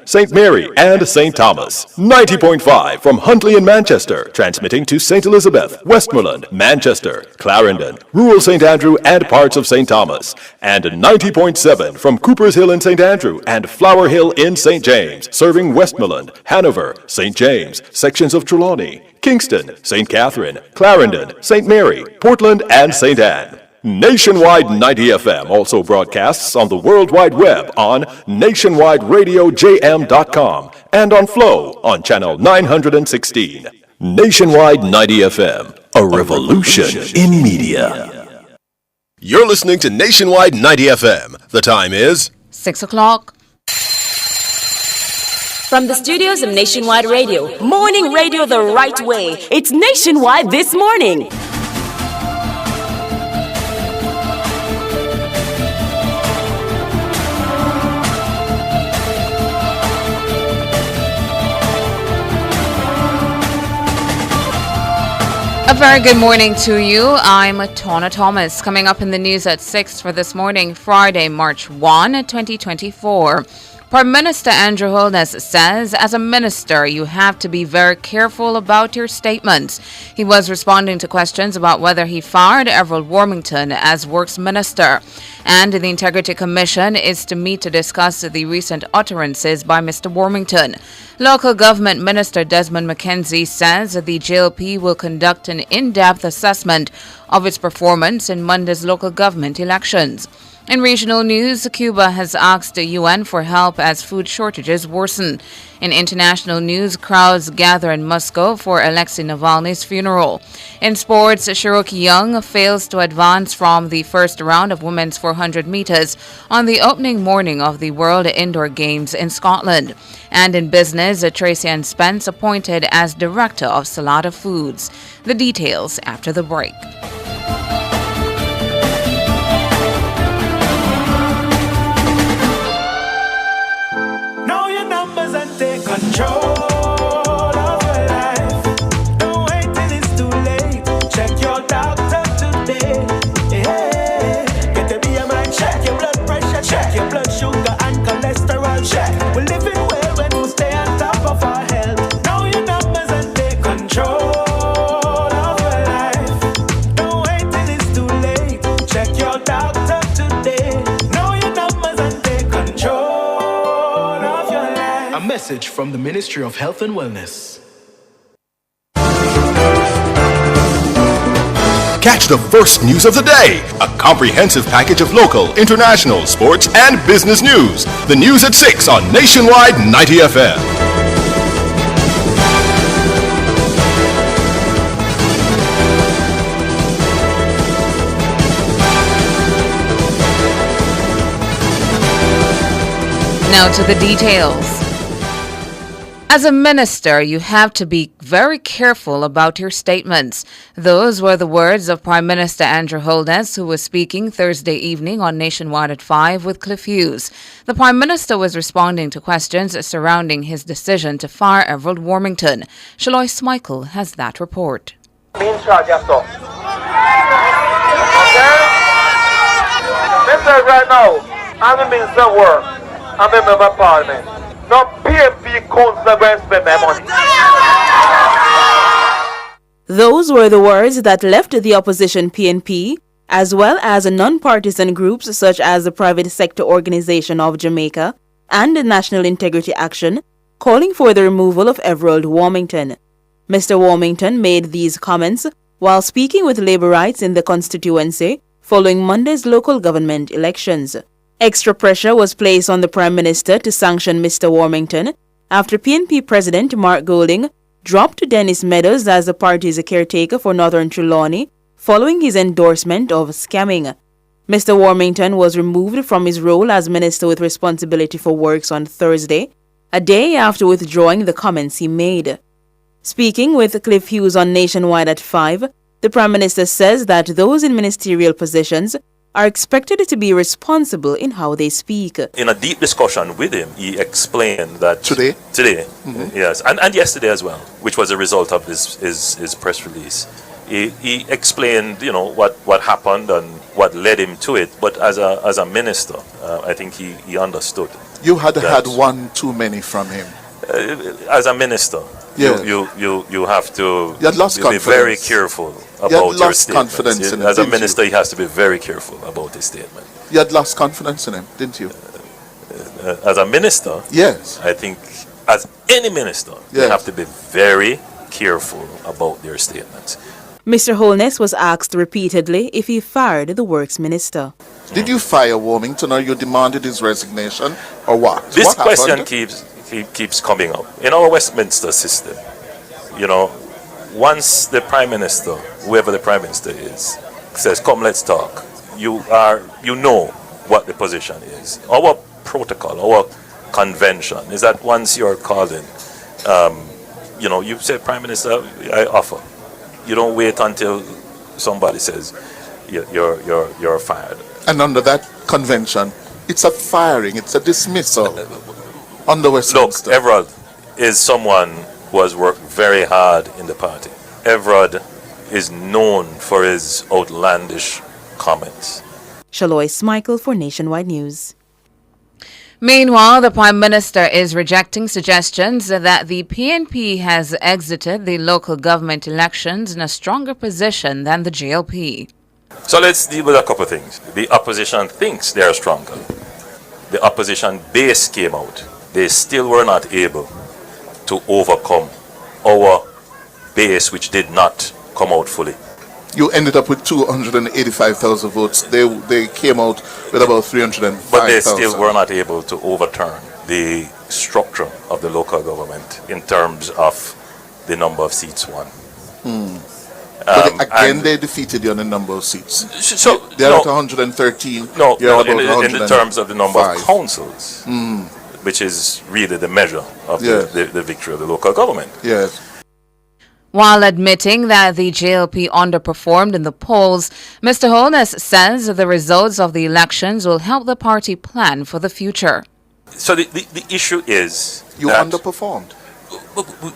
St. Mary and St. Thomas. 90.5 from Huntley in Manchester, transmitting to St. Elizabeth, Westmoreland, Manchester, Clarendon, rural St. Andrew and parts of St. Thomas. And 90.7 from Cooper's Hill in St. Andrew and Flower Hill in St. James, serving Westmoreland, Hanover, St. James, sections of Trelawney, Kingston, St. Catherine, Clarendon, St. Mary, Portland, and St. Anne. Nationwide 90 FM also broadcasts on the World Wide Web on nationwideradiojm.com and on Flow on channel 916. Nationwide 90 FM, a revolution in media. You're listening to Nationwide 90 FM. The time is 6 o'clock. From the studios of Nationwide Radio, morning radio the right way. It's Nationwide This Morning. A very good morning to you. I'm Tona Thomas. Coming up in the news at 6 for this morning, Friday, March 1, 2024. Prime Minister Andrew Holness says, as a minister, you have to be very careful about your statements. He was responding to questions about whether he fired Everald Warmington as Works Minister. And the Integrity Commission is to meet to discuss the recent utterances by Mr. Warmington. Local Government Minister Desmond McKenzie says the JLP will conduct an in-depth assessment of its performance in Monday's local government elections. In regional news, Cuba has asked the UN for help as food shortages worsen. In international news, crowds gather in Moscow for Alexei Navalny's funeral. In sports, Cherokee Young fails to advance from the first round of women's 400 meters on the opening morning of the World Indoor Games in Scotland. And in business, Tracy Ann Spence appointed as Director of Salada Foods. The details after the break. Control of your life. Don't wait till it's too late. Check your doctor today. Yeah. Get the BMI check, your blood pressure check, your blood sugar and cholesterol check. We're living well when we stay on top of our health. Know your numbers and take control of your life. Don't wait till it's too late. Check your doctor today. Know your numbers and take control of your life. A message from the Ministry of Health and Wellness. Catch the first news of the day. A comprehensive package of local, international, sports, and business news. The news at 6 on Nationwide 90 FM. Now to the details. As a minister, you have to be very careful about your statements. Those were the words of Prime Minister Andrew Holness, who was speaking Thursday evening on Nationwide at 5 with Cliff Hughes. The Prime Minister was responding to questions surrounding his decision to fire Everald Warmington. Shalois Michael has that report. Me in charge of stuff. Okay? Listen right now, I'm the Minister of Work. I'm a member of Parliament. No PMP council going to spend my money. Those were the words that left the opposition PNP, as well as non-partisan groups such as the Private Sector Organization of Jamaica and the National Integrity Action, calling for the removal of Everald Warmington. Mr. Warmington made these comments while speaking with Labourites in the constituency following Monday's local government elections. Extra pressure was placed on the Prime Minister to sanction Mr. Warmington after PNP President Mark Golding dropped Dennis Meadows as the party's caretaker for Northern Trelawney following his endorsement of scamming. Mr. Warmington was removed from his role as Minister with responsibility for works on Thursday, a day after withdrawing the comments he made. Speaking with Cliff Hughes on Nationwide at 5, the Prime Minister says that those in ministerial positions are expected to be responsible in how they speak. In a deep discussion with him, he explained that Today, yes, and yesterday as well, which was a result of his press release. He explained, what happened and what led him to it. But as a minister, I think he understood You had that- had one too many from him. As a minister, Yeah. you have to You had lost be very confidence. careful had about your lost statements. confidence in him, As a didn't you? minister, he has to be very careful about his statement. You had lost confidence in him, didn't you? As a minister, Yes. I think as any minister, they Yes. have to be very careful about their statements. Mr. Holness was asked repeatedly if he fired the works minister. Did you fire Warmington or you demanded his resignation or what? This What question happened? keeps coming up. In our Westminster system, once the Prime Minister, whoever the Prime Minister is, says, come, let's talk, you know what the position is. Our protocol, our convention is that once you're called in, you say, Prime Minister, I offer. You don't wait until somebody says you're fired. And under that convention, it's a firing, it's a dismissal on the Look, Westminster. Everald is someone who has worked very hard in the party. Everald is known for his outlandish comments. Shalois Michael for Nationwide News. Meanwhile, the Prime Minister is rejecting suggestions that the PNP has exited the local government elections in a stronger position than the JLP. So let's deal with a couple of things. The opposition thinks they are stronger. The opposition base came out. They still were not able to overcome our base, which did not come out fully. You ended up with 285,000 votes. They came out with about 305,000. But they still were not able to overturn the structure of the local government in terms of the number of seats won. But again, and- they defeated you on the number of seats. So, They're no, at 113. no, you're no at about in the terms of the number of 105. councils, which is really the measure of Yes. the victory of the local government. Yes. While admitting that the JLP underperformed in the polls, Mr. Holness says the results of the elections will help the party plan for the future. So the issue is You that underperformed.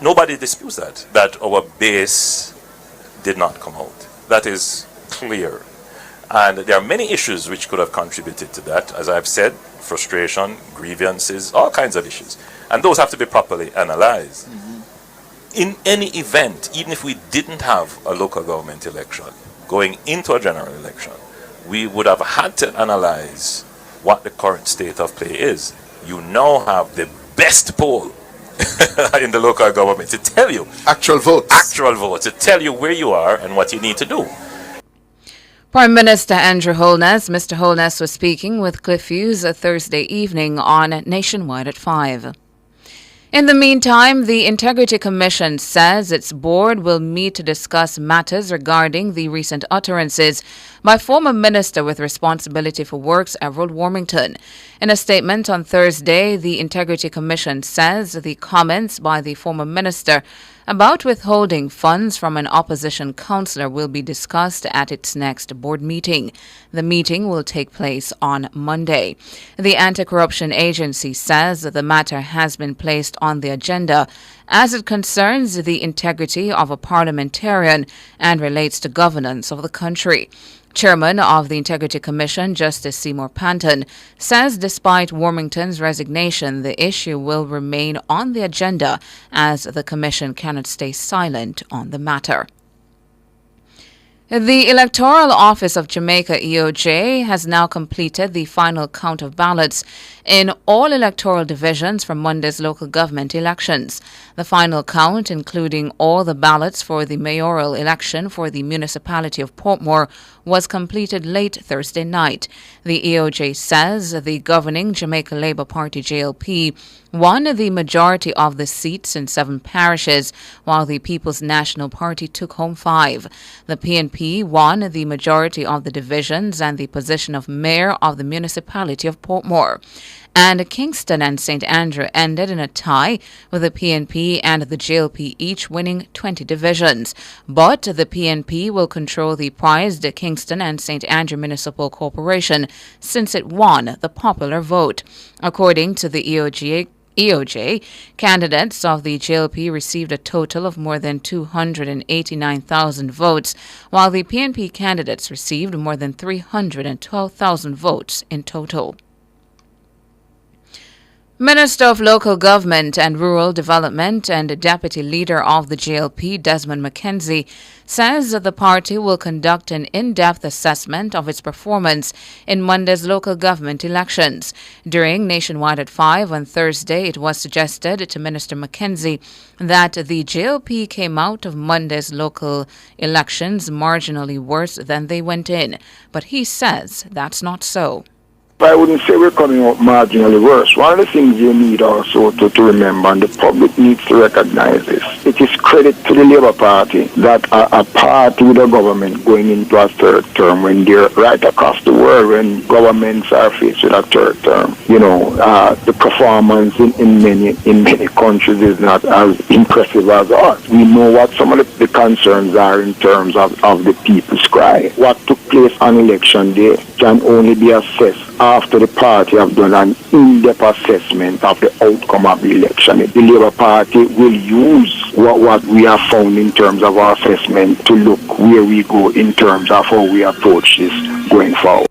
nobody disputes that our base did not come out. That is clear. And there are many issues which could have contributed to that. As I've said, frustration, grievances, all kinds of issues. And those have to be properly analyzed. In any event, even if we didn't have a local government election going into a general election, we would have had to analyze what the current state of play is. You now have the best poll in the local government to tell you Actual votes. to tell you where you are and what you need to do. Prime Minister Andrew Holness. Mr. Holness was speaking with Cliff Hughes Thursday evening on Nationwide at 5. In the meantime, the Integrity Commission says its board will meet to discuss matters regarding the recent utterances by former Minister with responsibility for works Everald Warmington. In a statement on Thursday, the Integrity Commission says the comments by the former minister about withholding funds from an opposition councillor will be discussed at its next board meeting. The meeting will take place on Monday. The Anti-Corruption Agency says that the matter has been placed on the agenda as it concerns the integrity of a parliamentarian and relates to governance of the country. Chairman of the Integrity Commission, Justice Seymour Panton, says despite Warmington's resignation, the issue will remain on the agenda as the Commission cannot stay silent on the matter. The Electoral Office of Jamaica, EOJ, has now completed the final count of ballots in all electoral divisions for Monday's local government elections. The final count, including all the ballots for the mayoral election for the municipality of Portmore, was completed late Thursday night. The EOJ says the governing Jamaica Labour Party, JLP, won the majority of the seats in 7 parishes, while the People's National Party took home 5. The PNP won the majority of the divisions and the position of mayor of the municipality of Portmore. And Kingston and St. Andrew ended in a tie, with the PNP and the JLP each winning 20 divisions. But the PNP will control the prized Kingston and St. Andrew Municipal Corporation since it won the popular vote. According to the EOJ, candidates of the JLP received a total of more than 289,000 votes, while the PNP candidates received more than 312,000 votes in total. Minister of Local Government and Rural Development and Deputy Leader of the JLP, Desmond McKenzie, says that the party will conduct an in-depth assessment of its performance in Monday's local government elections. During Nationwide at 5 on Thursday, it was suggested to Minister McKenzie that the JLP came out of Monday's local elections marginally worse than they went in, but he says that's not so. I wouldn't say we're coming out marginally worse. One of the things you need also to remember, and the public needs to recognize this, it is credit to the Labour Party that a party with a government going into a third term when they're right across the world, when governments are faced with a third term. The performance in many countries is not as impressive as ours. We know what some of the concerns are in terms of the people's cry. What took place on election day can only be assessed after the party have done an in-depth assessment of the outcome of the election. The Labour Party will use what we have found in terms of our assessment to look where we go in terms of how we approach this going forward.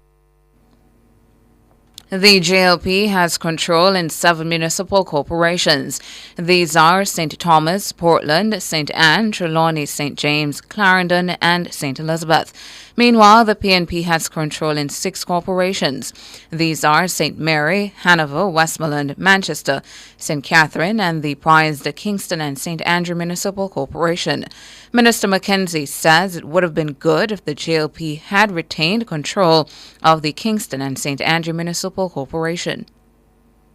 The JLP has control in 7 municipal corporations. These are St. Thomas, Portland, St. Anne, Trelawney, St. James, Clarendon, and St. Elizabeth. Meanwhile, the PNP has control in 6 corporations. These are St. Mary, Hanover, Westmoreland, Manchester, St. Catherine, and the prized Kingston and St. Andrew Municipal Corporation. Minister McKenzie says it would have been good if the JLP had retained control of the Kingston and St. Andrew Municipal Corporation.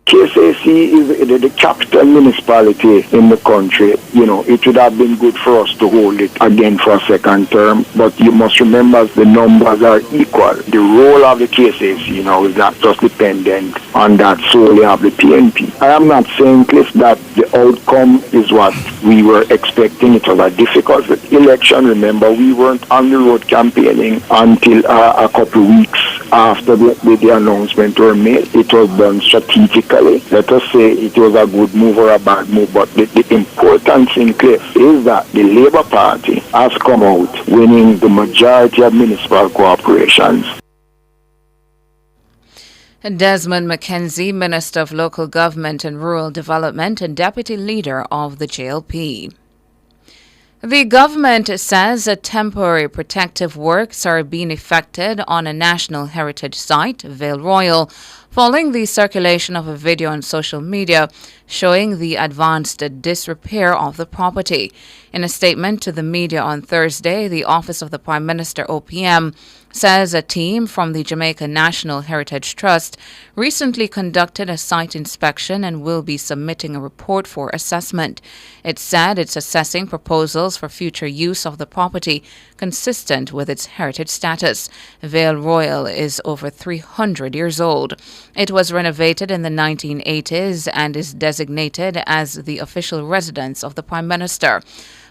KSAC is the capital municipality in the country. It would have been good for us to hold it again for a second term, but you must remember the numbers are equal. The role of the KSAC now is not just dependent on that solely of the PNP. I am not saying, Cliff, that the outcome is what we were expecting. It was a difficult election. Remember, we weren't on the road campaigning until a couple of weeks after the announcement were made. It was done strategically. Let us say it was a good move or a bad move, but the important thing, Cliff, is that the Labour Party has come out winning the majority of municipal corporations. Desmond McKenzie, Minister of Local Government and Rural Development and Deputy Leader of the JLP. The government says that temporary protective works are being effected on a national heritage site, Vale Royal, following the circulation of a video on social media showing the advanced disrepair of the property. In a statement to the media on Thursday, the Office of the Prime Minister, OPM, says a team from the Jamaica National Heritage Trust recently conducted a site inspection and will be submitting a report for assessment. It said it's assessing proposals for future use of the property consistent with its heritage status. Vale Royal is over 300 years old. It was renovated in the 1980s and is designated as the official residence of the Prime Minister.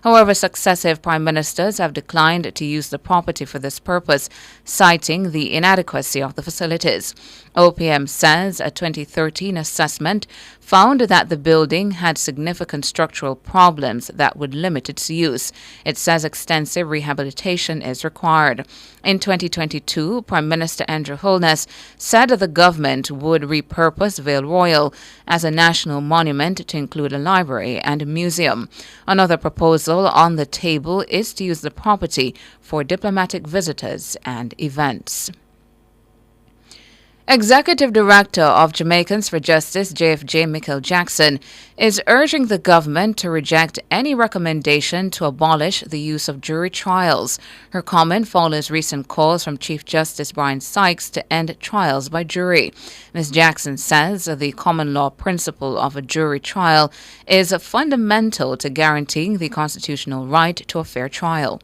However, successive prime ministers have declined to use the property for this purpose, citing the inadequacy of the facilities. OPM says a 2013 assessment found that the building had significant structural problems that would limit its use. It says extensive rehabilitation is required. In 2022, Prime Minister Andrew Holness said the government would repurpose Vale Royal as a national monument to include a library and a museum. Another proposal on the table is to use the property for diplomatic visitors and events. Executive Director of Jamaicans for Justice, JFJ Michael Jackson, is urging the government to reject any recommendation to abolish the use of jury trials. Her comment follows recent calls from Chief Justice Brian Sykes to end trials by jury. Ms. Jackson says the common law principle of a jury trial is fundamental to guaranteeing the constitutional right to a fair trial.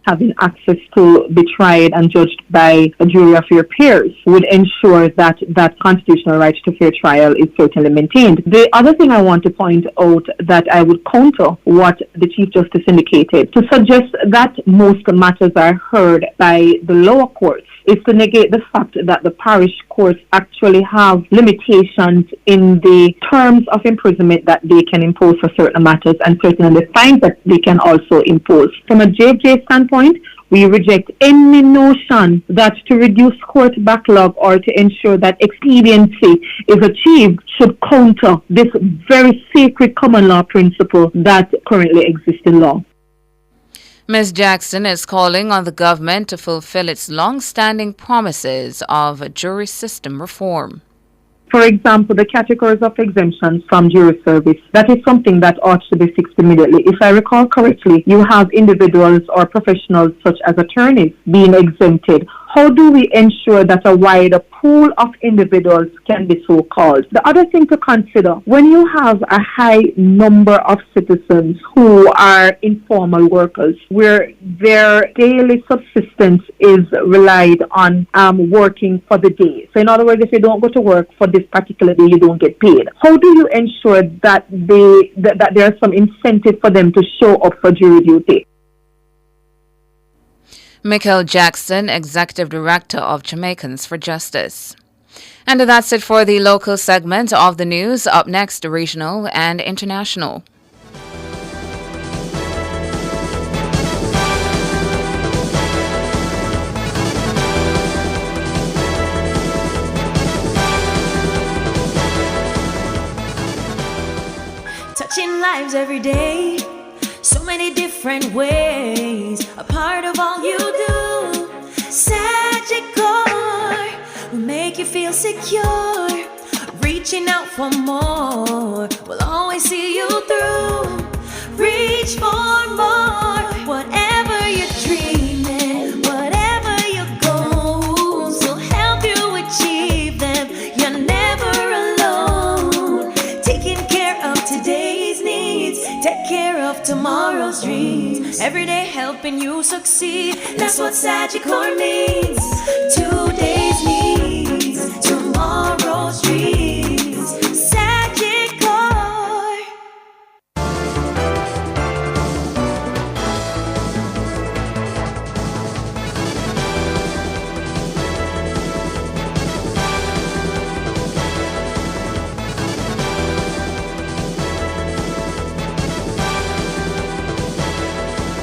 Having access to be tried and judged by a jury of your peers would ensure that that constitutional right to fair trial is certainly maintained. The other thing I want to point out that I would counter what the Chief Justice indicated, to suggest that most matters are heard by the lower courts, is to negate the fact that the parish courts actually have limitations in the terms of imprisonment that they can impose for certain matters and certainly the fines that they can also impose. From a JFJ standpoint, We reject any notion that to reduce court backlog or to ensure that expediency is achieved should counter this very sacred common law principle that currently exists in law. Ms. Jackson is calling on the government to fulfill its long-standing promises of jury system reform. For example, the categories of exemptions from jury service, that is something that ought to be fixed immediately. If I recall correctly, you have individuals or professionals such as attorneys being exempted. How do we ensure that a wider pool of individuals can be so called? The other thing to consider, when you have a high number of citizens who are informal workers, where their daily subsistence is relied on working for the day. So in other words, if you don't go to work for this particular day, you don't get paid. How do you ensure that that there's some incentive for them to show up for jury duty? Michael Jackson, Executive Director of Jamaicans for Justice. And that's it for the local segment of the news. Up next, regional and international. Touching lives every day, so many different ways, a part of all you do. Sagicor will make you feel secure, reaching out for more, we'll always see you through. Reach for more, whatever you're dreaming, whatever your goals, will help you achieve them. You're never alone, taking care of today's needs, take care of tomorrow's dreams, every day helping you succeed. That's what Sagicor means. Today's needs, tomorrow's dreams. Sagicor.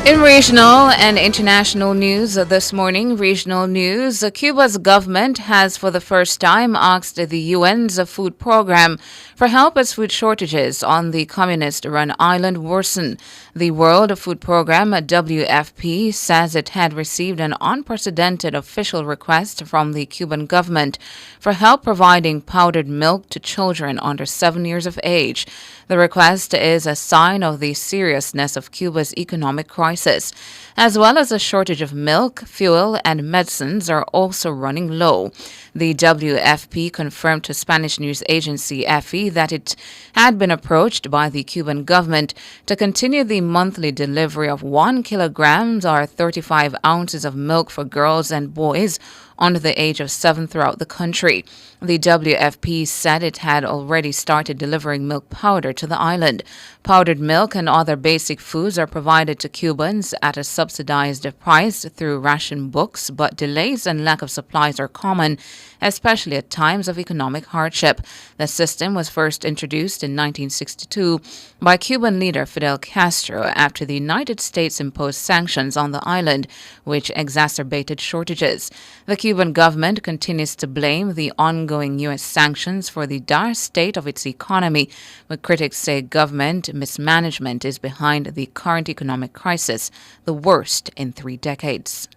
In regional and international news this morning, regional news, Cuba's government has for the first time asked the UN's food program for help as food shortages on the communist-run island worsen. The World Food Program, WFP, says it had received an unprecedented official request from the Cuban government for help providing powdered milk to children under 7 years of age. The request is a sign of the seriousness of Cuba's economic crisis, as well as a shortage of milk, fuel, and medicines are also running low. The WFP confirmed to Spanish news agency EFE that it had been approached by the Cuban government to continue the monthly delivery of 1 kilogram or 35 ounces of milk for girls and boys under the age of 7 throughout the country. The WFP said it had already started delivering milk powder to the island. Powdered milk and other basic foods are provided to Cubans at a subsidized price through ration books, but delays and lack of supplies are common, especially at times of economic hardship. The system was first introduced in 1962 by Cuban leader Fidel Castro after the United States imposed sanctions on the island, which exacerbated shortages. The Cuban government continues to blame the ongoing U.S. sanctions for the dire state of its economy, but critics say government mismanagement is behind the current economic crisis, the worst in 3 decades.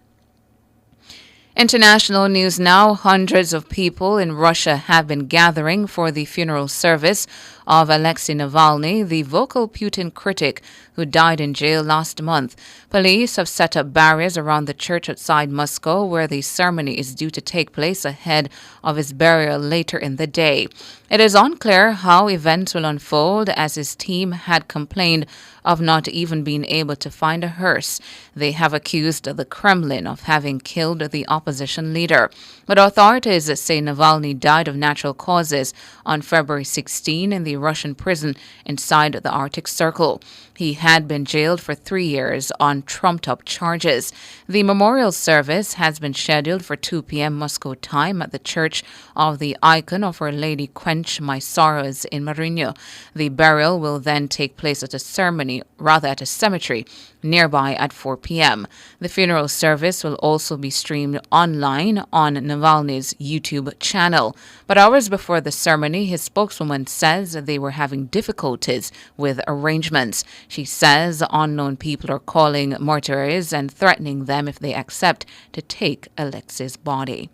International news now. Hundreds of people in Russia have been gathering for the funeral service of Alexei Navalny, the vocal Putin critic who died in jail last month. Police have set up barriers around the church outside Moscow where the ceremony is due to take place ahead of his burial later in the day. It is unclear how events will unfold as his team had complained of not even being able to find a hearse. They have accused the Kremlin of having killed the opposition leader. But authorities say Navalny died of natural causes on February 16 in the the Russian prison inside the Arctic Circle. He had been jailed for 3 years on trumped-up charges. The memorial service has been scheduled for 2 p.m. Moscow time at the Church of the Icon of Our Lady Quench My Sorrows in Marinho. The burial will then take place at a cemetery nearby at 4 p.m. The funeral service will also be streamed online on Navalny's YouTube channel. But hours before the ceremony, his spokeswoman says they were having difficulties with arrangements. She says unknown people are calling mortuaries and threatening them if they accept to take Alexei's body.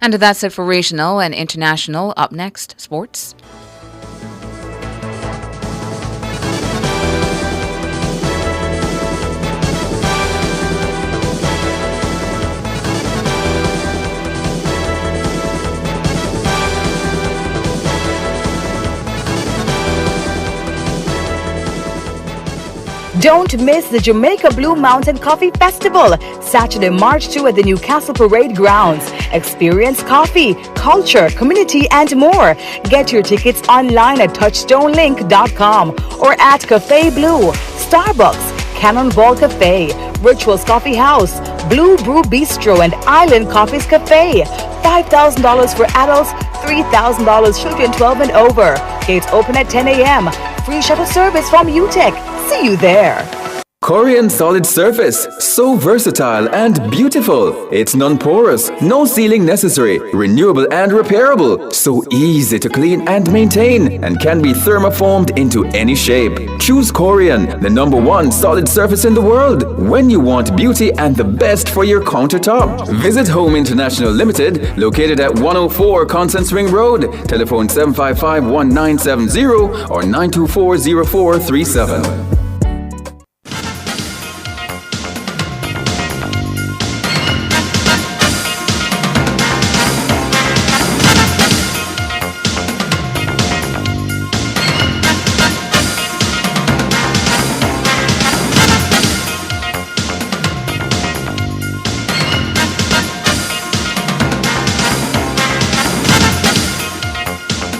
And that's it for regional and international. Up next, sports. Don't miss the Jamaica Blue Mountain Coffee Festival, Saturday, March 2 at the Newcastle Parade Grounds. Experience coffee, culture, community, and more. Get your tickets online at touchstonelink.com or at Cafe Blue, Starbucks, Cannonball Cafe, Rituals Coffee House, Blue Brew Bistro, and Island Coffees Cafe. $5,000 for adults, $3,000 children 12 and over. Gates open at 10 a.m. Free shuttle service from UTEC. See you there. Korean solid surface, so versatile and beautiful. It's non-porous, no sealing necessary, renewable and repairable, so easy to clean and maintain, and can be thermoformed into any shape. Choose Korean, the #1 solid surface in the world, when you want beauty and the best for your countertop. Visit Home International Limited, located at 104 Constance Ring Road. Telephone 755-1970 or 924-0437.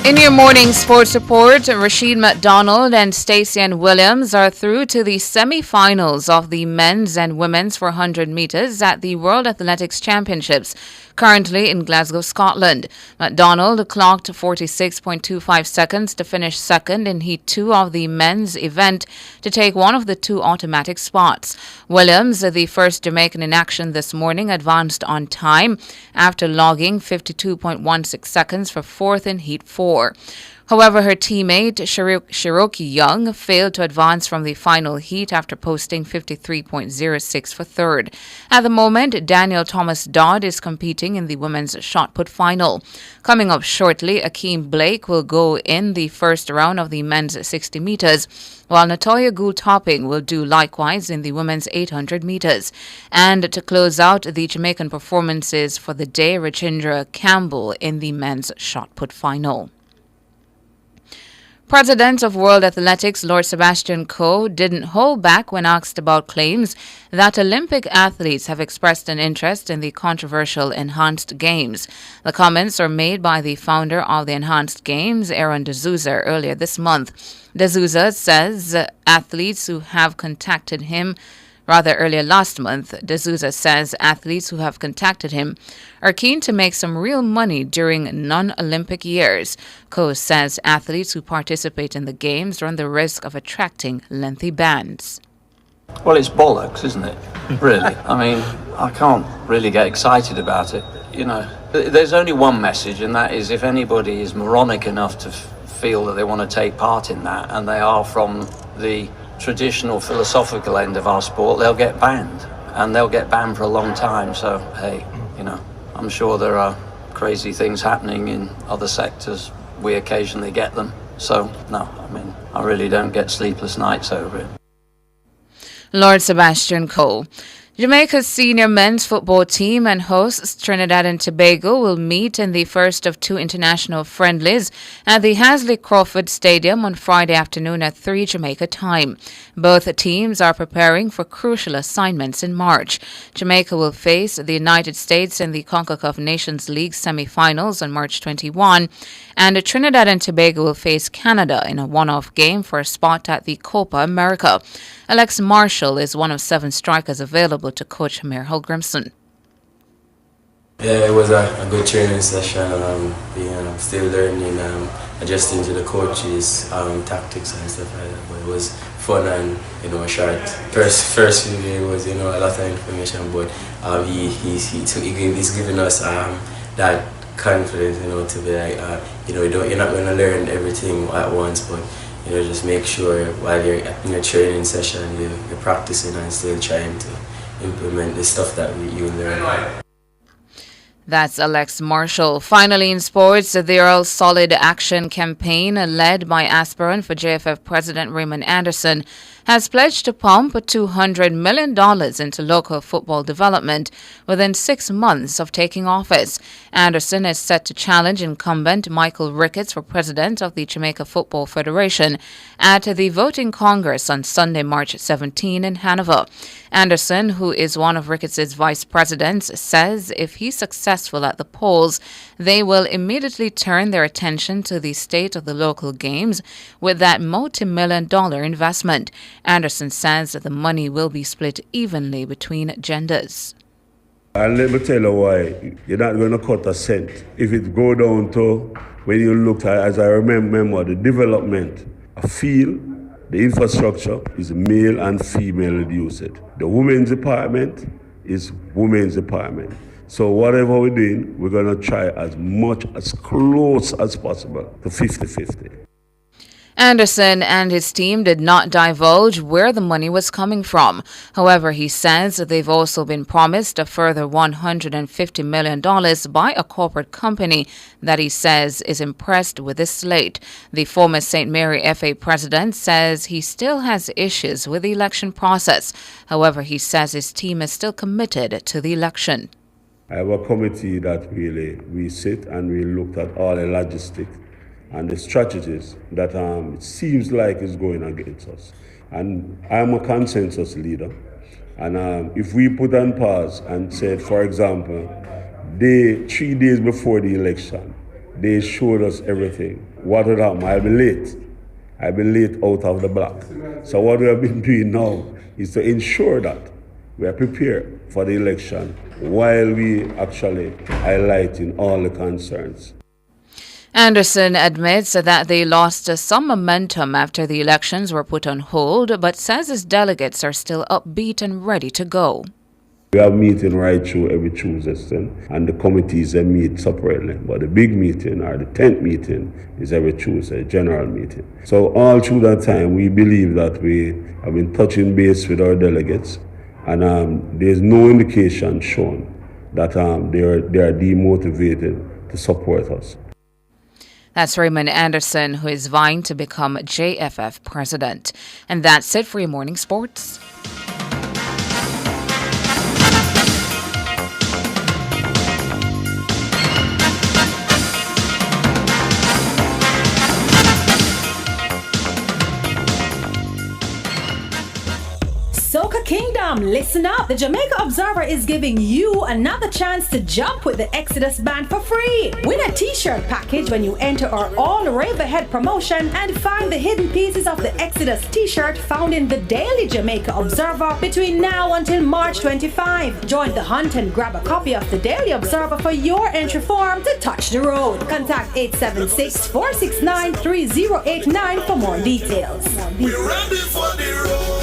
In your morning sports report, Rashid McDonald and Stacey Ann Williams are through to the semi-finals of the men's and women's 400 meters at the World Athletics Championships, currently in Glasgow, Scotland. McDonald clocked 46.25 seconds to finish second in Heat 2 of the men's event to take one of the 2 automatic spots. Williams, the first Jamaican in action this morning, advanced on time after logging 52.16 seconds for fourth in Heat 4. However, her teammate Cherokee Young failed to advance from the final heat after posting 53.06 for third. At the moment, Daniel Thomas Dodd is competing in the women's shot put final. Coming up shortly, Akeem Blake will go in the first round of the men's 60 meters, while Natoya Gould-Topping will do likewise in the women's 800 meters. And to close out the Jamaican performances for the day, Rachindra Campbell in the men's shot put final. President of World Athletics Lord Sebastian Coe didn't hold back when asked about claims that Olympic athletes have expressed an interest in the controversial Enhanced Games. The comments are made by the founder of the Enhanced Games, Aaron D'Souza, earlier this month. D'Souza says athletes who have contacted him earlier last month, D'Souza says athletes who have contacted him are keen to make some real money during non-Olympic years. Coe says athletes who participate in the Games run the risk of attracting lengthy bans. Well, it's bollocks, isn't it? Really. I mean, I can't really get excited about it. You know, there's only one message, and that is if anybody is moronic enough to feel that they want to take part in that, and they are from the traditional philosophical end of our sport, they'll get banned, and they'll get banned for a long time. So hey, you know, I'm sure there are crazy things happening in other sectors. We occasionally get them. So no, I mean, I really don't get sleepless nights over it. Lord Sebastian Coe. Jamaica's senior men's football team and hosts Trinidad and Tobago will meet in the first of two international friendlies at the Hasley Crawford Stadium on Friday afternoon at 3 Jamaica time. Both teams are preparing for crucial assignments in March. Jamaica will face the United States in the CONCACAF Nations League semi-finals on March 21, and Trinidad and Tobago will face Canada in a one-off game for a spot at the Copa America. Alex Marshall is one of 7 strikers available to coach Amir Holgrimson. Yeah, it was a good training session. Still learning, adjusting to the coaches' tactics and stuff like that. But it was fun and short. First few days was a lot of information, but he's giving us that confidence, to be like you're not going to learn everything at once, but just make sure while you're in your training session you're practicing and still trying to implement the stuff that you learn. That's Alex Marshall. Finally, in sports, the All Solid Action campaign, led by aspirant for JFF President Raymond Anderson, has pledged to pump $200 million into local football development within 6 months of taking office. Anderson is set to challenge incumbent Michael Ricketts for president of the Jamaica Football Federation at the voting Congress on Sunday, March 17 in Hanover. Anderson, who is one of Ricketts' vice presidents, says if he's successful at the polls, they will immediately turn their attention to the state of the local games with that multi-million-dollar investment. Anderson says that the money will be split evenly between genders. And let me tell you why. You're not going to cut a cent. If it go down to, when you look at, as I remember, the development, a field, the infrastructure is male and female usage. The women's department is women's department. So whatever we're doing, we're going to try as close as possible to 50-50. Anderson and his team did not divulge where the money was coming from. However, he says they've also been promised a further $150 million by a corporate company that he says is impressed with this slate. The former St. Mary FA president says he still has issues with the election process. However, he says his team is still committed to the election. I have a committee that we sit and we looked at all the logistics and the strategies that it seems like is going against us. And I'm a consensus leader. And if we put on pause and said, for example, 3 days before the election, they showed us everything, what would happen? I'll be late. I'll be late out of the block. So what we have been doing now is to ensure that we are prepared for the election while we actually highlighting all the concerns. Anderson admits that they lost some momentum after the elections were put on hold, but says his delegates are still upbeat and ready to go. We have meeting right through every Tuesday, and the committees they meet separately. But the big meeting, or the 10th meeting, is every Tuesday, general meeting. So all through that time, we believe that we have been touching base with our delegates, and there's no indication shown that they are demotivated to support us. That's Raymond Anderson, who is vying to become JFF president. And that's it for your morning sports. Soca Kingdom, listen up. The Jamaica Observer is giving you another chance to jump with the Exodus Band for free. Win a t-shirt package when you enter our All Rave Ahead promotion and find the hidden pieces of the Exodus t-shirt found in the Daily Jamaica Observer between now until March 25. Join the hunt and grab a copy of the Daily Observer for your entry form to touch the road. Contact 876-469-3089 for more details. We're ready for the road.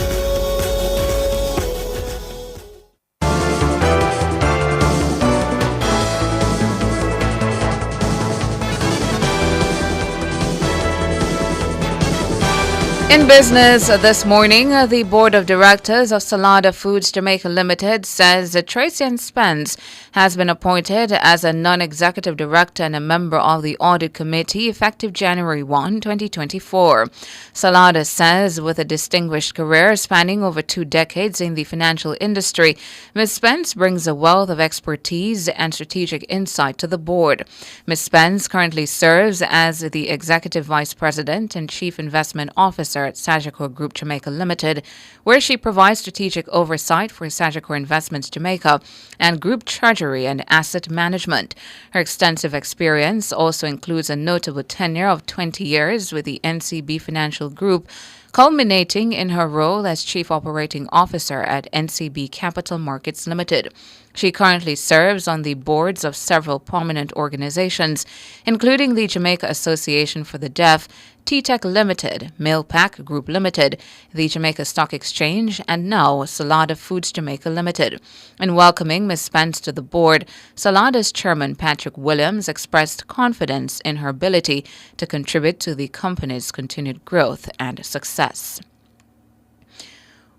In business this morning, the board of directors of Salada Foods Jamaica Limited says that Tracy Ann Spence has been appointed as a non-executive director and a member of the audit committee effective January 1, 2024. Salada says with a distinguished career spanning over 2 decades in the financial industry, Ms. Spence brings a wealth of expertise and strategic insight to the board. Ms. Spence currently serves as the executive vice president and chief investment officer at Sagicor Group Jamaica Limited, where she provides strategic oversight for Sagicor Investments Jamaica and group treasury and asset management. Her extensive experience also includes a notable tenure of 20 years with the NCB Financial Group, culminating in her role as Chief Operating Officer at NCB Capital Markets Limited. She currently serves on the boards of several prominent organizations, including the Jamaica Association for the Deaf, T-Tech Limited, Mailpack Group Limited, the Jamaica Stock Exchange, and now Salada Foods Jamaica Limited. In welcoming Ms. Spence to the board, Salada's chairman Patrick Williams expressed confidence in her ability to contribute to the company's continued growth and success.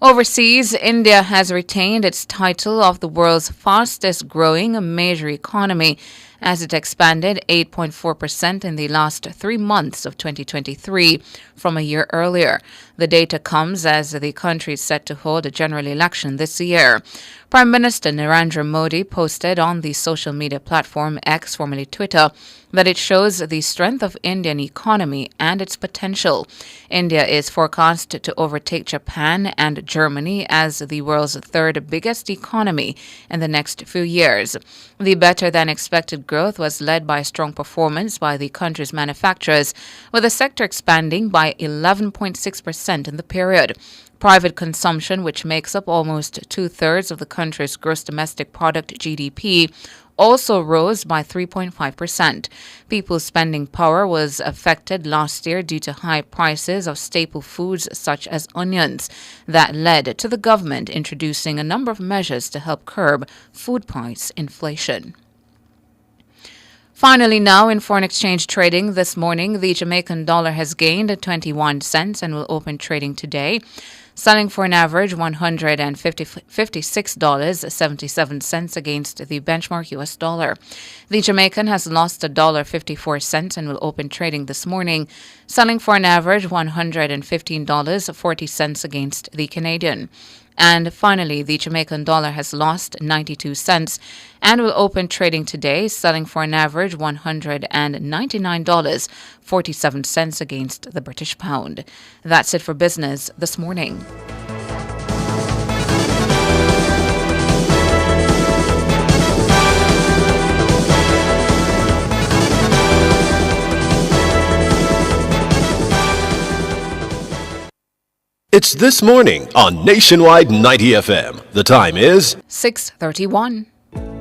Overseas, India has retained its title of the world's fastest growing major economy as it expanded 8.4% in the last 3 months of 2023 from a year earlier. The data comes as the country is set to hold a general election this year. Prime Minister Narendra Modi posted on the social media platform X, formerly Twitter, that it shows the strength of Indian economy and its potential. India is forecast to overtake Japan and Germany as the world's third biggest economy in the next few years. The better-than-expected growth was led by strong performance by the country's manufacturers, with the sector expanding by 11.6% in the period. Private consumption, which makes up almost 2/3 of the country's gross domestic product GDP, also rose by 3.5%. People's spending power was affected last year due to high prices of staple foods such as onions. That led to the government introducing a number of measures to help curb food price inflation. Finally, now in foreign exchange trading this morning, the Jamaican dollar has gained 21 cents and will open trading today, selling for an average $156.77 against the benchmark U.S. dollar. The Jamaican has lost $1.54 and will open trading this morning, selling for an average $115.40 against the Canadian. And finally, the Jamaican dollar has lost 92 cents and will open trading today, selling for an average $199.47 against the British pound. That's it for business this morning. It's This Morning on Nationwide 90 FM. The time is 6:31.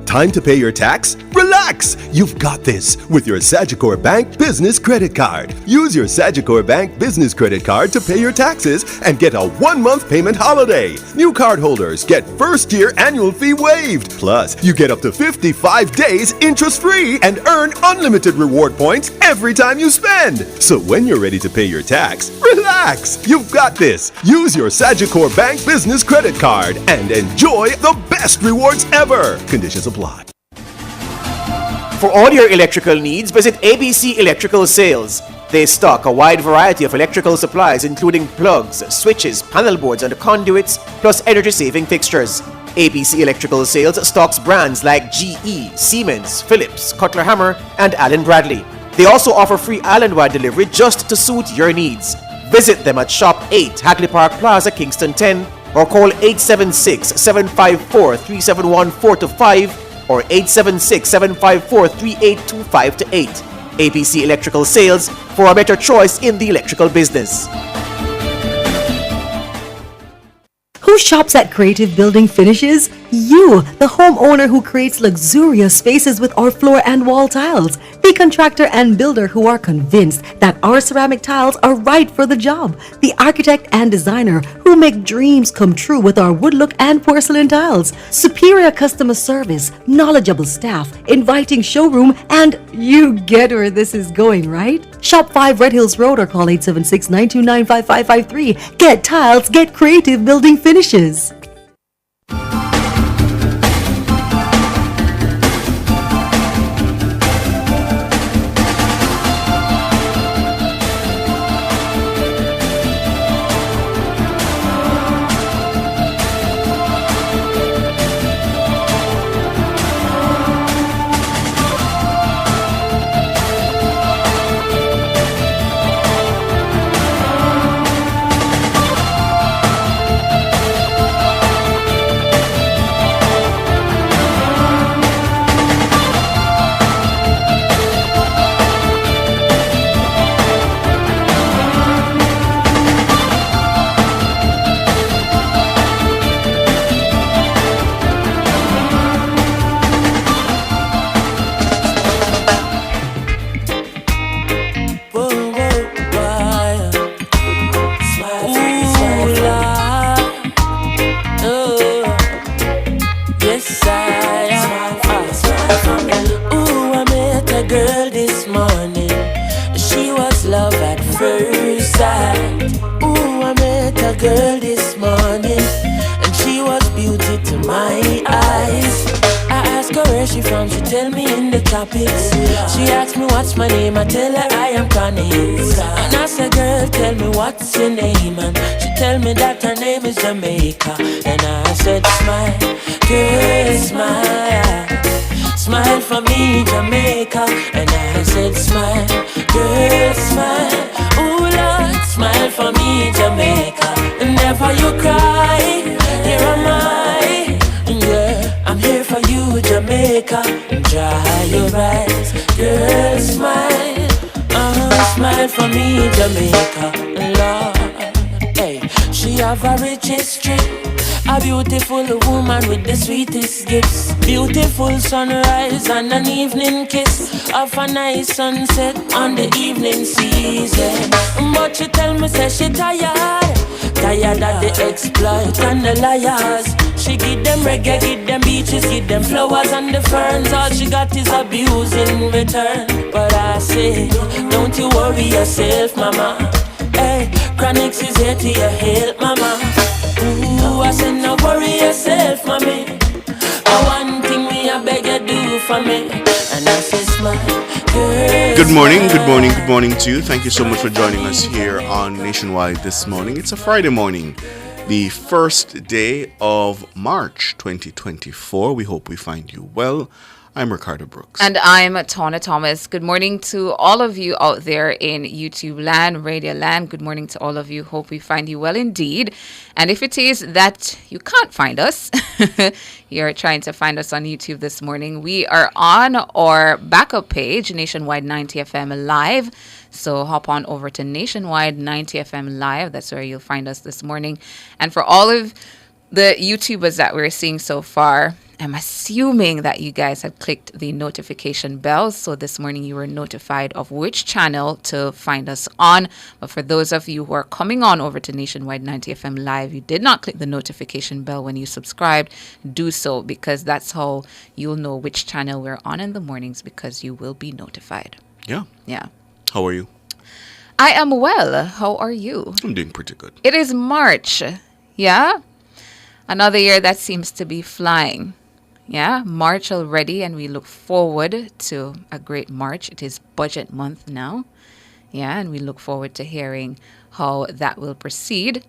Time to pay your tax? Relax! You've got this with your Sagicor Bank Business Credit Card. Use your Sagicor Bank Business Credit Card to pay your taxes and get a 1-month payment holiday. New cardholders get first-year annual fee waived. Plus, you get up to 55 days interest-free and earn unlimited reward points every time you spend. So when you're ready to pay your tax, relax! You've got this. Use your Sagicor Bank Business Credit Card and enjoy the best rewards ever. Conditions apply. For all your electrical needs, visit ABC Electrical Sales. They stock a wide variety of electrical supplies including plugs, switches, panel boards and conduits, plus energy-saving fixtures. ABC Electrical Sales stocks brands like GE, Siemens, Philips, Cutler Hammer and Allen Bradley. They also offer free island-wide delivery just to suit your needs. Visit them at Shop 8, Hagley Park Plaza, Kingston 10, or call 876-754-3714-5 or 876-754-3825-8. ABC Electrical Sales, for a better choice in the electrical business. Who shops at Creative Building Finishes? You, the homeowner who creates luxurious spaces with our floor and wall tiles. The contractor and builder who are convinced that our ceramic tiles are right for the job. The architect and designer who make dreams come true with our wood look and porcelain tiles. Superior customer service, knowledgeable staff, inviting showroom, and you get where this is going, right? Shop 5 Red Hills Road or call 876-929-5553. Get tiles, get creative building finishes. She asked me what's my name, I tell her I am Connie. And I said, girl, tell me what's your name. And she tell me that her name is Jamaica. And I said, smile, girl, smile. Smile for me, Jamaica. And I said, smile, girl, smile. Ooh, Lord, smile for me, Jamaica. And never you cry, here am I. Yeah, I'm here for you, Jamaica. Dry your eyes, girl, smile. Smile for me, Jamaica, Lord. Hey, she have a rich history, a beautiful woman with the sweetest gifts. Beautiful sunrise and an evening kiss of a nice sunset on the evening season. But she tell me, say she tired of the exploit and the liars. She give them reggae, give them beaches, give them flowers and the ferns. All she got is abuse in return. But I say, don't you worry yourself, mama. Hey, Chronix is here to your help, mama. Ooh, I said, no worry yourself, mommy. One thing me I beg you do for me. And I say, smile. Good morning to you. Thank you so much for joining us here on Nationwide this morning. It's a Friday morning, the first day of March 2024. We hope we find you well. I'm Ricardo Brooks. And I'm Tawna Thomas. Good morning to all of you out there in YouTube land, radio land. Good morning to all of you. Hope we find you well indeed. And if it is that you can't find us, you're trying to find us on YouTube this morning, we are on our backup page, Nationwide 90 FM Live. So hop on over to Nationwide 90 FM Live. That's where you'll find us this morning. And for all of the YouTubers that we're seeing so far, I'm assuming that you guys had clicked the notification bell. So this morning you were notified of which channel to find us on. But for those of you who are coming on over to Nationwide 90 FM Live, you did not click the notification bell when you subscribed. Do so, because that's how you'll know which channel we're on in the mornings, because you will be notified. Yeah. Yeah. How are you? I am well. How are you? I'm doing pretty good. It is March. Yeah. Another year that seems to be flying. Yeah, March already, and we look forward to a great March. It is budget month now. Yeah, and we look forward to hearing how that will proceed.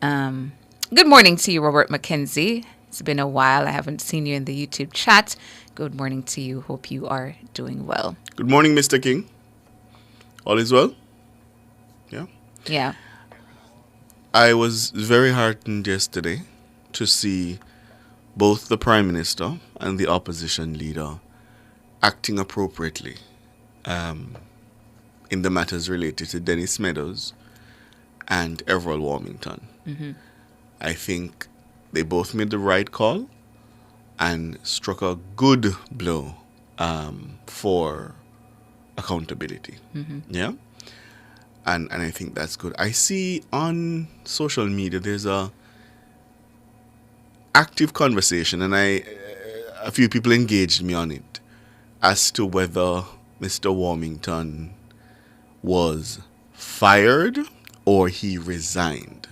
Good morning to you, Robert McKenzie. It's been a while. I haven't seen you in the YouTube chat. Good morning to you. Hope you are doing well. Good morning, Mr. King. All is well? Yeah. Yeah. I was very heartened yesterday to see both the Prime Minister and the opposition leader acting appropriately in the matters related to Dennis Meadows and Everald Warmington. Mm-hmm. I think they both made the right call. and struck a good blow for accountability. Yeah? And I think that's good. I see on social media there's a active conversation, and a few people engaged me on it as to whether Mr. Warmington was fired or he resigned.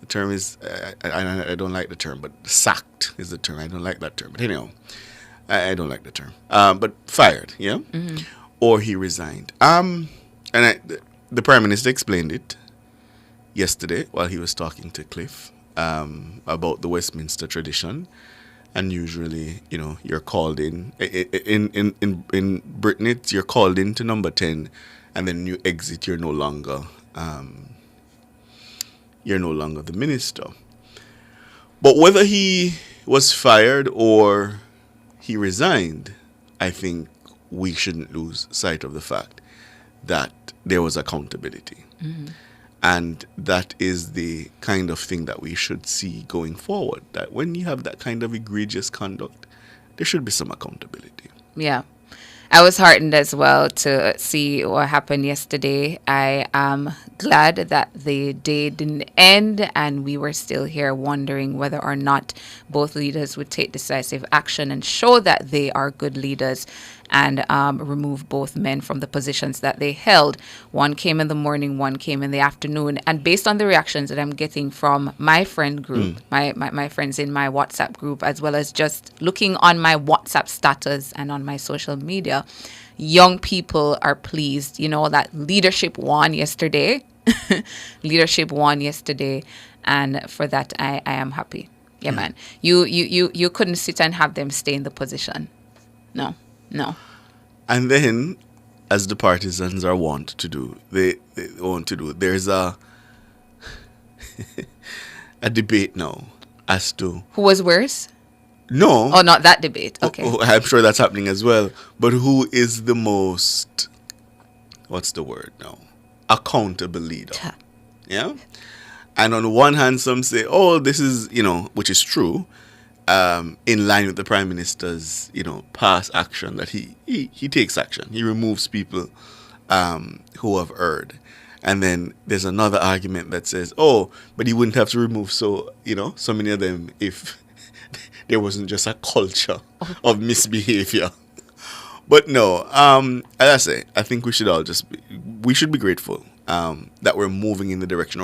The term is, I don't like the term, but sacked is the term. I don't like that term. But anyhow, I don't like the term. But fired, yeah? Or he resigned. The Prime Minister explained it yesterday while he was talking to Cliff about the Westminster tradition. And usually, you're called in Britain, you're called in to number 10, and then you exit. You're no longer the minister. But whether he was fired or he resigned, I think we shouldn't lose sight of the fact that there was accountability. And that is the kind of thing that we should see going forward, that when you have that kind of egregious conduct, there should be some accountability. Yeah. I was heartened as well to see what happened yesterday. I am glad that the day didn't end and we were still here wondering whether or not both leaders would take decisive action and show that they are good leaders and remove both men from the positions that they held. One came in the morning, one came in the afternoon. And based on the reactions that I'm getting from my friend group, my friends in my WhatsApp group, as well as just looking on my WhatsApp status and on my social media, young people are pleased, that leadership won yesterday. Leadership won yesterday. And for that, I am happy. Yeah, man. You couldn't sit and have them stay in the position. No. And then, as the partisans are wont to do, there's a debate now as to who was worse. No. Oh, not that debate. Okay. I'm sure that's happening as well. But who is the most, what's the word now? Accountable leader. Yeah? And on one hand, some say, oh, this is, which is true, in line with the Prime Minister's, past action, that he takes action. He removes people who have erred. And then there's another argument that says, oh, but he wouldn't have to remove so many of them if there wasn't just a culture of misbehavior. But no, as I say, I think we should all we should be grateful that we're moving in the direction,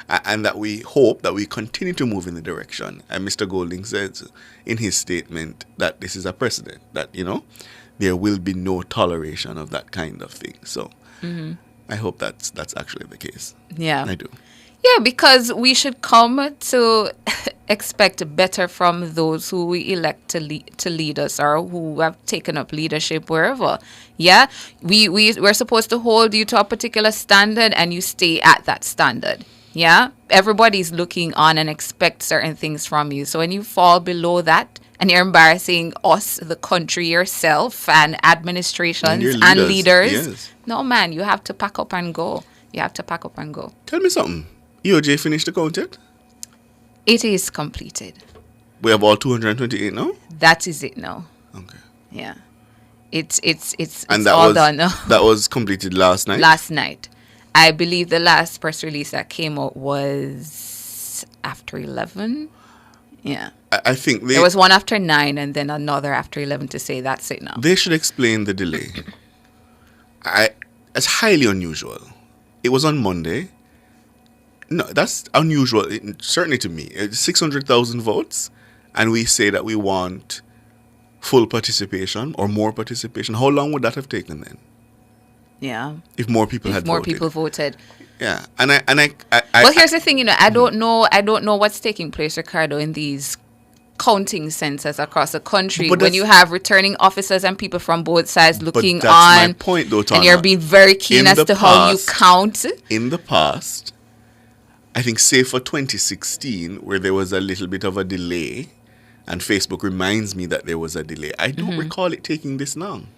and that we hope that we continue to move in the direction. And Mr. Golding says in his statement that this is a precedent, that, there will be no toleration of that kind of thing. So I hope that's actually the case. Yeah. I do. Yeah, because we should come to expect better from those who we elect to lead us or who have taken up leadership wherever. Yeah, we're supposed to hold you to a particular standard and you stay at that standard. Yeah, everybody's looking on and expect certain things from you. So when you fall below that and you're embarrassing us, the country, yourself, and administrations and leaders, yes. No, man, you have to pack up and go. Tell me something. EOJ finished the count yet? It is completed. We have all 228 now? That is it now. Okay. Yeah. It's and all done now. That was completed last night? Last night. I believe the last press release that came out was after 11. Yeah. I think there was one after 9 and then another after 11 to say that's it now. They should explain the delay. It's highly unusual. It was on Monday. No, that's unusual, certainly to me. It's 600,000 votes, and we say that we want full participation or more participation. How long would that have taken then? Yeah. If more people had voted. More people voted. Yeah, and I well, here's the thing, I don't know what's taking place, Ricardo, in these counting centers across the country when you have returning officers and people from both sides looking that's on. My point, though, Tana. And you're being very keen as to how you count. In the past, I think, say for 2016, where there was a little bit of a delay, and Facebook reminds me that there was a delay, I don't recall it taking this long.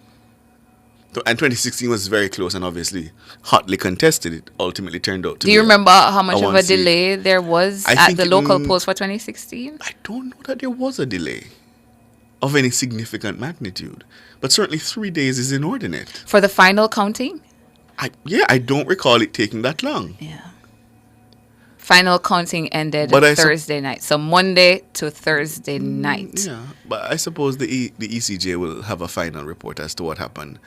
And 2016 was very close and obviously hotly contested. It ultimately turned out to be. Do you remember how much of a delay there was at the local polls for 2016? I don't know that there was a delay. of any significant magnitude. But certainly 3 days is inordinate. For the final counting? I don't recall it taking that long. Yeah. Final counting ended Thursday night. So Monday to Thursday night. Yeah, but I suppose the ECJ will have a final report as to what happened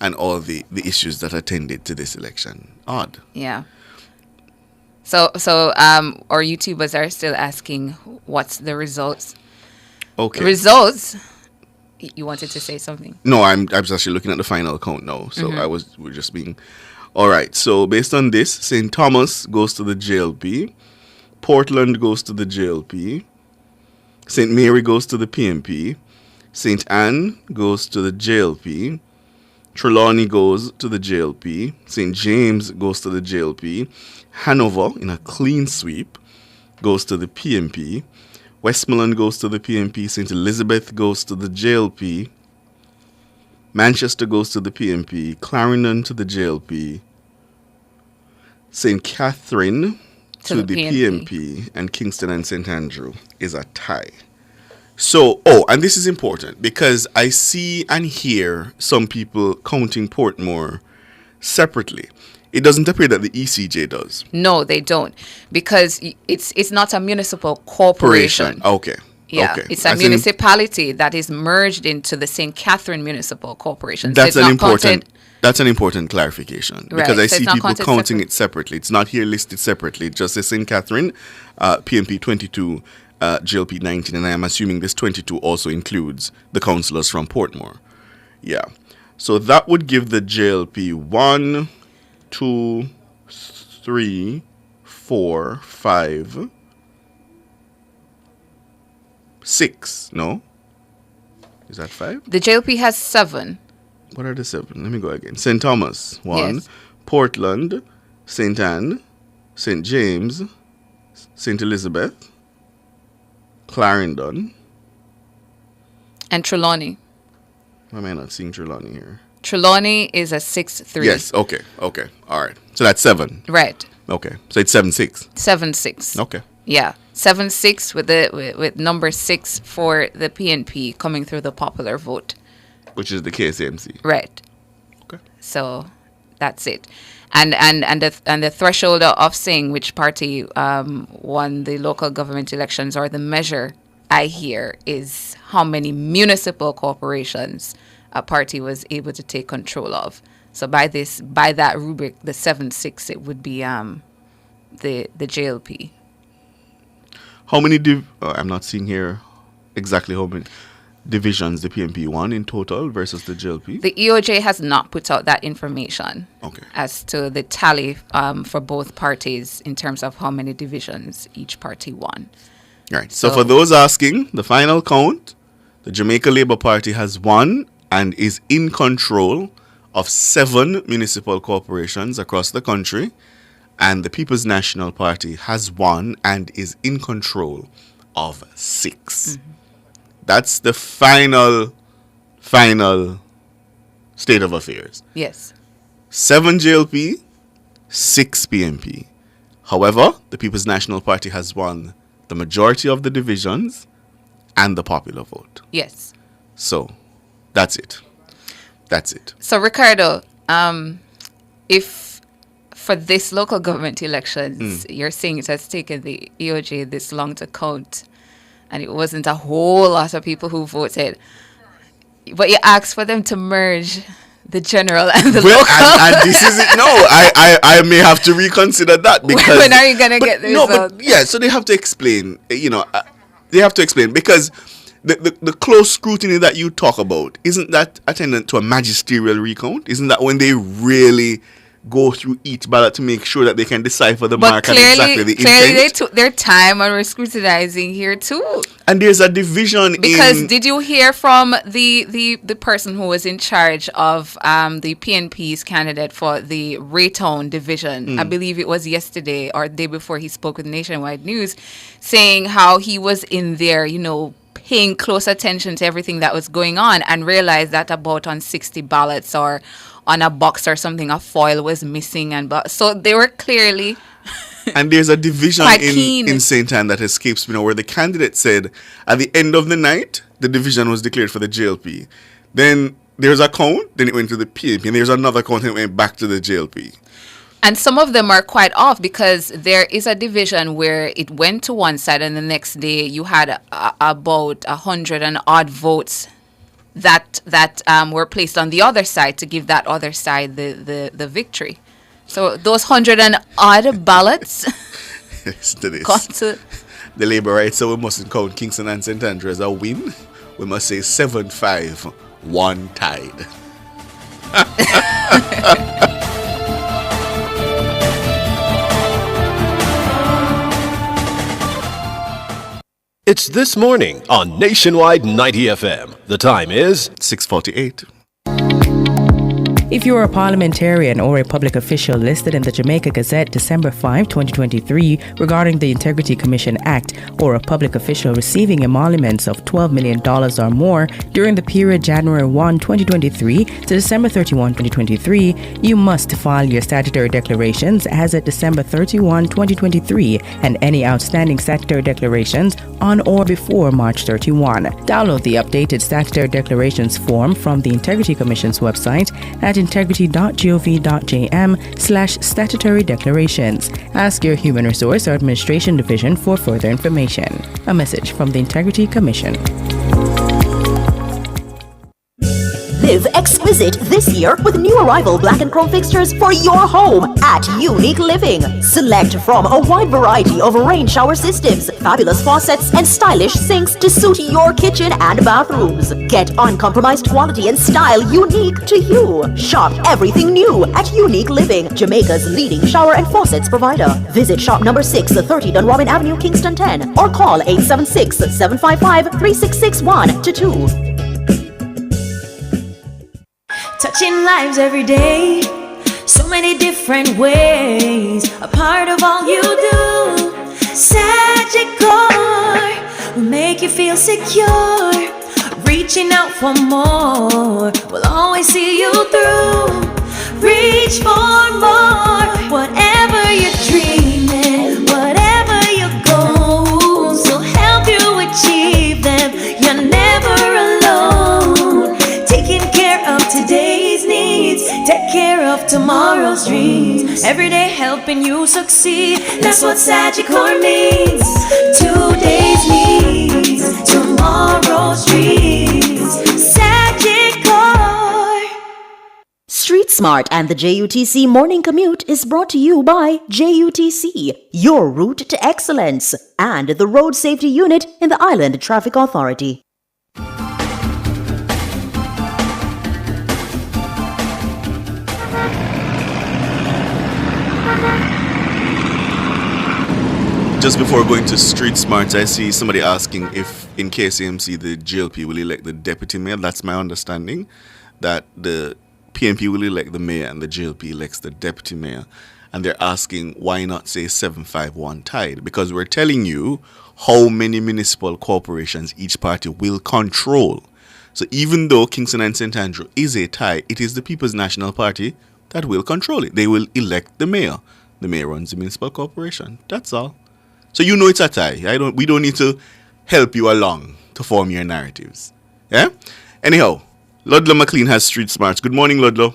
and all the issues that attended to this election. Odd. Yeah. So our YouTubers are still asking what's the results. Okay. Results. You wanted to say something? No, I was actually looking at the final count now. So we're just being all right. So based on this, St. Thomas goes to the JLP, Portland goes to the JLP, St. Mary goes to the PNP, St. Anne goes to the JLP, Trelawney goes to the JLP, St. James goes to the JLP, Hanover in a clean sweep goes to the PNP, Westmoreland goes to the PNP, St. Elizabeth goes to the JLP, Manchester goes to the PNP, Clarendon to the JLP, St. Catherine to the PNP, and Kingston and St. Andrew is a tie. So, and this is important because I see and hear some people counting Portmore separately. It doesn't appear that the ECJ does. No, they don't, because it's not a municipal corporation. Okay. Yeah, okay. It's a municipality that is merged into the St. Catherine Municipal Corporation. That's an important clarification because I see people counting it separately. It's not here listed separately. It just says St. Catherine, PMP 22, JLP 19, and I am assuming this 22 also includes the councillors from Portmore. Yeah. So that would give the JLP 1, 2, 3, 4, 5, 6. No? Is that 5? The JLP has 7. What are the 7? Let me go again. St. Thomas, 1. Yes. Portland, St. Anne, St. James, St. Elizabeth, Clarendon. And Trelawney. Why am I not seeing Trelawney here? Trelawney is a 6-3. Yes, okay. All right. So that's 7. Right. Okay. So it's 7-6. 7-6. Okay. Yeah. 7-6 with number 6 for the PNP coming through the popular vote. Which is the KSAMC. Right. Okay. So that's it. And the threshold of saying which party won the local government elections, or the measure I hear, is how many municipal corporations a party was able to take control of. So by that rubric, the 7-6, it would be the JLP. How many I'm not seeing here exactly how many divisions the PNP won in total versus the JLP. The EOJ has not put out that information as to the tally for both parties in terms of how many divisions each party won. Right. So for those asking, the final count, the Jamaica Labour Party has won and is in control of 7 municipal corporations across the country, and the People's National Party has won and is in control of 6. Mm-hmm. That's the final state of affairs. Yes. 7 JLP, 6 PNP. However, the People's National Party has won the majority of the divisions and the popular vote. Yes. So, that's it. So, Ricardo, if for this local government elections, you're saying it has taken the EOJ this long to count, and it wasn't a whole lot of people who voted, but you asked for them to merge the general and the local. And this is it. No, I may have to reconsider that, because when are you gonna get the result? So they have to explain. They have to explain, because the close scrutiny that you talk about, isn't that attendant to a magisterial recount? Isn't that when they really go through each ballot to make sure that they can decipher the mark and exactly the intent? Clearly they took their time and were scrutinizing here too. And there's a division because did you hear from the person who was in charge of the PNP's candidate for the Raytown division? I believe it was yesterday or the day before, he spoke with Nationwide News, saying how he was in there, paying close attention to everything that was going on and realized that about on 60 ballots or on a box or something, a foil was missing. So they were clearly... And there's a division keen. in St. Anne that escapes me now, where the candidate said at the end of the night, the division was declared for the JLP. Then there's a count, then it went to the PNP, and there's another count, and it went back to the JLP. And some of them are quite off because there is a division where it went to one side and the next day you had about 100 and odd votes that were placed on the other side to give that other side the victory. So those 100 and odd ballots Yes, that is. got to... The Labour right, so we mustn't count Kingston and St. Andrew as a win. We must say 7-5, one tied. It's This Morning on Nationwide 90 FM. The time is 6:48. If you are a parliamentarian or a public official listed in the Jamaica Gazette December 5, 2023 regarding the Integrity Commission Act, or a public official receiving emoluments of $12 million or more during the period January 1, 2023 to December 31, 2023, you must file your statutory declarations as at December 31, 2023 and any outstanding statutory declarations on or before March 31. Download the updated statutory declarations form from the Integrity Commission's website at integrity.gov.jm/statutory declarations. Ask your Human Resource or Administration Division for further information. A message from the Integrity Commission. Live exquisite this year with new arrival black and chrome fixtures for your home at Unique Living. Select from a wide variety of rain shower systems, fabulous faucets, and stylish sinks to suit your kitchen and bathrooms. Get uncompromised quality and style unique to you. Shop everything new at Unique Living, Jamaica's leading shower and faucets provider. Visit shop number 6, 30 Dunrobin Avenue, Kingston 10, or call 876-755-3661-2. Touching lives every day, so many different ways, a part of all you do. Sagicor will make you feel secure, reaching out for more, will always see you through. Reach for more, whatever you're dreaming, whatever your goals, will help you achieve them. You're never alone, taking care of today's needs, take care of tomorrow's dreams, every day helping you succeed. That's what Sagicor means. Today's needs, tomorrow's dreams. Sagicor. Street Smart and the JUTC Morning Commute is brought to you by JUTC, your route to excellence, and the Road Safety Unit in the Island Traffic Authority. Just before going to Street Smarts, I see somebody asking if in KCMC the GLP will elect the deputy mayor. That's my understanding, that the PNP will elect the mayor and the GLP elects the deputy mayor. And they're asking why not say 751 tied? Because we're telling you how many municipal corporations each party will control. So even though Kingston and St. Andrew is a tie, it is the People's National Party that will control it. They will elect the mayor. The mayor runs the municipal corporation. That's all. So you know it's a tie. We don't need to help you along to form your narratives. Yeah? Anyhow, Ludlow McLean has Street Smarts. Good morning, Ludlow.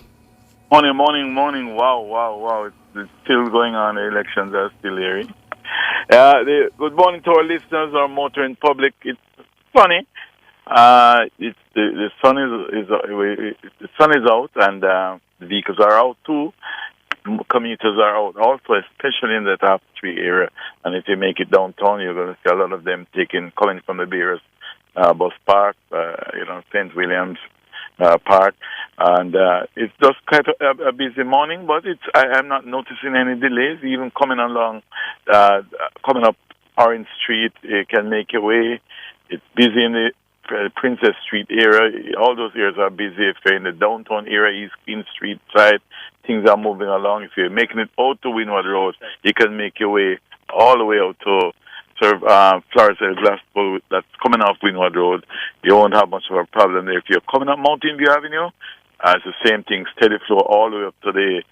Morning. Wow. It's still going on. The elections are still here. Good morning to our listeners, our motoring public. It's funny. The sun is out, and the vehicles are out too. Commuters are out also, especially in the top 3 area. And if you make it downtown, you're going to see a lot of them coming from the Beers bus park, St. Williams Park. And it's just kind of a busy morning, but I'm not noticing any delays. Even coming up Orange Street, you can make your way. It's busy in the Princess Street area. All those areas are busy. If you're in the downtown area, East Queen Street side, things are moving along. If you're making it out to Windward Road, you can make your way all the way out to Florida Glasspool that's coming off Winwood Road, you won't have much of a problem there. If you're coming up Mountain View Avenue, it's the same thing, steady flow all the way up to the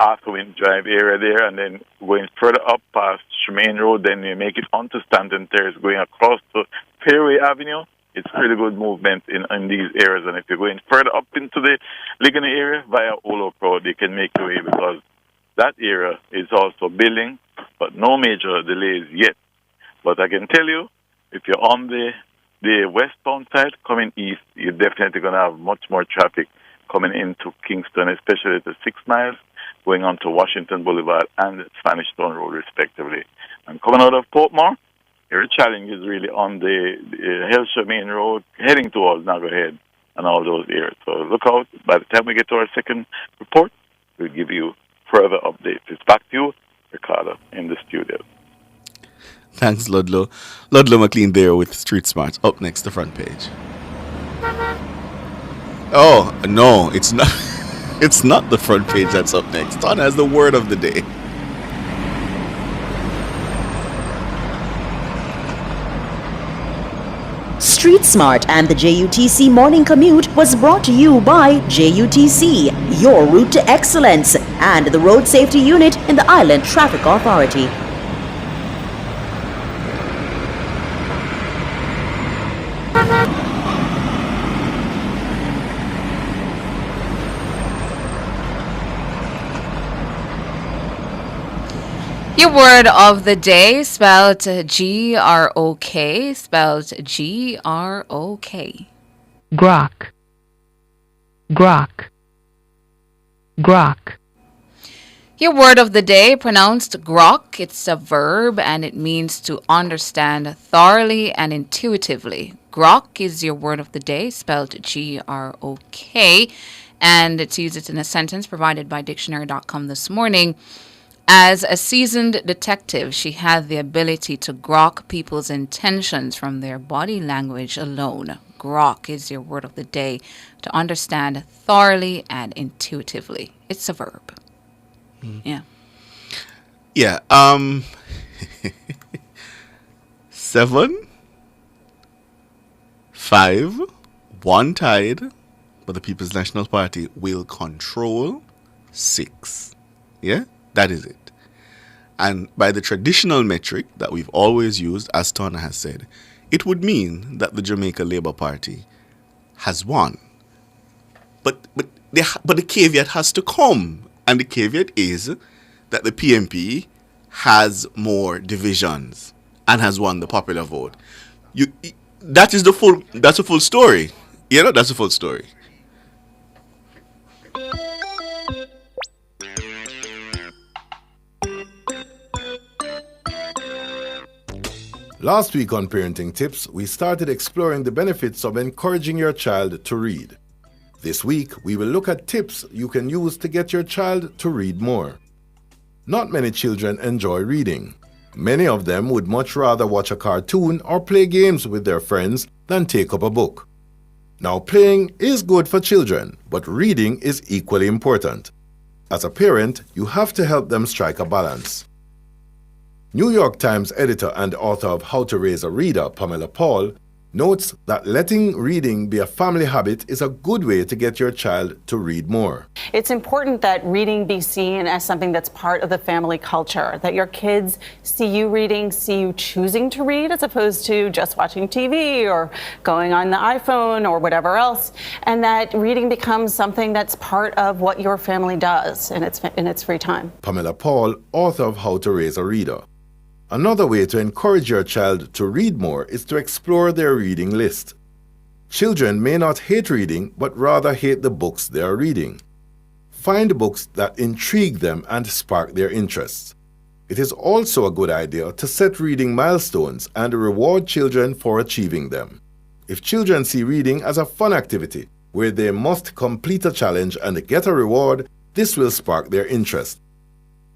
Arthurwind Drive area there, and then going further up past Tremaine Road, then you make it onto Stanton Terrace, going across to Fairway Avenue. It's pretty good movement in these areas, and if you're going further up into the Ligonier area via Olo Road, you can make your way because that area is also building, but no major delays yet. But I can tell you, if you're on the westbound side coming east, you're definitely going to have much more traffic coming into Kingston, especially the 6 miles, going on to Washington Boulevard and Spanish Town Road, respectively. And coming out of Portmore, your challenge is really on the Hillshire Main Road, heading towards Nagahead and all those areas. So look out. By the time we get to our second report, we'll give you further updates. It's back to you, Ricardo, in the studio. Thanks, Ludlow. Ludlow McLean there with Street Smarts. Up next, the front page. Oh, no, it's not. It's not the front page that's up next. Ton has the word of the day. Street Smart and the JUTC Morning Commute was brought to you by JUTC, your route to excellence, and the Road Safety Unit in the Island Traffic Authority. Your word of the day, spelled G-R-O-K, spelled G-R-O-K. Grok. Grok. Grok. Your word of the day, pronounced grok. It's a verb and it means to understand thoroughly and intuitively. Grok is your word of the day, spelled G-R-O-K. And it's used in a sentence provided by dictionary.com this morning. As a seasoned detective, she had the ability to grok people's intentions from their body language alone. Grok is your word of the day, to understand thoroughly and intuitively. It's a verb. Yeah. Yeah. 7, 5, 1 tied, but the People's National Party will control 6. Yeah? That is it. And by the traditional metric that we've always used, as Tana has said, it would mean that the Jamaica Labour Party has won. But the caveat has to come. And the caveat is that the PMP has more divisions and has won the popular vote. That's a full story. You know, that's a full story. Last week on Parenting Tips, we started exploring the benefits of encouraging your child to read. This week, we will look at tips you can use to get your child to read more. Not many children enjoy reading. Many of them would much rather watch a cartoon or play games with their friends than take up a book. Now, playing is good for children, but reading is equally important. As a parent, you have to help them strike a balance. New York Times editor and author of How to Raise a Reader, Pamela Paul, notes that letting reading be a family habit is a good way to get your child to read more. It's important that reading be seen as something that's part of the family culture, that your kids see you reading, see you choosing to read, as opposed to just watching TV or going on the iPhone or whatever else, and that reading becomes something that's part of what your family does in its free time. Pamela Paul, author of How to Raise a Reader. Another way to encourage your child to read more is to explore their reading list. Children may not hate reading, but rather hate the books they are reading. Find books that intrigue them and spark their interests. It is also a good idea to set reading milestones and reward children for achieving them. If children see reading as a fun activity, where they must complete a challenge and get a reward, this will spark their interest.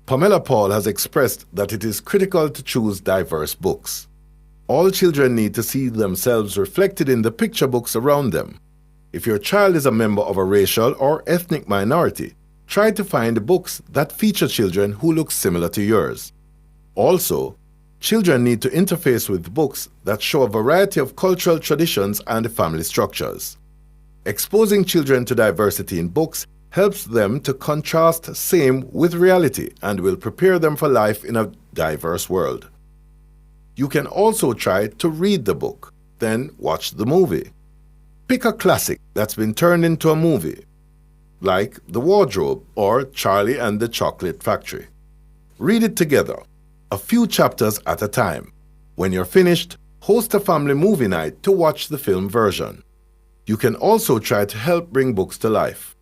Pamela Paul has expressed that it is critical to choose diverse books. All children need to see themselves reflected in the picture books around them. If your child is a member of a racial or ethnic minority, try to find books that feature children who look similar to yours. Also, Children need to interface with books that show a variety of cultural traditions and family structures. Exposing children to diversity in books helps them to contrast same with reality and will prepare them for life in a diverse world. You can also try to read the book, then watch the movie. Pick a classic that's been turned into a movie, like The Wardrobe or Charlie and the Chocolate Factory. Read it together, a few chapters at a time. When you're finished, host a family movie night to watch the film version. You can also try to help bring books to life.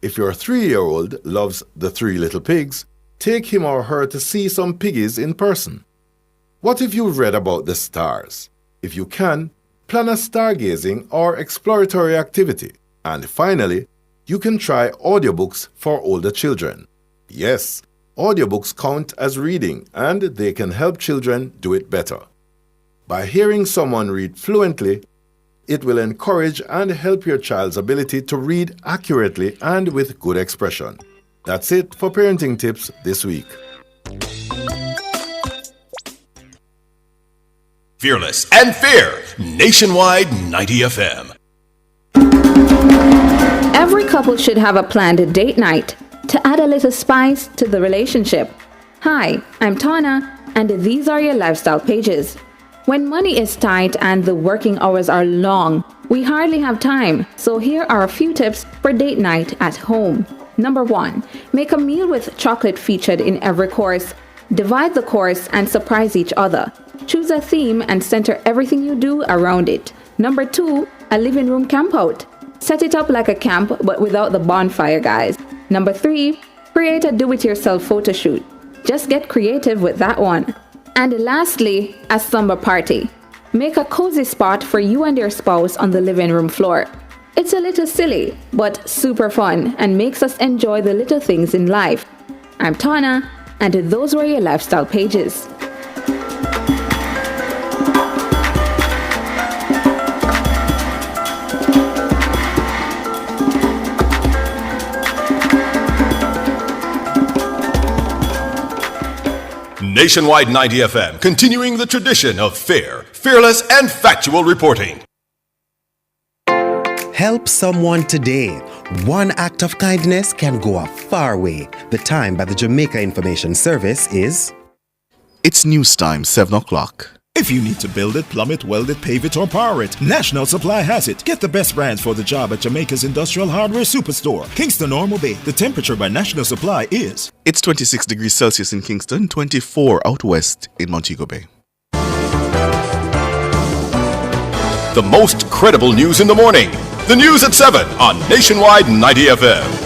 If your 3-year-old loves The Three Little Pigs, take him or her to see some piggies in person. What if you've read about the stars? If you can, plan a stargazing or exploratory activity. And finally, you can try audiobooks for older children. Yes, audiobooks count as reading and they can help children do it better. By hearing someone read fluently, it will encourage and help your child's ability to read accurately and with good expression. That's it for parenting tips this week. Fearless and Fair, Nationwide 90 FM. Every couple should have a planned date night to add a little spice to the relationship. Hi, I'm Tana, and these are your lifestyle pages. When money is tight and the working hours are long, we hardly have time, so here are a few tips for date night at home. Number 1, make a meal with chocolate featured in every course. Divide the course and surprise each other. Choose a theme and center everything you do around it. Number 2, a living room campout. Set it up like a camp but without the bonfire, guys. Number 3, create a do-it-yourself photo shoot. Just get creative with that one. And lastly, a slumber party. Make a cozy spot for you and your spouse on the living room floor. It's a little silly, but super fun and makes us enjoy the little things in life. I'm Tana, and those were your lifestyle pages. Nationwide 90 FM, continuing the tradition of fair, fearless, and factual reporting. Help someone today. One act of kindness can go a far way. The time by the Jamaica Information Service is... It's news time, 7 o'clock. If you need to build it, plumb it, weld it, pave it, or power it, National Supply has it. Get the best brands for the job at Jamaica's Industrial Hardware Superstore, Kingston Normal Bay. The temperature by National Supply is... It's 26 degrees Celsius in Kingston, 24 out west in Montego Bay. The most credible news in the morning. The news at 7 on Nationwide 90 FM.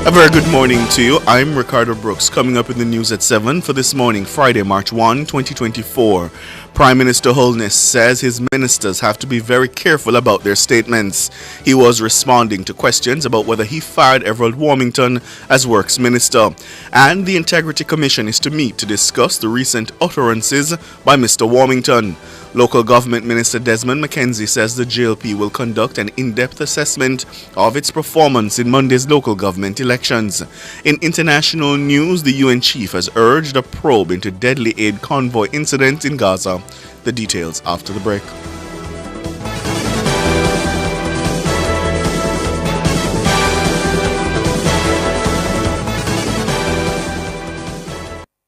A very good morning to you. I'm Ricardo Brooks. Coming up in the news at 7 for this morning, Friday, March 1, 2024. Prime Minister Holness says his ministers have to be very careful about their statements. He was responding to questions about whether he fired Everald Warmington as Works Minister. And the Integrity Commission is to meet to discuss the recent utterances by Mr. Warmington. Local Government Minister Desmond McKenzie says the JLP will conduct an in-depth assessment of its performance in Monday's local government elections. In international news, the UN chief has urged a probe into deadly aid convoy incident in Gaza. The details after the break.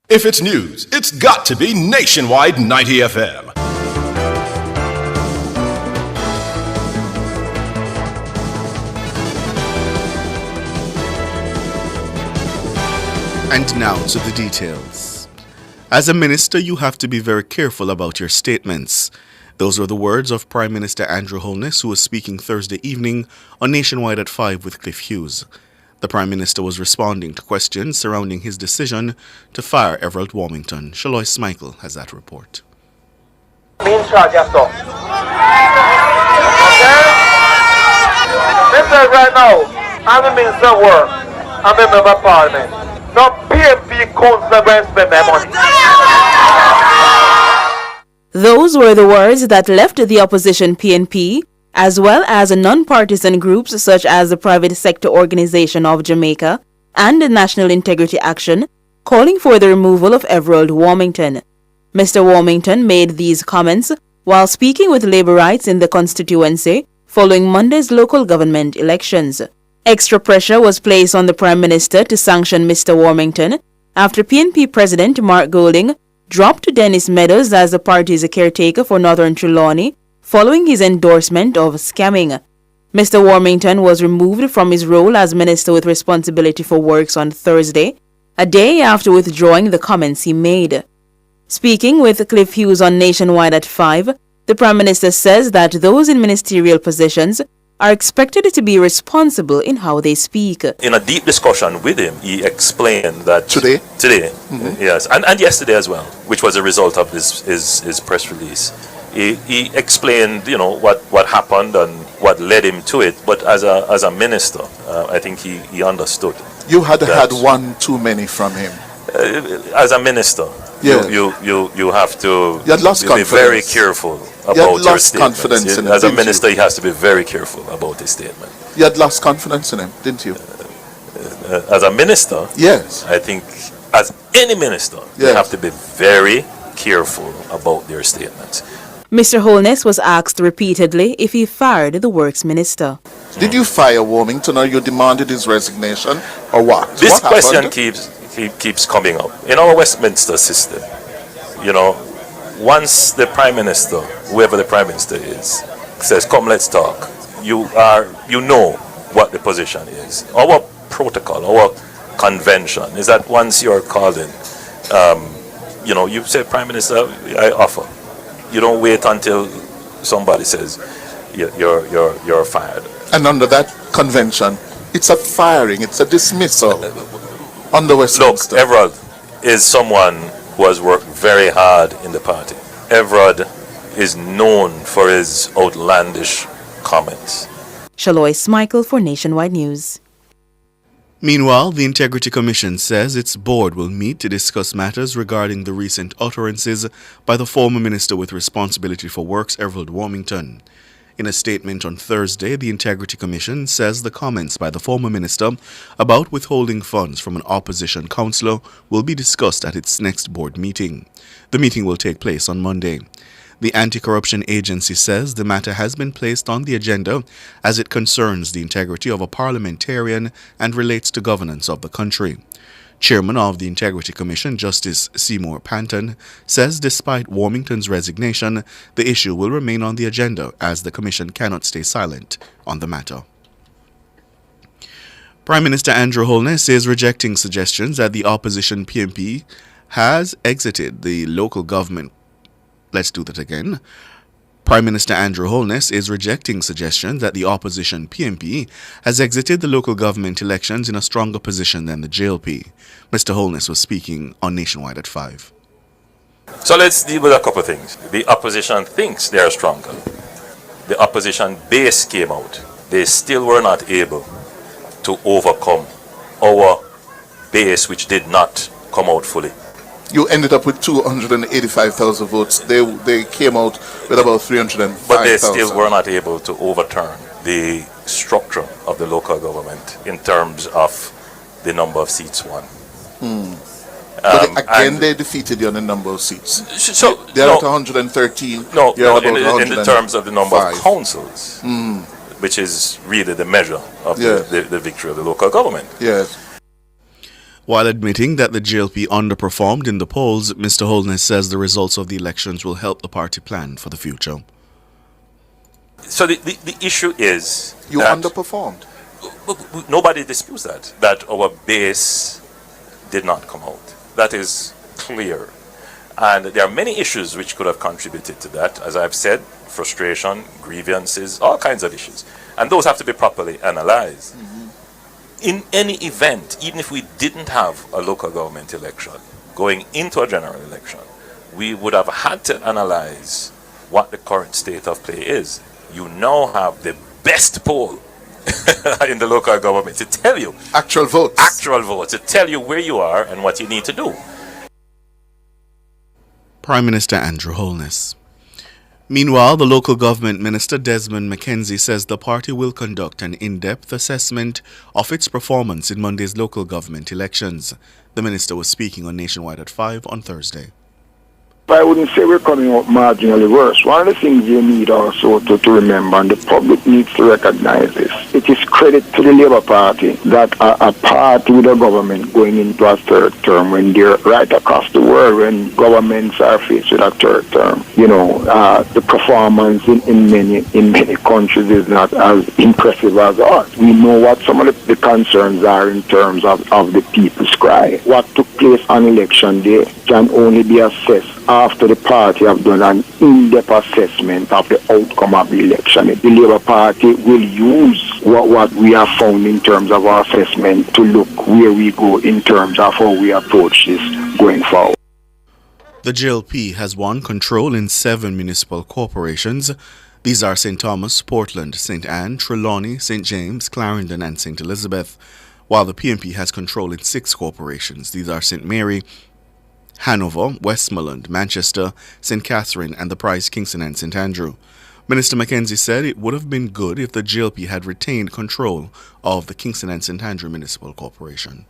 If it's news, it's got to be Nationwide 90 FM. And now to the details. As a minister, you have to be very careful about your statements. Those are the words of Prime Minister Andrew Holness, who was speaking Thursday evening on Nationwide at 5 with Cliff Hughes. The Prime Minister was responding to questions surrounding his decision to fire Everald Warmington. Shalois Michael has that report. Me in charge of stuff. Okay? Listen right now. I'm a minister of work. I'm a member of parliament. No PMP council going to spend my money. Those were the words that left the opposition PNP, as well as non-partisan groups such as the Private Sector Organization of Jamaica and the National Integrity Action, calling for the removal of Everald Warmington. Mr. Warmington made these comments while speaking with laborites in the constituency following Monday's local government elections. Extra pressure was placed on the Prime Minister to sanction Mr. Warmington after PNP President Mark Golding dropped Dennis Meadows as the party's caretaker for Northern Trelawney following his endorsement of scamming. Mr. Warmington was removed from his role as Minister with responsibility for works on Thursday, a day after withdrawing the comments he made. Speaking with Cliff Hughes on Nationwide at 5, the Prime Minister says that those in ministerial positions are expected to be responsible in how they speak. In a deep discussion with him, he explained that today, yes, and yesterday as well, which was a result of his press release. He explained, what happened and what led him to it. But as a minister, I think he understood. You had one too many from him. As a minister, you have to be very careful about your statements. As a minister, he has to be very careful about his statement. You had lost confidence in him, didn't you? As a minister, yes. I think as any minister, they have to be very careful about their statements. Mr. Holness was asked repeatedly if he fired the Works Minister. Did you fire Warmington, or you demanded his resignation, or what? This question keeps coming up. In our Westminster system, once the Prime Minister, whoever the Prime Minister is, says, come, let's talk, you know what the position is. Our protocol, our convention is that once you're called in, you say, Prime Minister, I offer. You don't wait until somebody says you're fired. And under that convention, it's a firing, it's a dismissal on the Westminster. Look, Everald is someone who has worked very hard in the party. Everald is known for his outlandish comments. Shalois Michael for Nationwide News. Meanwhile, the Integrity Commission says its board will meet to discuss matters regarding the recent utterances by the former Minister with responsibility for works, Everald Warmington. In a statement on Thursday, the Integrity Commission says the comments by the former minister about withholding funds from an opposition councillor will be discussed at its next board meeting. The meeting will take place on Monday. The Anti-Corruption Agency says the matter has been placed on the agenda as it concerns the integrity of a parliamentarian and relates to governance of the country. Chairman of the Integrity Commission, Justice Seymour Panton, says despite Warmington's resignation, the issue will remain on the agenda as the Commission cannot stay silent on the matter. Prime Minister Andrew Holness is rejecting suggestions that the opposition PMP has exited the local government. Let's do that again. Prime Minister Andrew Holness is rejecting suggestions that the opposition PMP has exited the local government elections in a stronger position than the JLP. Mr. Holness was speaking on Nationwide at 5. So let's deal with a couple of things. The opposition thinks they are stronger. The opposition base came out. They still were not able to overcome our base, which did not come out fully. You ended up with 285,000 votes. They came out with about 305,000. But they still were not able to overturn the structure of the local government in terms of the number of seats won. But again, they defeated you on the number of seats. So they're at 113. No, in the terms of the number of councils, which is really the measure of the victory of the local government. Yes. While admitting that the JLP underperformed in the polls, Mr. Holness says the results of the elections will help the party plan for the future. So the issue is you underperformed. Nobody disputes that our base did not come out. That is clear. And there are many issues which could have contributed to that. As I've said, frustration, grievances, all kinds of issues. And those have to be properly analyzed. In any event, even if we didn't have a local government election going into a general election, we would have had to analyze what the current state of play is. You now have the best poll in the local government to tell you actual votes, to tell you where you are and what you need to do. Prime Minister Andrew Holness. Meanwhile, the local government minister Desmond McKenzie says the party will conduct an in-depth assessment of its performance in Monday's local government elections. The minister was speaking on Nationwide at 5 on Thursday. I wouldn't say we're coming out marginally worse. One of the things you need also to remember, and the public needs to recognize this, it is credit to the Labour Party that a party with a government going into a third term when they're right across the world, when governments are faced with a third term. The performance in many countries is not as impressive as ours. We know what some of the concerns are in terms of the people's cry. What took place on election day can only be assessed after the party have done an in-depth assessment of the outcome of the election. The Labour Party will use what we have found in terms of our assessment to look where we go in terms of how we approach this going forward. The JLP has won control in 7 municipal corporations. These are St. Thomas, Portland, St. Anne, Trelawney, St. James, Clarendon and St. Elizabeth, while the PNP has control in 6 corporations. These are St. Mary, Hanover, Westmoreland, Manchester, St. Catherine and the Price, Kingston and St. Andrew. Minister McKenzie said it would have been good if the JLP had retained control of the Kingston and St. Andrew Municipal Corporation.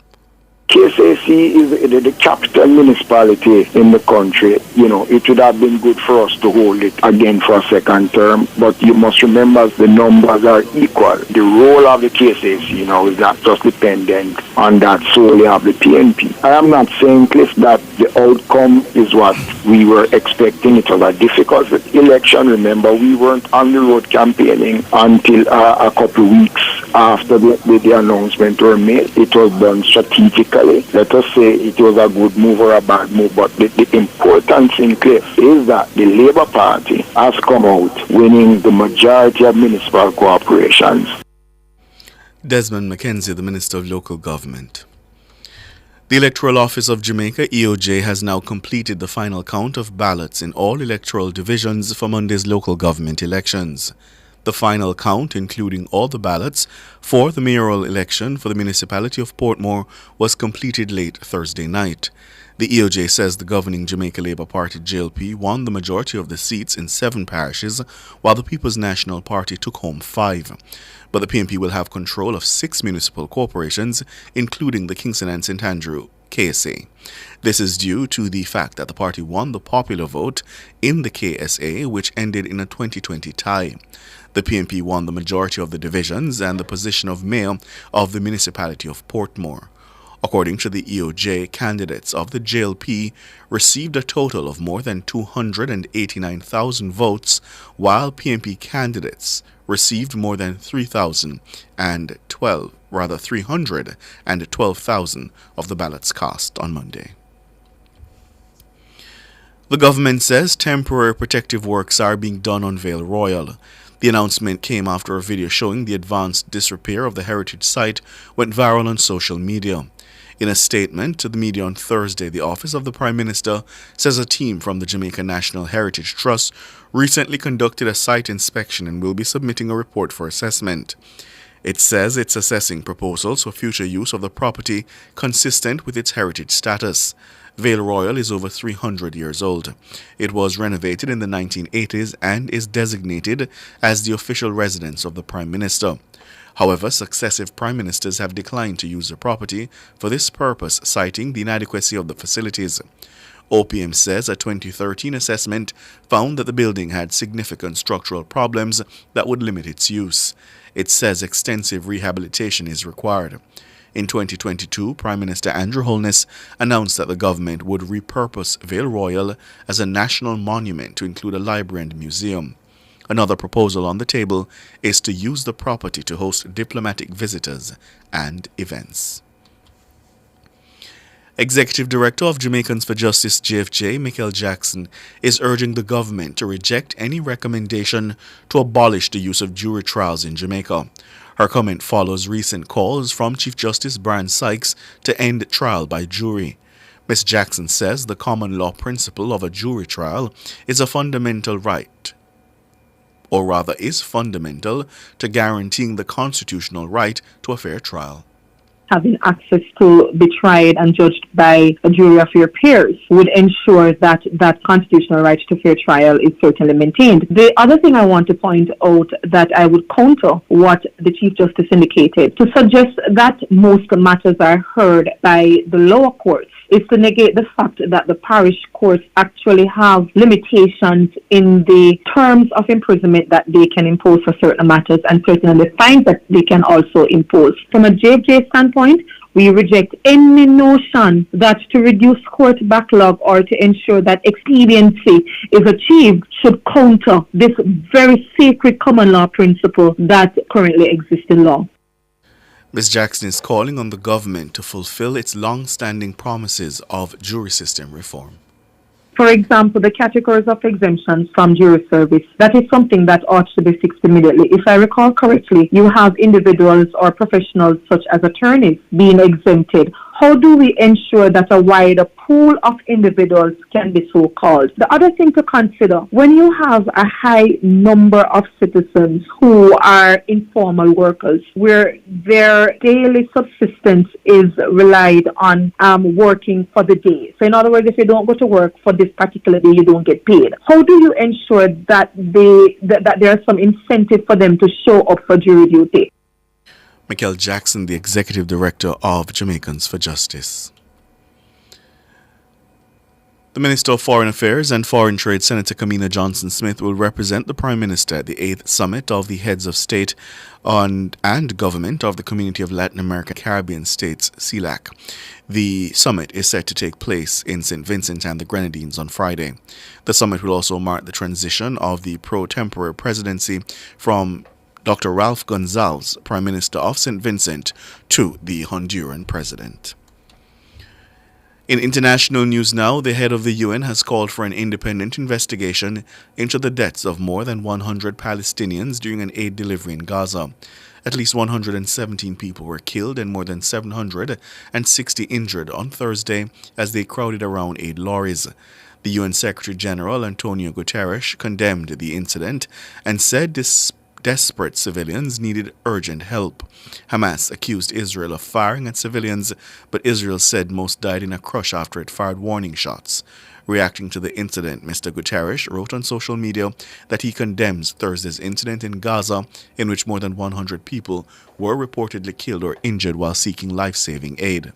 KSAC is the capital municipality in the country. It would have been good for us to hold it again for a second term, but you must remember the numbers are equal. The role of the KSAC now is not just dependent on that solely of the PNP. I am not saying, Cliff, that the outcome is what we were expecting. It was a difficult election. Remember, we weren't on the road campaigning until a couple of weeks after the announcement were made. It was done strategically. Let us say it was a good move or a bad move, but the important thing, Cliff, is that the Labour Party has come out winning the majority of municipal corporations. Desmond McKenzie, the Minister of Local Government. The Electoral Office of Jamaica, EOJ, has now completed the final count of ballots in all electoral divisions for Monday's local government elections. The final count, including all the ballots for the mayoral election for the municipality of Portmore, was completed late Thursday night. The EOJ says the governing Jamaica Labour Party JLP won the majority of the seats in 7 parishes, while the People's National Party took home 5. But the PNP will have control of 6 municipal corporations, including the Kingston and St. Andrew KSA. This is due to the fact that the party won the popular vote in the KSA, which ended in a 2020 tie. The PNP won the majority of the divisions and the position of mayor of the municipality of Portmore. According to the EOJ, candidates of the JLP received a total of more than 289,000 votes, while PNP candidates received more than 312,000 of the ballots cast on Monday. The government says temporary protective works are being done on Vale Royal. The announcement came after a video showing the advanced disrepair of the heritage site went viral on social media. In a statement to the media on Thursday, the Office of the Prime Minister says a team from the Jamaica National Heritage Trust recently conducted a site inspection and will be submitting a report for assessment. It says it's assessing proposals for future use of the property consistent with its heritage status. Vale Royal is over 300 years old. It was renovated in the 1980s and is designated as the official residence of the Prime Minister. However, successive prime ministers have declined to use the property for this purpose, citing the inadequacy of the facilities. OPM says a 2013 assessment found that the building had significant structural problems that would limit its use. It says extensive rehabilitation is required. In 2022, Prime Minister Andrew Holness announced that the government would repurpose Vale Royal as a national monument to include a library and museum. Another proposal on the table is to use the property to host diplomatic visitors and events. Executive Director of Jamaicans for Justice JFJ, Michael Jackson, is urging the government to reject any recommendation to abolish the use of jury trials in Jamaica. Her comment follows recent calls from Chief Justice Brian Sykes to end trial by jury. Ms. Jackson says the common law principle of a jury trial is a fundamental right, or rather is fundamental to guaranteeing the constitutional right to a fair trial. Having access to be tried and judged by a jury of your peers would ensure that that constitutional right to fair trial is certainly maintained. The other thing I want to point out that I would counter what the Chief Justice indicated, to suggest that most matters are heard by the lower courts, is to negate the fact that the parish courts actually have limitations in the terms of imprisonment that they can impose for certain matters, and certainly the fines that they can also impose. From a JJ standpoint, we reject any notion that to reduce court backlog or to ensure that expediency is achieved should counter this very sacred common law principle that currently exists in law. Ms. Jackson is calling on the government to fulfill its long-standing promises of jury system reform. For example, the categories of exemptions from jury service, that is something that ought to be fixed immediately. If I recall correctly, you have individuals or professionals such as attorneys being exempted. How do we ensure that a wider pool of individuals can be so called? The other thing to consider, when you have a high number of citizens who are informal workers, where their daily subsistence is relied on working for the day. So in other words, if you don't go to work for this particular day, you don't get paid. How do you ensure that that there is some incentive for them to show up for jury duty? Michael Jackson, the Executive Director of Jamaicans for Justice. The Minister of Foreign Affairs and Foreign Trade, Senator Kamina Johnson-Smith, will represent the Prime Minister at the 8th Summit of the Heads of State and Government of the Community of Latin American Caribbean States, CELAC. The summit is set to take place in St. Vincent and the Grenadines on Friday. The summit will also mark the transition of the pro-tempore presidency from Dr. Ralph Gonzalez, Prime Minister of St. Vincent, to the Honduran president. In international news now, the head of the UN has called for an independent investigation into the deaths of more than 100 Palestinians during an aid delivery in Gaza. At least 117 people were killed and more than 760 injured on Thursday as they crowded around aid lorries. The UN Secretary General Antonio Guterres condemned the incident and said desperate civilians needed urgent help. Hamas accused Israel of firing at civilians, but Israel said most died in a crush after it fired warning shots. Reacting to the incident, Mr. Guterres wrote on social media that he condemns Thursday's incident in Gaza, in which more than 100 people were reportedly killed or injured while seeking life-saving aid.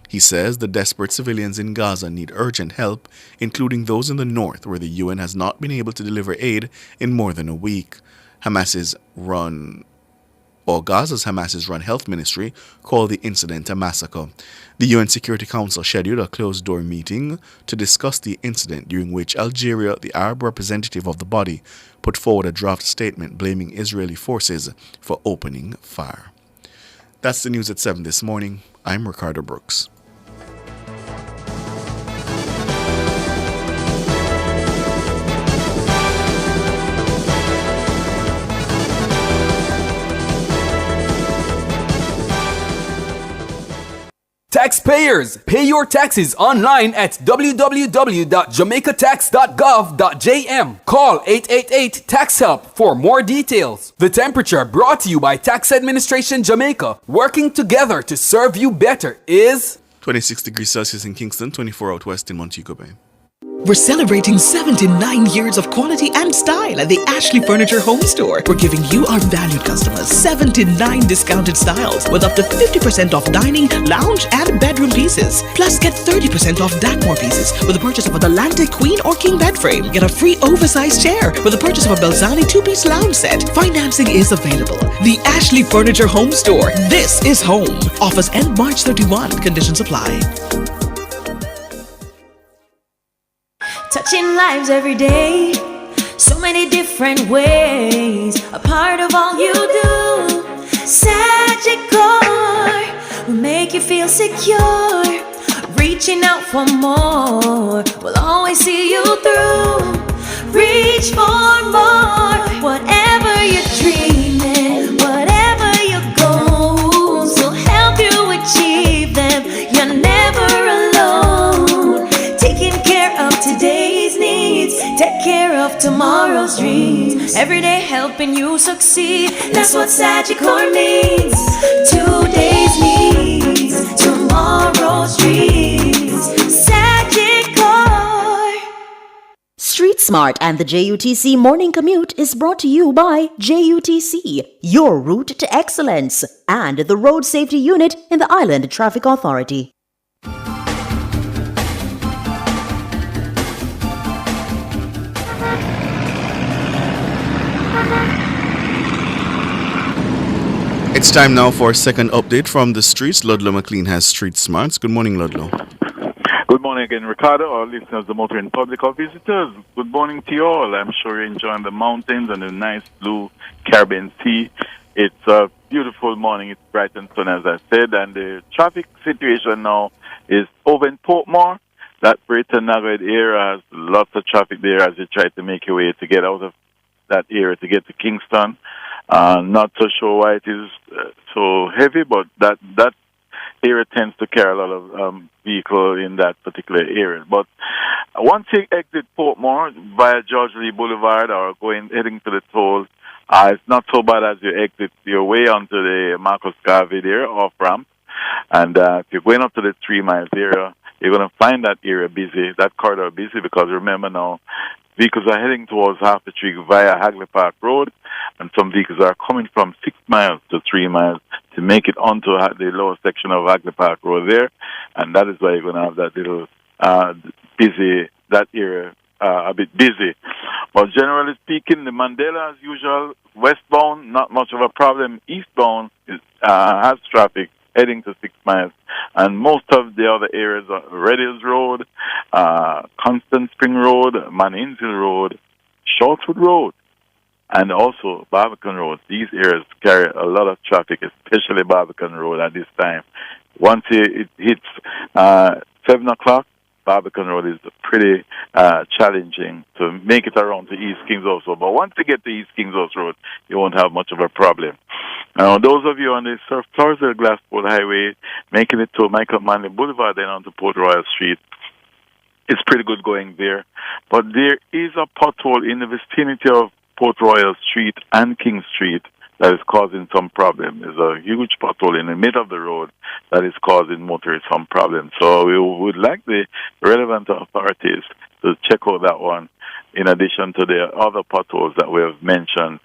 He says the desperate civilians in Gaza need urgent help, including those in the north where the UN has not been able to deliver aid in more than a week. Gaza's Hamas-run health ministry called the incident a massacre. The UN Security Council scheduled a closed-door meeting to discuss the incident, during which Algeria, the Arab representative of the body, put forward a draft statement blaming Israeli forces for opening fire. That's the news at 7 this morning. I'm Ricardo Brooks. Taxpayers, pay your taxes online at www.jamaicatax.gov.jm. Call 888-TAX-HELP for more details. The Temperature, brought to you by Tax Administration Jamaica, working together to serve you better, is 26 degrees Celsius in Kingston, 24 out west in Montego Bay. We're celebrating 79 years of quality and style at the Ashley Furniture Home Store. We're giving you, our valued customers, 79 discounted styles with up to 50% off dining, lounge, and bedroom pieces. Plus, get 30% off Dacmore pieces with the purchase of an Atlantic Queen or King bed frame. Get a free oversized chair with the purchase of a Belzani 2-piece lounge set. Financing is available. The Ashley Furniture Home Store. This is home. Offers end March 31. Conditions apply. Touching lives every day, so many different ways, a part of all you do. Sagicor will make you feel secure, reaching out for more, will always see you through. Reach for more, whatever you're dreaming, whatever your goals, will help you achieve them. You're never alone. every day helping you succeed. That's what Sagicor means. Today's needs, tomorrow's dreams. Sagicor. Street Smart and the JUTC Morning Commute is brought to you by JUTC, your route to excellence, and the Road Safety Unit in the Island Traffic Authority. It's time now for a second update from the streets. Ludlow McLean has Street Smarts. Good morning, Ludlow. Good morning again, Ricardo, our listeners, the Motor in Public, our visitors. Good morning to you all. I'm sure you're enjoying the mountains and the nice blue Caribbean Sea. It's a beautiful morning. It's bright and sunny, as I said, and the traffic situation now is over in Portmore. That Greater Nugget area has lots of traffic there as you try to make your way to get out of that area to get to Kingston. Not so sure why it is so heavy, but that area tends to carry a lot of vehicles in that particular area. But once you exit Portmore via George Lee Boulevard or heading to the toll, it's not so bad as you exit your way onto the Marcus Garvey there, off-ramp. And if you're going up to the 3 miles area, you're going to find that area busy, that corridor busy, because remember now, vehicles are heading towards Half the Tree via Hagley Park Road, and some vehicles are coming from 6 miles to 3 miles to make it onto the lower section of Hagley Park Road there, and that is why you're going to have that little busy, that area a bit busy. But generally speaking, the Mandela, as usual, westbound, not much of a problem. Eastbound has traffic heading to 6 miles. And most of the other areas are Red Hills Road, Constant Spring Road, Manins Hill Road, Shortwood Road, and also Barbican Road. These areas carry a lot of traffic, especially Barbican Road at this time. Once it hits 7 o'clock, Barbican Road is pretty challenging to make it around to East Kings also. But once you get to East Kings Road, you won't have much of a problem. Now, those of you on the Surf Torresdale Glassport Highway, making it to Michael Manley Boulevard, then onto Port Royal Street, it's pretty good going there. But there is a pothole in the vicinity of Port Royal Street and King Street that is causing some problem. There's a huge pothole in the middle of the road that is causing motorists some problem. So we would like the relevant authorities to check out that one, in addition to the other potholes that we have mentioned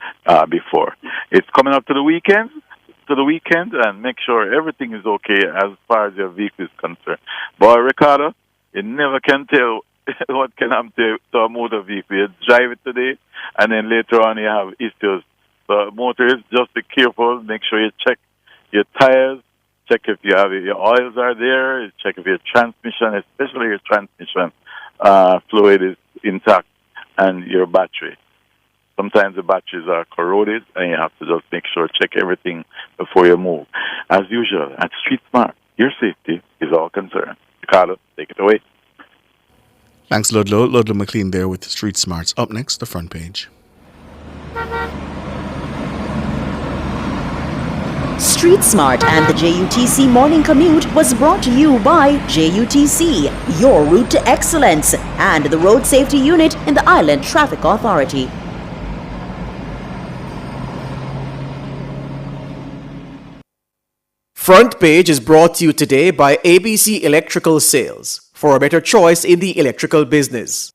before. It's coming up to the weekend, and make sure everything is okay as far as your vehicle is concerned. But Ricardo, you never can tell what can happen to a motor vehicle. You drive it today, and then later on you have issues. So motorists, just be careful. Make sure you check your tires, check if your oils are there, check if your transmission, especially your transmission fluid is intact, and your battery. Sometimes the batteries are corroded, and you have to just make sure, check everything before you move. As usual, at Street Smart, your safety is all concerned. Ricardo, take it away. Thanks, Ludlow. Ludlow McLean there with Street Smarts. Up next, the front page. Street Smart and the JUTC Morning Commute was brought to you by JUTC, your route to excellence, and the Road Safety Unit in the Island Traffic Authority. Front Page is brought to you today by ABC Electrical Sales, for a better choice in the electrical business.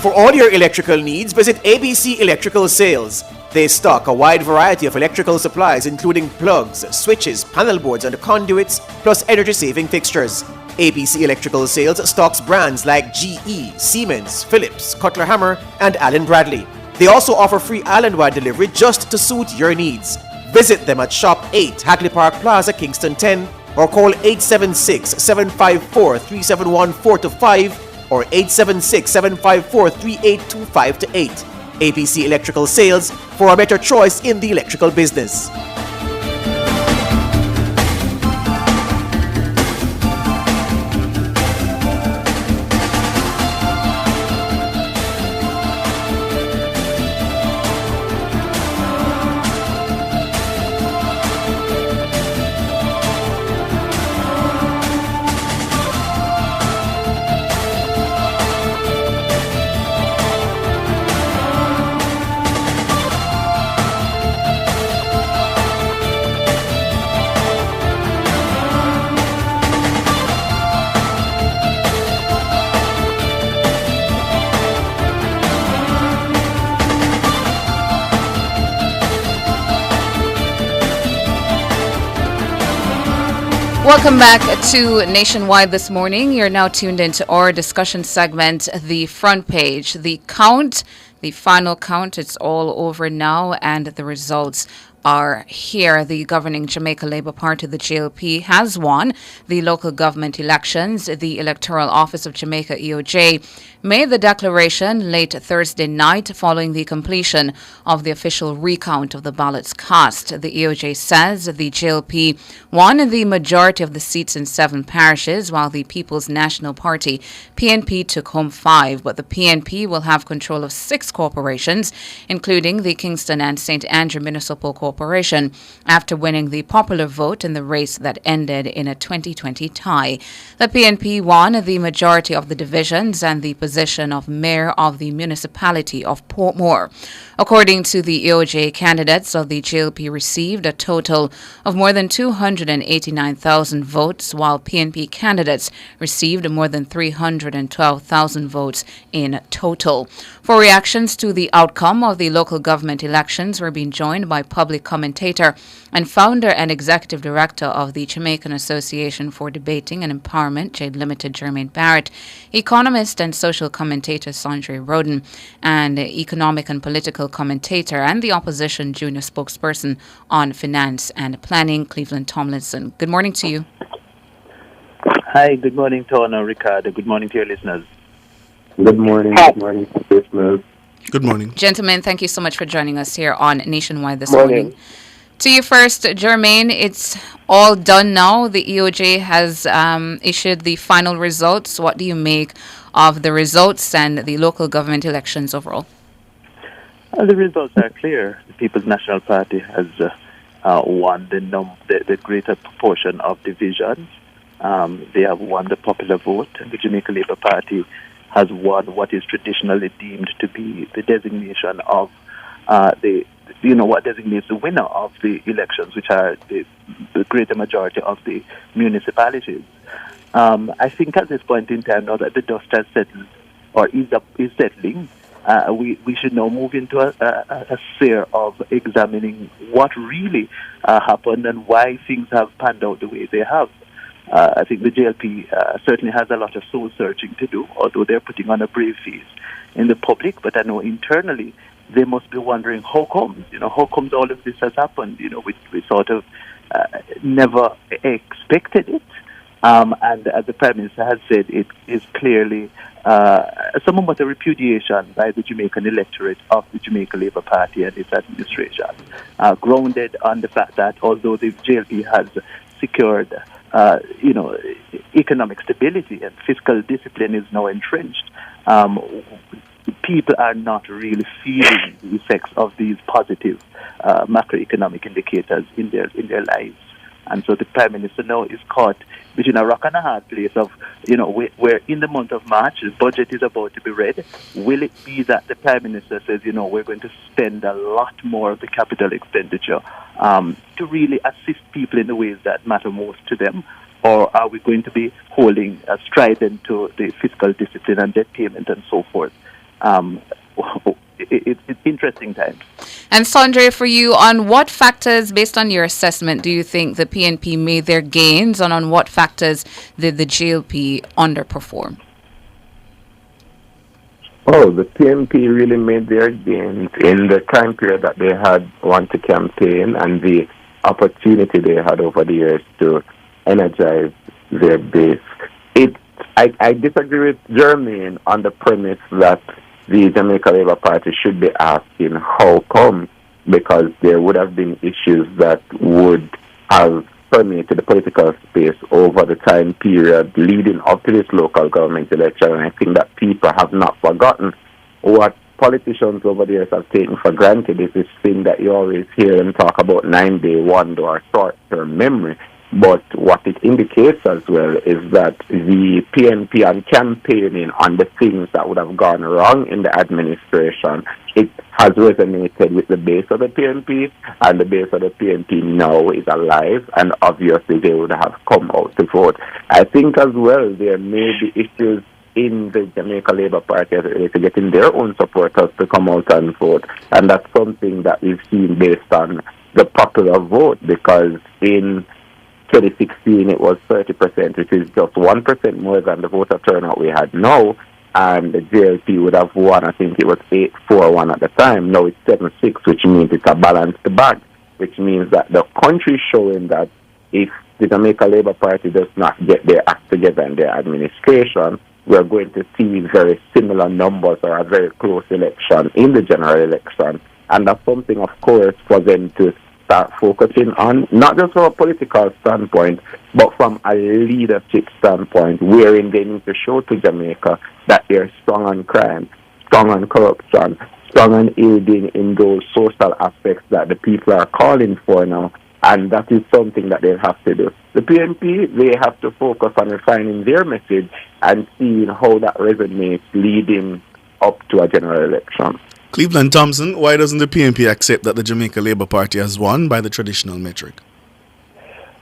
For all your electrical needs, visit ABC Electrical Sales. They stock a wide variety of electrical supplies including plugs, switches, panel boards and conduits, plus energy-saving fixtures. ABC Electrical Sales stocks brands like GE, Siemens, Philips, Cutler Hammer and Allen Bradley. They also offer free island-wide delivery just to suit your needs. Visit them at Shop 8, Hagley Park Plaza, Kingston 10, or call 876-754-3714-5 or 876-754-3825-8. ABC Electrical Sales, for a better choice in the electrical business. Welcome back to Nationwide this morning. You're now tuned into our discussion segment, The Front Page. The count, the final count, it's all over now, and the results are here. The governing Jamaica Labour Party, the JLP, has won the local government elections. The Electoral Office of Jamaica, EOJ, made the declaration late Thursday night following the completion of the official recount of the ballots cast. The EOJ says the JLP won the majority of the seats in 7 parishes, while the People's National Party, PNP, took home 5, but the PNP will have control of 6 corporations, including the Kingston and St. Andrew Municipal Corporation, after winning the popular vote in the race that ended in a 2020 tie. The PNP won the majority of the divisions and the position of mayor of the municipality of Portmore. According to the EOJ, candidates of the JLP received a total of more than 289,000 votes, while PNP candidates received more than 312,000 votes in total. For reactions to the outcome of the local government elections, we're being joined by public commentator and founder and executive director of the Jamaican Association for Debating and Empowerment, Jade Limited, Jermaine Barrett, economist and social commentator Sandre Roden, and economic and political commentator and the opposition junior spokesperson on finance and planning, Cleveland Tomlinson. Good morning to you. Hi, good morning, Tona, Ricardo. Good morning to your listeners. Good morning. Good morning, listeners. Good morning. Gentlemen, thank you so much for joining us here on Nationwide this morning. To you first, Jermaine, it's all done now. The EOJ has issued the final results. What do you make of the results and the local government elections overall? The results are clear. The People's National Party has won the greater proportion of divisions. They have won the popular vote. The Jamaica Labour Party has won what is traditionally deemed to be the designation of what designates the winner of the elections, which are the greater majority of the municipalities. I think at this point in time, now that the dust has settled or is settling, we should now move into a sphere of examining what really happened and why things have panned out the way they have. I think the JLP certainly has a lot of soul searching to do, although they're putting on a brave face in the public. But I know internally they must be wondering how comes all of this has happened. We sort of never expected it. And as the Prime Minister has said, it is clearly somewhat a repudiation by the Jamaican electorate of the Jamaica Labour Party and its administration, grounded on the fact that although the JLP has secured economic stability and fiscal discipline is now entrenched, people are not really feeling the effects of these positive macroeconomic indicators in their lives. And so the Prime Minister now is caught between a rock and a hard place of, where in the month of March, the budget is about to be read. Will it be that the Prime Minister says, we're going to spend a lot more of the capital expenditure to really assist people in the ways that matter most to them? Or are we going to be holding a strident to the fiscal discipline and debt payment and so forth? It's interesting times. And Sandre, for you, on what factors, based on your assessment, do you think the PNP made their gains, and on what factors did the JLP underperform? Oh, the PNP really made their gains in the time period that they had won to campaign and the opportunity they had over the years to energize their base. I disagree with Jermaine on the premise that the Jamaica Labour Party should be asking how come, because there would have been issues that would have permeated the political space over the time period leading up to this local government election, and I think that people have not forgotten what politicians over the years have taken for granted is this thing that you always hear them talk about 9-day wonder or short-term memory. But what it indicates as well is that the PNP and campaigning on the things that would have gone wrong in the administration, it has resonated with the base of the PNP, and the base of the PNP now is alive, and obviously they would have come out to vote. I think as well there may be issues in the Jamaica Labour Party to getting their own supporters to come out and vote, and that's something that we've seen based on the popular vote, because in 2016 it was 30%, which is just 1% more than the voter turnout we had now. And the JLP would have won, I think it was 8-4-1 at the time. Now it's 7-6, which means it's a balanced bag, which means that the country is showing that if the Jamaica Labour Party does not get their act together in their administration, we're going to see very similar numbers or a very close election in the general election. And that's something, of course, for them to start focusing on, not just from a political standpoint, but from a leadership standpoint, wherein they need to show to Jamaica that they're strong on crime, strong on corruption, strong on aiding in those social aspects that the people are calling for now. And that is something that they'll have to do. The PNP, they have to focus on refining their message and seeing how that resonates leading up to a general election. Cleveland Thompson, why doesn't the PNP accept that the Jamaica Labour Party has won by the traditional metric?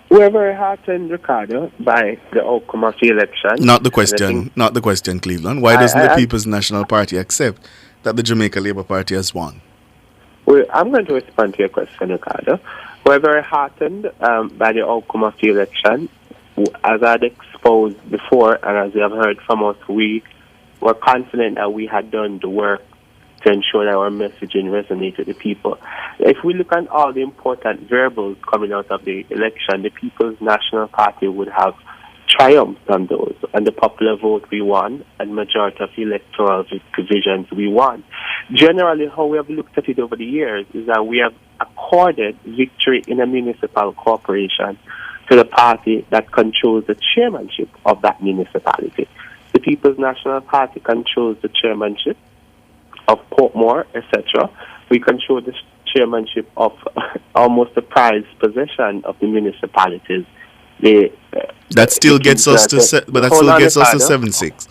We're very heartened, Ricardo, by the outcome of the election. Not the question, Cleveland. Why doesn't the People's National Party accept that the Jamaica Labour Party has won? Well, I'm going to respond to your question, Ricardo. We're very heartened by the outcome of the election. As I'd exposed before, and as you have heard from us, we were confident that we had done the work to ensure that our messaging resonated with the people. If we look at all the important variables coming out of the election, the People's National Party would have triumphed on those. And the popular vote we won, and majority of electoral divisions we won. Generally, how we have looked at it over the years is that we have accorded victory in a municipal corporation to the party that controls the chairmanship of that municipality. The People's National Party controls the chairmanship of Portmore, etc. We control the chairmanship of almost the prized possession of the municipalities. That still gets us to 7-6.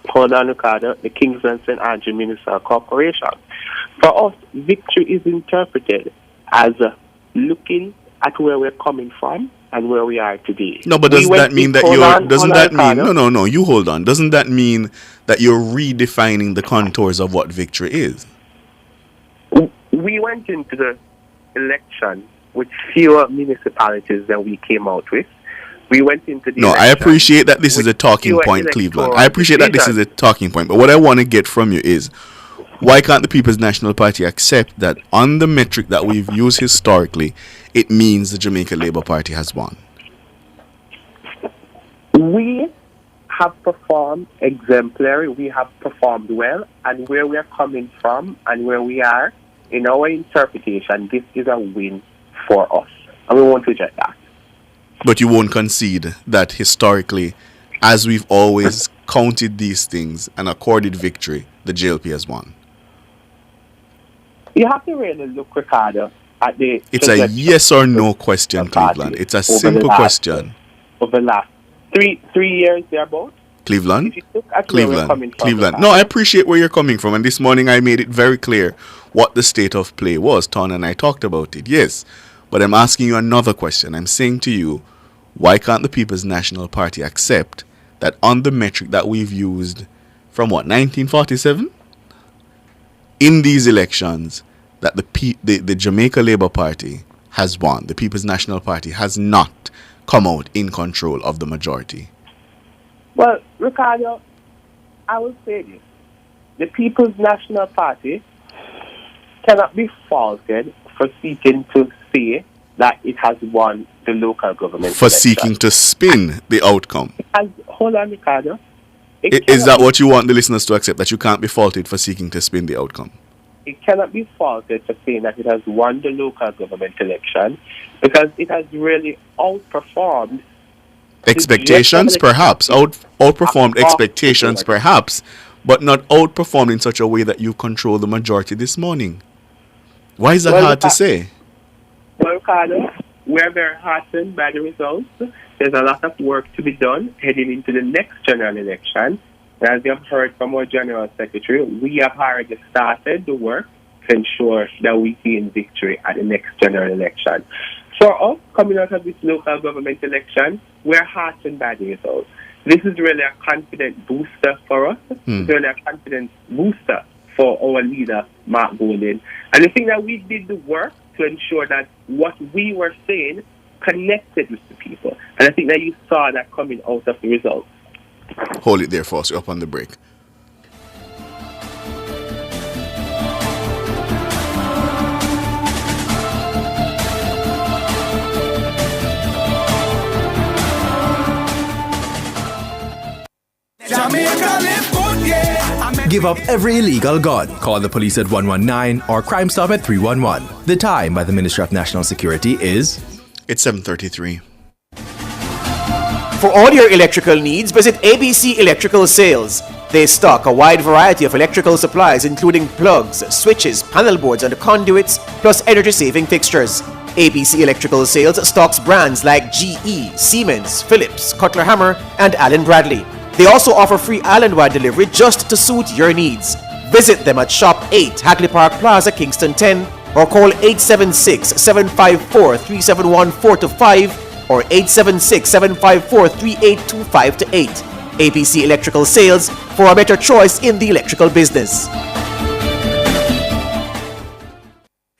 Hold on, Ricardo. The Kingsland St. Andrew Municipal Corporation. For us, victory is interpreted as looking at where we're coming from and where we are today. No, but doesn't that mean that you hold on. Doesn't that mean that you're redefining the contours of what victory is? We went into the election with fewer municipalities than we came out with. We went into the I appreciate that this is a talking point, Cleveland. I appreciate that this is a talking point. But what I want to get from you is, why can't the People's National Party accept that on the metric that we've used historically, it means the Jamaica Labour Party has won? We have performed exemplary. We have performed well. And where we are coming from and where we are, in our interpretation, this is a win for us. And we won't reject that. But you won't concede that historically, as we've always counted these things and accorded victory, the JLP has won. You have to really look, Ricardo, at the... It's a yes or no question, Cleveland. It's a simple question. Over the last three years, thereabout. Cleveland. No, I appreciate where you're coming from. And this morning I made it very clear what the state of play was. Ton and I talked about it, yes. But I'm asking you another question. I'm saying to you, why can't the People's National Party accept that on the metric that we've used from 1947? In these elections, that the Jamaica Labour Party has won. The People's National Party has not come out in control of the majority. Well, Ricardo, I will say this. The People's National Party cannot be faulted for seeking to say that it has won the local government For election. seeking to spin the outcome. Hold on, Ricardo. Is that what you want the listeners to accept, that you can't be faulted for seeking to spin the outcome? It cannot be faulted for saying that it has won the local government election because it has really outperformed expectations, perhaps. Outperformed expectations, perhaps, but not outperformed in such a way that you control the majority this morning. Why is that hard to say? Well, Ricardo, we're very heartened by the results. There's a lot of work to be done heading into the next general election. And as you have heard from our General Secretary, we have already started the work to ensure that we gain victory at the next general election. For us, coming out of this local government election, we're heartened by the results. This is really a confident booster for us. It's really a confidence booster for our leader, Mark Golden. And I think that we did the work to ensure that what we were saying connected with the people. And I think that you saw that coming out of the results. Hold it there for us. We're up on the break. Give up every illegal gun. Call the police at 119 or Crime Stop at 311. The time by the Ministry of National Security is... It's 7:33. For all your electrical needs, visit ABC Electrical Sales. They stock a wide variety of electrical supplies including plugs, switches, panel boards and conduits, plus energy-saving fixtures. ABC Electrical Sales stocks brands like GE, Siemens, Philips, Cutler Hammer and Allen Bradley. They also offer free island-wide delivery just to suit your needs. Visit them at Shop 8, Hagley Park Plaza, Kingston 10, or call 876-754-3714-5 or 876-754-3825-8. ABC Electrical Sales, for a better choice in the electrical business.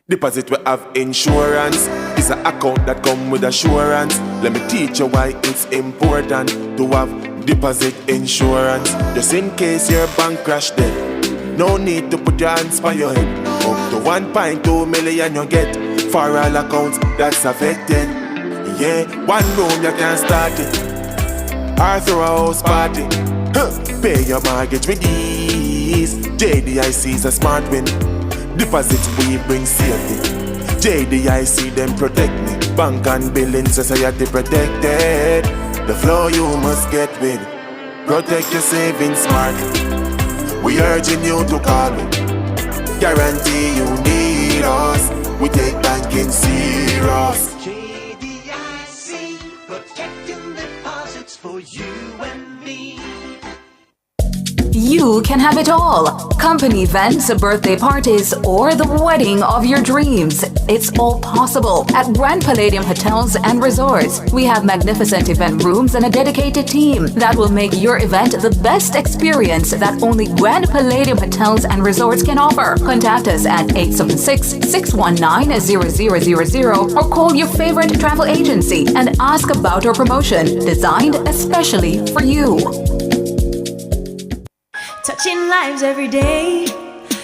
Deposit we have insurance. It's an account that come with assurance. Let me teach you why it's important to have deposit insurance. Just in case your bank crash dead, no need to put your hands by your head. Up to 1.2 million you get for all accounts that's affected. Yeah, one room you can start it, or throw a house party. Pay your mortgage with ease. JDIC is a smart win. Deposit we bring safety. JDIC them protect me. Bank and Building Society protected. The flow you must get with. Protect your savings smart. We urging you to call me. Guarantee you need us. We take banking serious. JDIC, protecting deposits for you and me. You can have it all. Company events, birthday parties, or the wedding of your dreams. It's all possible at Grand Palladium Hotels and Resorts. We have magnificent event rooms and a dedicated team that will make your event the best experience that only Grand Palladium Hotels and Resorts can offer. Contact us at 876-619-0000 or call your favorite travel agency and ask about our promotion designed especially for you. Touching lives every day,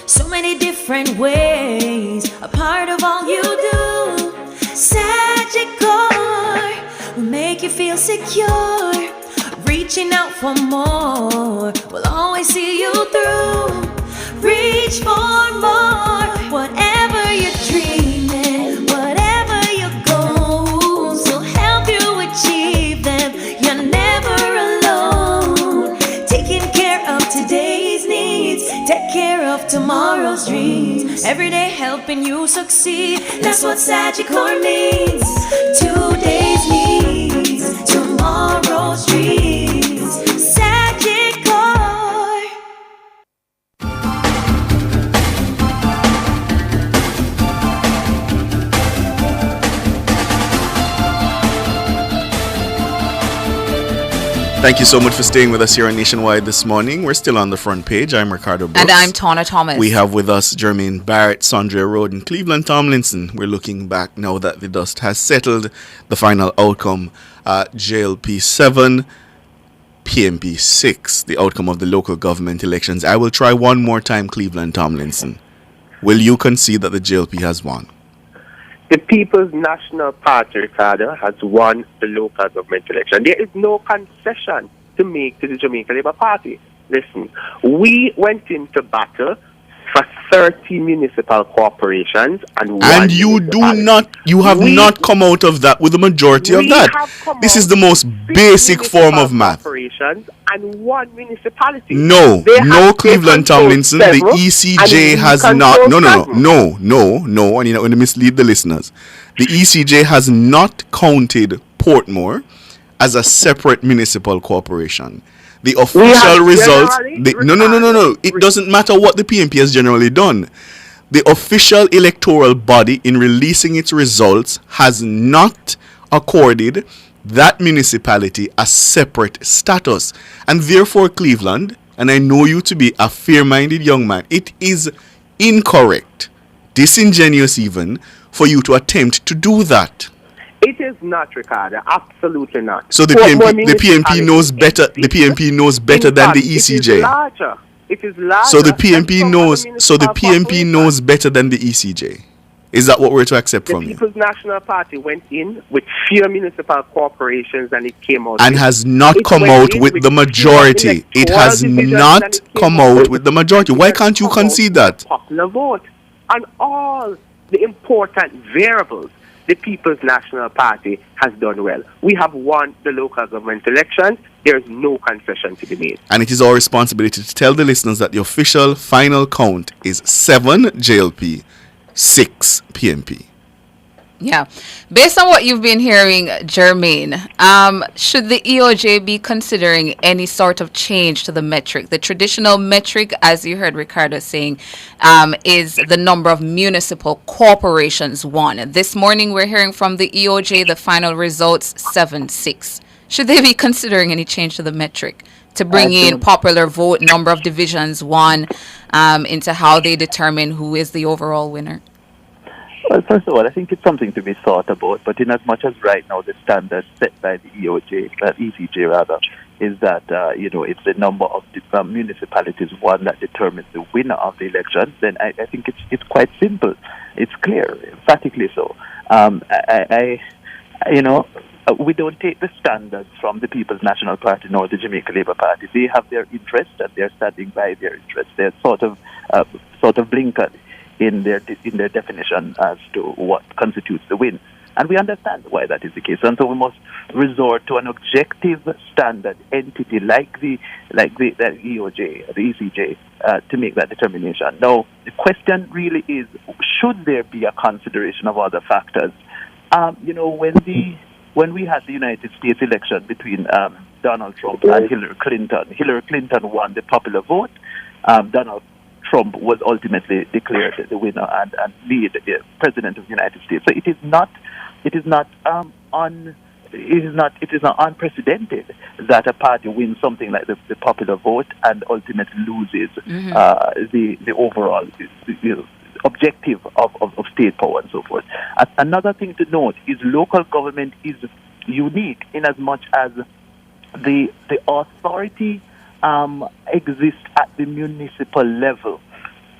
so many different ways, a part of all you do. Sagicor will make you feel secure, reaching out for more, will always see you through. Reach for more, whatever you're dreaming, whatever your goals, will help you achieve them. You're never alone, taking care of today's needs, take care of tomorrow's dreams. Every day helping you succeed, that's what Sagicor means. Today's needs, tomorrow's dreams. Sagicor. Thank you so much for staying with us here on Nationwide this morning. We're still on the front page. I'm Ricardo Brooks. And I'm Tawna Thomas. We have with us Jermaine Barrett, Sandra Road, and Cleveland Tomlinson. We're looking back now that the dust has settled. The final outcome, JLP 7, PMP 6, the outcome of the local government elections. I will try one more time, Cleveland Tomlinson. Will you concede that the JLP has won? The People's National Party, Ricardo, has won the local government election. There is no concession to make to the Jamaica Labour Party. Listen, we went into battle for 30 municipal corporations and you have not come out of that with the majority of that. This is the most basic form of math. Corporations and one municipality. No, Cleveland Tomlinson. The ECJ has not. No. And you're not going to mislead the listeners. The ECJ has not counted Portmore as a separate municipal corporation. The official results. No. It doesn't matter what the PMP has generally done. The official electoral body, in releasing its results, has not accorded that municipality a separate status. And therefore, Cleveland, and I know you to be a fair-minded young man, it is incorrect, disingenuous even, for you to attempt to do that. It is not, Ricardo. Absolutely not. So the PNP knows better. The PNP knows better than the ECJ. It is larger. It is larger. So the PNP knows. So the PNP knows better than the ECJ. Is that what we're to accept from you? The People's National Party went in with fewer municipal corporations and it came out. And has not come out with the majority. It has not come out with the majority. Why can't you concede that? Popular vote. On all the important variables, the People's National Party has done well. We have won the local government elections. There is no concession to be made. And it is our responsibility to tell the listeners that the official final count is 7 JLP, 6 PNP. Yeah. Based on what you've been hearing, Jermaine, should the EOJ be considering any sort of change to the metric? The traditional metric, as you heard Ricardo saying, is the number of municipal corporations won. This morning we're hearing from the EOJ the final results 7-6. Should they be considering any change to the metric to bring in popular vote, number of divisions won, into how they determine who is the overall winner? Well, first of all, I think it's something to be thought about, but in as much as right now the standard set by the ECJ rather, is that, it's the number of municipalities one that determines the winner of the election, then I think it's quite simple. It's clear, emphatically so. We don't take the standards from the People's National Party nor the Jamaica Labour Party. They have their interests and they're standing by their interests. They're sort of blinkered in their definition as to what constitutes the win. And we understand why that is the case. And so we must resort to an objective standard entity like the EOJ, the ECJ, to make that determination. Now, the question really is, should there be a consideration of other factors? When we had the United States election between Donald Trump and Hillary Clinton won the popular vote. Donald Trump was ultimately declared the winner and lead president of the United States. So it is not unprecedented that a party wins something like the popular vote and ultimately loses the overall objective of state power and so forth. Another thing to note is local government is unique in as much as the authority exists at the municipal level.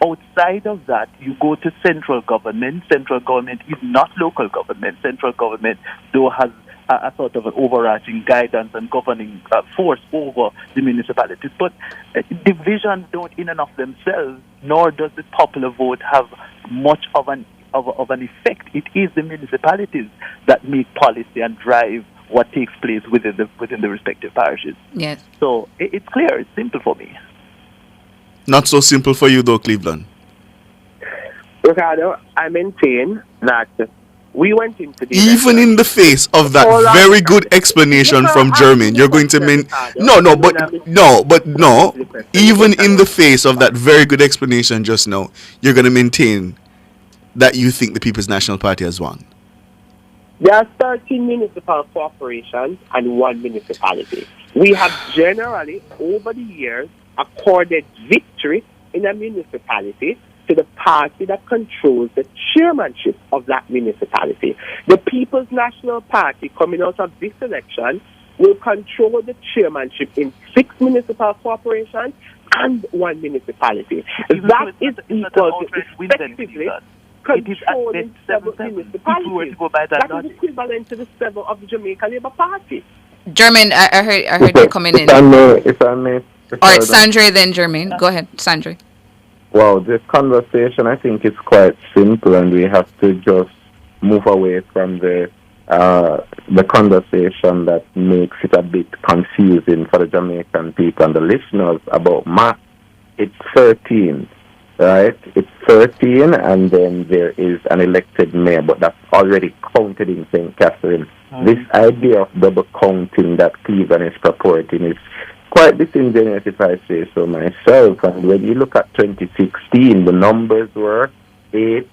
Outside of that, you go to central government. Central government is not local government. Central government, though, has a sort of an overarching guidance and governing force over the municipalities. But divisions don't in and of themselves, nor does the popular vote have much of an effect. It is the municipalities that make policy and drive what takes place within the respective parishes. Yes. So it's clear. It's simple for me. Not so simple for you, though, Cleveland. Ricardo, I maintain that we went into the even in the face of that very good explanation from Jermaine, you're going to even in the face of that very good explanation just now, you're going to maintain that you think the People's National Party has won. There are 13 municipal corporations and 1 municipality. We have generally, over the years, accorded victory in a municipality to the party that controls the chairmanship of that municipality. The People's National Party, coming out of this election, will control the chairmanship in 6 municipal corporations and 1 municipality. That is equal to effectively controlling 7 municipalities. That is equivalent to the 7 of the Jamaica Labour Party. Jermaine, I heard you coming in. If I may. All right, Sandre, then Jermaine. Go ahead, Sandre. Well, this conversation, I think, is quite simple, and we have to just move away from the conversation that makes it a bit confusing for the Jamaican people and the listeners about math. It's 13, right? It's 13, and then there is an elected mayor, but that's already counted in St. Catherine. This idea of double counting that Cleveland is purporting is quite disingenuous, if I say so myself. And when you look at 2016, the numbers were 8,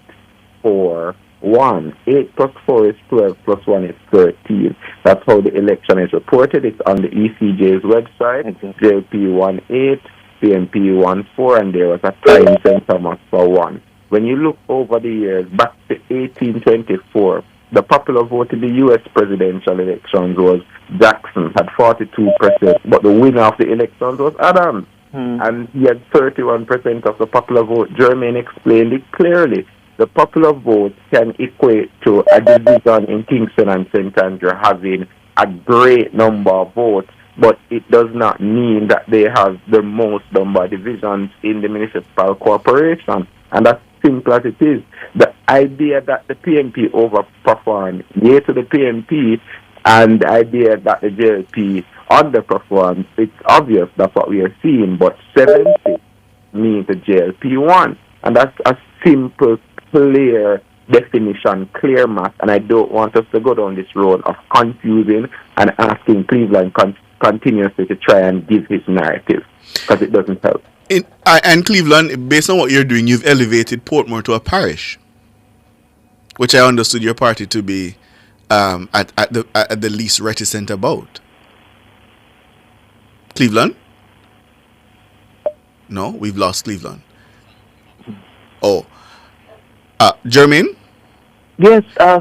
4, 1. 8 plus 4 is 12, plus 1 is 13. That's how the election is reported. It's on the ECJ's website, JLP 18, PNP 14, and there was a time St. Thomas for 1. When you look over the years, back to 1824, The popular vote in the U.S. presidential elections was Jackson, had 42%, but the winner of the elections was Adams, and he had 31% of the popular vote. Jermaine explained it clearly. The popular vote can equate to a division in Kingston and St. Andrew having a great number of votes, but it does not mean that they have the most number of divisions in the municipal corporation. And that's simple as it is. The idea that the PNP overperformed, yea to the PNP, and the idea that the JLP underperformed, it's obvious that's what we are seeing, but 70 means the JLP won. And that's a simple, clear definition, clear math, and I don't want us to go down this road of confusing and asking Cleveland continuously to try and give his narrative, because it doesn't help. And Cleveland, based on what you're doing, you've elevated Portmore to a parish, which I understood your party to be at the least reticent about. Cleveland? No, we've lost Cleveland. Oh. Jermaine? Yes, I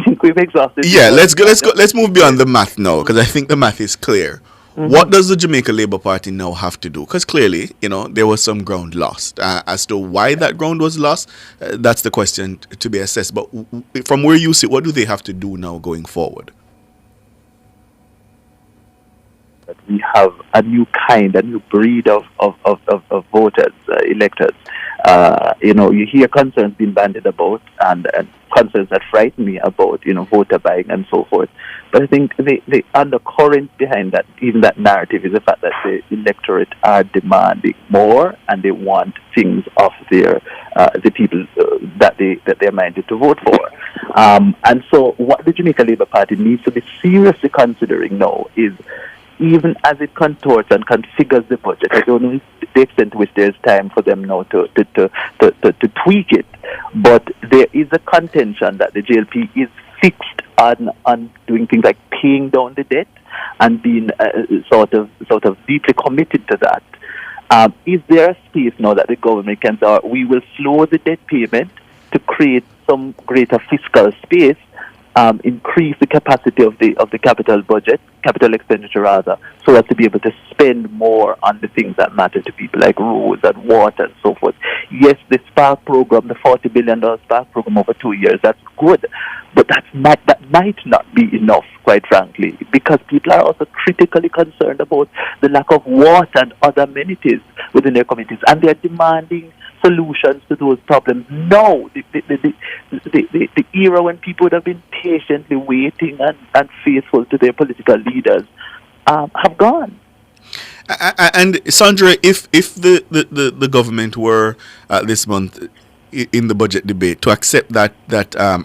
think we've exhausted. Yeah, let's move beyond the math now, because I think the math is clear. What does the Jamaica Labour Party now have to do? Because clearly, there was some ground lost. As to why that ground was lost, that's the question to be assessed. But from where you sit, what do they have to do now going forward? We have a new kind, a new breed of voters, electors. You hear concerns being bandied about and concerns that frighten me about, voter buying and so forth. But I think the undercurrent behind that, even that narrative, is the fact that the electorate are demanding more and they want things of their the people that they're minded to vote for. And so what the Jamaica Labour Party needs to be seriously considering now is, even as it contorts and configures the budget, I don't know the extent to which there's time for them now to tweak it, but there is a contention that the JLP is fixed on doing things like paying down the debt and being sort of deeply committed to that. Is there a space now that the government can say, we will slow the debt payment to create some greater fiscal space, increase the capacity of the capital expenditure rather, so as to be able to spend more on the things that matter to people, like roads and water and so forth. Yes, the Spark program, the $40 billion Spark program over 2 years, that's good, but that might not be enough, quite frankly, because people are also critically concerned about the lack of water and other amenities within their communities, and they're demanding solutions to those problems. No, the era when people would have been patiently waiting and faithful to their political leaders have gone. And Sandra, if the government were this month in the budget debate to accept that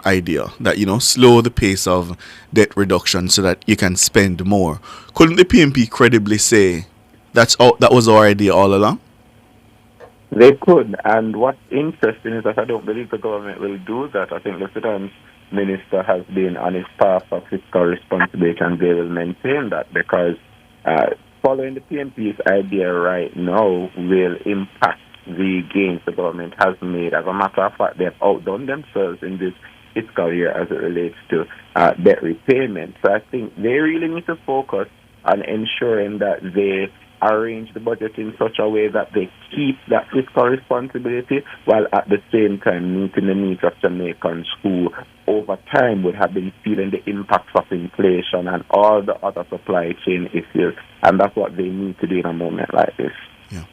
idea that slow the pace of debt reduction so that you can spend more, couldn't the PNP credibly say that was our idea all along? They could, and what's interesting is that I don't believe the government will do that. I think the finance minister has been on his path of fiscal responsibility, and they will maintain that, because following the PNP's idea right now will impact the gains the government has made. As a matter of fact, they've outdone themselves in this fiscal year as it relates to debt repayment. So I think they really need to focus on ensuring that they arrange the budget in such a way that they keep that fiscal responsibility, while at the same time meeting the needs of Jamaicans who over time would have been feeling the impacts of inflation and all the other supply chain issues. And that's what they need to do in a moment like this. Yeah.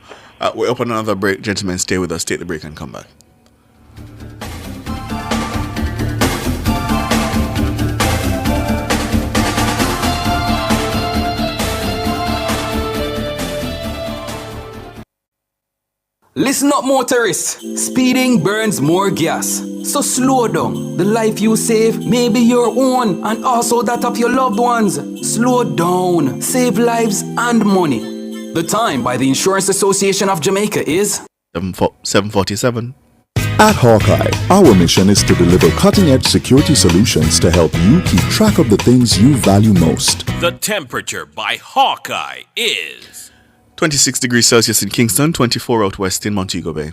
We're up on another break. Gentlemen, stay with us. Take the break and come back. Listen up, motorists. Speeding burns more gas. So slow down. The life you save may be your own, and also that of your loved ones. Slow down. Save lives and money. The time by the Insurance Association of Jamaica is 7:47. At Hawkeye, our mission is to deliver cutting-edge security solutions to help you keep track of the things you value most. The temperature by Hawkeye is 26 degrees Celsius in Kingston, 24 out west in Montego Bay.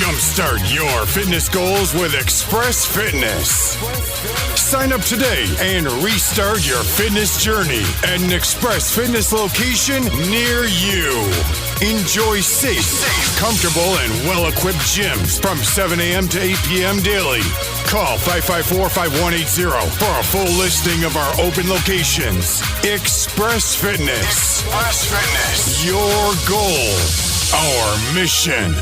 Jumpstart your fitness goals with Express Fitness. Sign up today and restart your fitness journey at an Express Fitness location near you. Enjoy safe, comfortable, and well-equipped gyms from 7 a.m. to 8 p.m. daily. Call 554-5180 for a full listing of our open locations. Express Fitness. Express Fitness. Your goal. Our mission.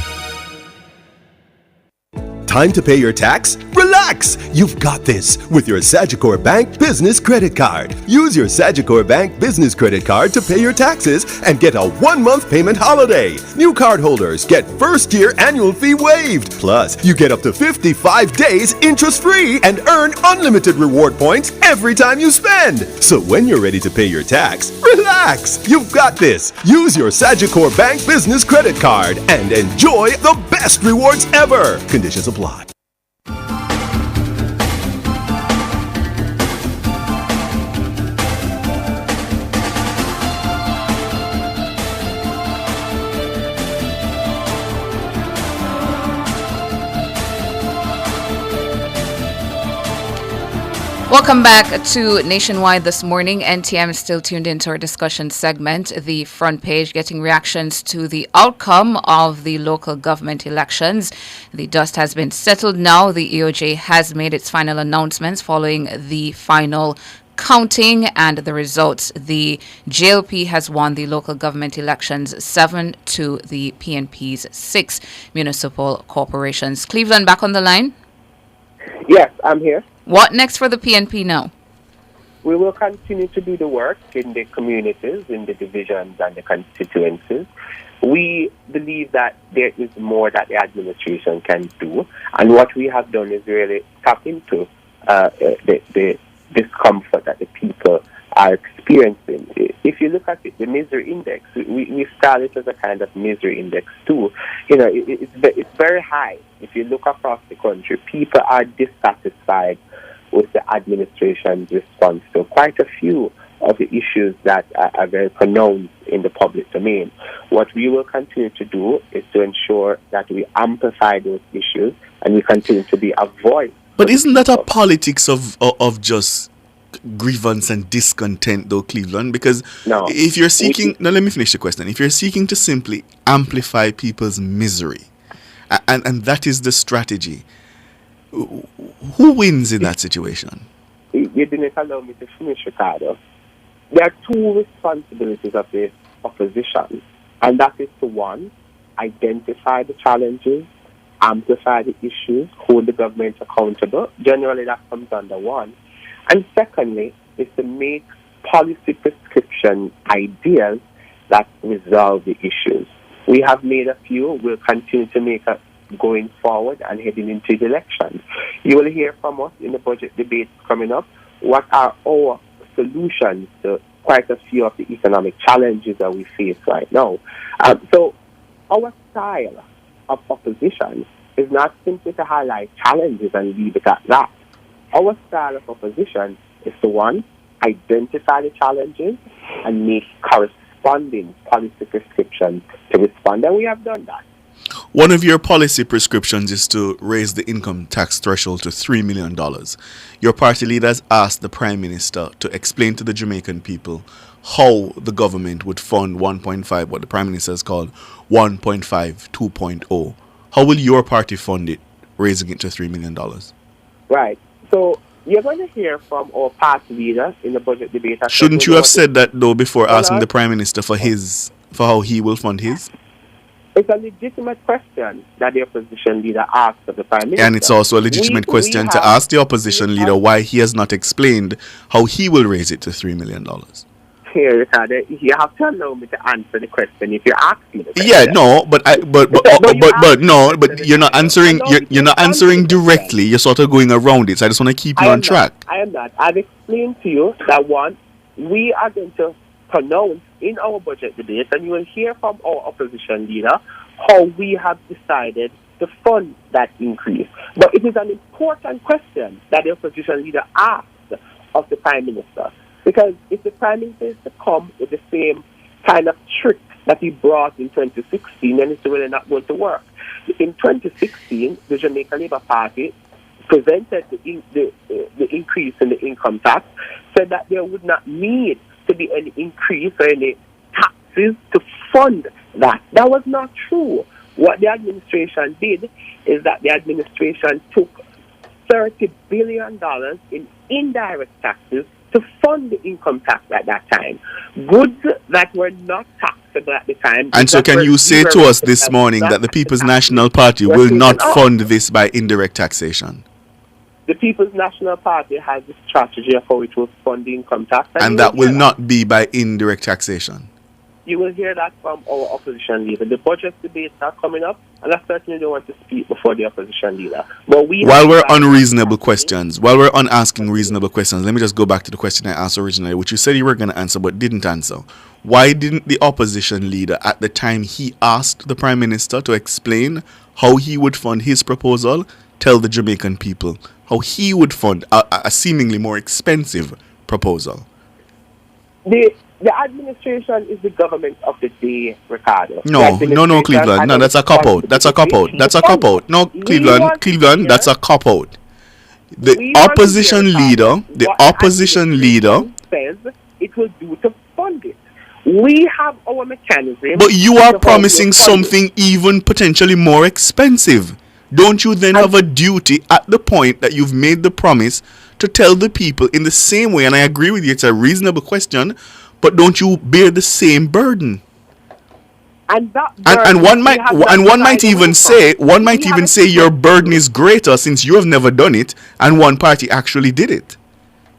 Time to pay your tax? Relax! You've got this with your Sagicor Bank Business Credit Card. Use your Sagicor Bank Business Credit Card to pay your taxes and get a 1-month payment holiday. New cardholders get first-year annual fee waived. Plus, you get up to 55 days interest-free and earn unlimited reward points every time you spend. So when you're ready to pay your tax, relax! You've got this. Use your Sagicor Bank Business Credit Card and enjoy the best rewards ever. Conditions apply. Welcome back to Nationwide this morning. NTM is still tuned into our discussion segment, the front page, getting reactions to the outcome of the local government elections. The dust has been settled now. The EOJ has made its final announcements following the final counting and the results. The JLP has won the local government elections 7 to the PNP's 6 municipal corporations. Cleveland, back on the line? Yes, I'm here. What next for the PNP now? We will continue to do the work in the communities, in the divisions and the constituencies. We believe that there is more that the administration can do. And what we have done is really tap into the discomfort that the people are experiencing. If you look at it, the misery index, we started as a kind of misery index too. You know, it's very high. If you look across the country, people are dissatisfied with the administration's response to quite a few of the issues that are very pronounced in the public domain. What we will continue to do is to ensure that we amplify those issues and we continue to be a voice. But isn't that a politics of just grievance and discontent, though, Cleveland? Because if you're seeking... Now, let me finish the question. If you're seeking to simply amplify people's misery, and that is the strategy, who wins in that situation? You didn't allow me to finish, Ricardo. There are two responsibilities of the opposition, and that is to, one, identify the challenges, amplify the issues, hold the government accountable. Generally, that comes under one. And secondly, is to make policy prescription ideas that resolve the issues. We have made a few. We'll continue to make a going forward and heading into the elections. You will hear from us in the budget debates coming up what are our solutions to quite a few of the economic challenges that we face right now. So our style of opposition is not simply to highlight challenges and leave it at that. Our style of opposition is to, one, identify the challenges and make corresponding policy prescriptions to respond. And we have done that. One of your policy prescriptions is to raise the income tax threshold to $3 million. Your party leaders asked the Prime Minister to explain to the Jamaican people how the government would fund 1.5, what the Prime Minister has called 1.5 2.0. How will your party fund it, raising it to $3 million? Right. So you're going to hear from our party leader in the budget debate. Shouldn't you have said that, though, before asking the Prime Minister for how he will fund his? It's a legitimate question that the opposition leader asked of the Prime Minister. And it's also a legitimate question to ask the opposition leader why he has not explained how he will raise it to $3 million. Here, Ricardo, you have to allow me to answer the question if you ask me the question. Yeah, no, but you're not answering. You're not answering directly. You're sort of going around it. So I just want to keep you on track. I am not. I've explained to you that, one, we are going to pronounce in our budget debate, and you will hear from our opposition leader how we have decided to fund that increase. But it is an important question that the opposition leader asked of the Prime Minister, because if the Prime Minister is to come with the same kind of trick that he brought in 2016, then it's really not going to work. In 2016, the Jamaica Labour Party presented the increase in the income tax, said that there would not need to be any increase or any taxes to fund that. That was not true. What the administration did is that the administration took $30 billion in indirect taxes to fund the income tax at that time. Goods that were not taxable at the time. And so can you say to us this morning that the People's National Party will not fund this by indirect taxation? The People's National Party has a strategy of how it will fund the income tax. And that will not be by indirect taxation? You will hear that from our opposition leader. The budget debates are coming up, and I certainly don't want to speak before the opposition leader. But while we're on reasonable questions, while we're on asking reasonable questions, let me just go back to the question I asked originally, which you said you were going to answer but didn't answer. Why didn't the opposition leader, at the time he asked the Prime Minister to explain how he would fund his proposal, tell the Jamaican people how he would fund a seemingly more expensive proposal? The administration is the government of the day, Ricardo. No, Cleveland. No, that's a cop-out. That's a cop-out. That's a cop-out. No, Cleveland, that's a cop-out. The opposition leader says it will do to fund it. We have our mechanism. But you are promising something even potentially more expensive. Don't you then have a duty at the point that you've made the promise to tell the people in the same way? And I agree with you, it's a reasonable question, but don't you bear the same burden? And one might even say your burden is greater since you have never done it and one party actually did it.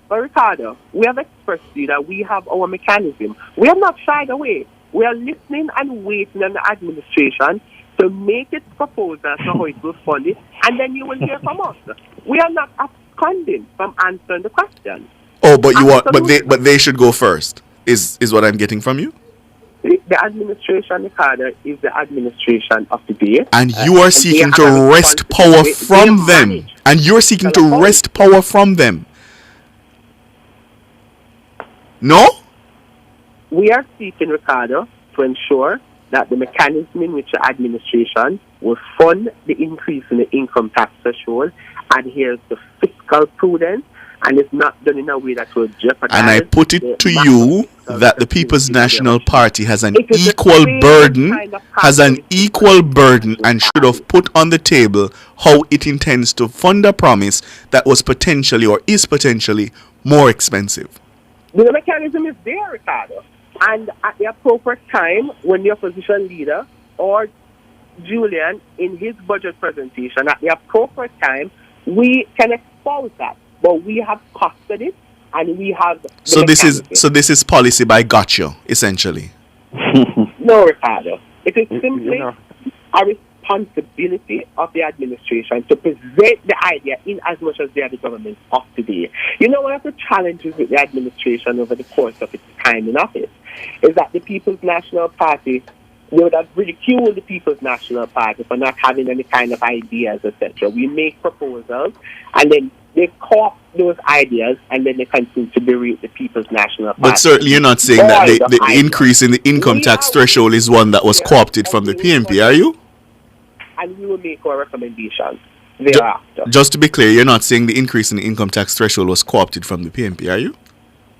But Ricardo, we have expressed to you that we have our mechanism. We have not shied away. We are listening and waiting on the administration to make its proposal to how it will fund it, and then you will hear from us. We are not absconding from answering the question. Oh, but you are, but they should go first. Is what I'm getting from you? The administration, Ricardo, is the administration of the day. And you are seeking to wrest power from them. And you're seeking to wrest power from them. No? We are seeking, Ricardo, to ensure that the mechanism in which the administration will fund the increase in the income tax threshold adheres to fiscal prudence and is not done in a way that will jeopardize. And I put it to you that the People's National Party has an equal burden, and should have put on the table how it intends to fund a promise that was potentially or is potentially more expensive. The mechanism is there, Ricardo. And at the appropriate time, when the opposition leader or Julian, in his budget presentation, at the appropriate time, we can espouse that. But we have costed it, and we have. So this is policy by gotcha, essentially. No, Ricardo. It is simply a responsibility of the administration to present the idea in as much as they are the government of today. You know, one of the challenges with the administration over the course of its time in office is that the People's National Party, they would have ridiculed the People's National Party for not having any kind of ideas, etc. We make proposals, and then they co-opt those ideas, and then they continue to berate the People's National Party. But certainly you're not saying that the increase in the income tax threshold is one that was co-opted from the PNP, are you? And we will make our recommendations thereafter. Just to be clear, you're not saying the increase in the income tax threshold was co-opted from the PNP, are you?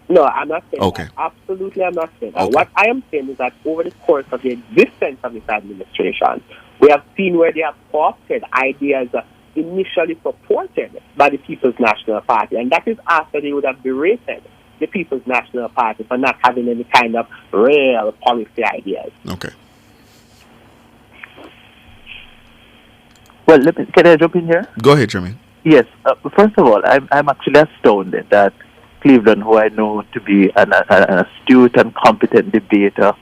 No, I'm not saying that. Absolutely, I'm not saying that. Okay. What I am saying is that over the course of the existence of this administration, we have seen where they have co-opted ideas initially supported by the People's National Party, and that is after they would have berated the People's National Party for not having any kind of real policy ideas. Okay. Well, can I jump in here? Go ahead, Jermaine. Yes. First of all, I'm actually astounded that Cleveland, who I know to be an astute and competent debater,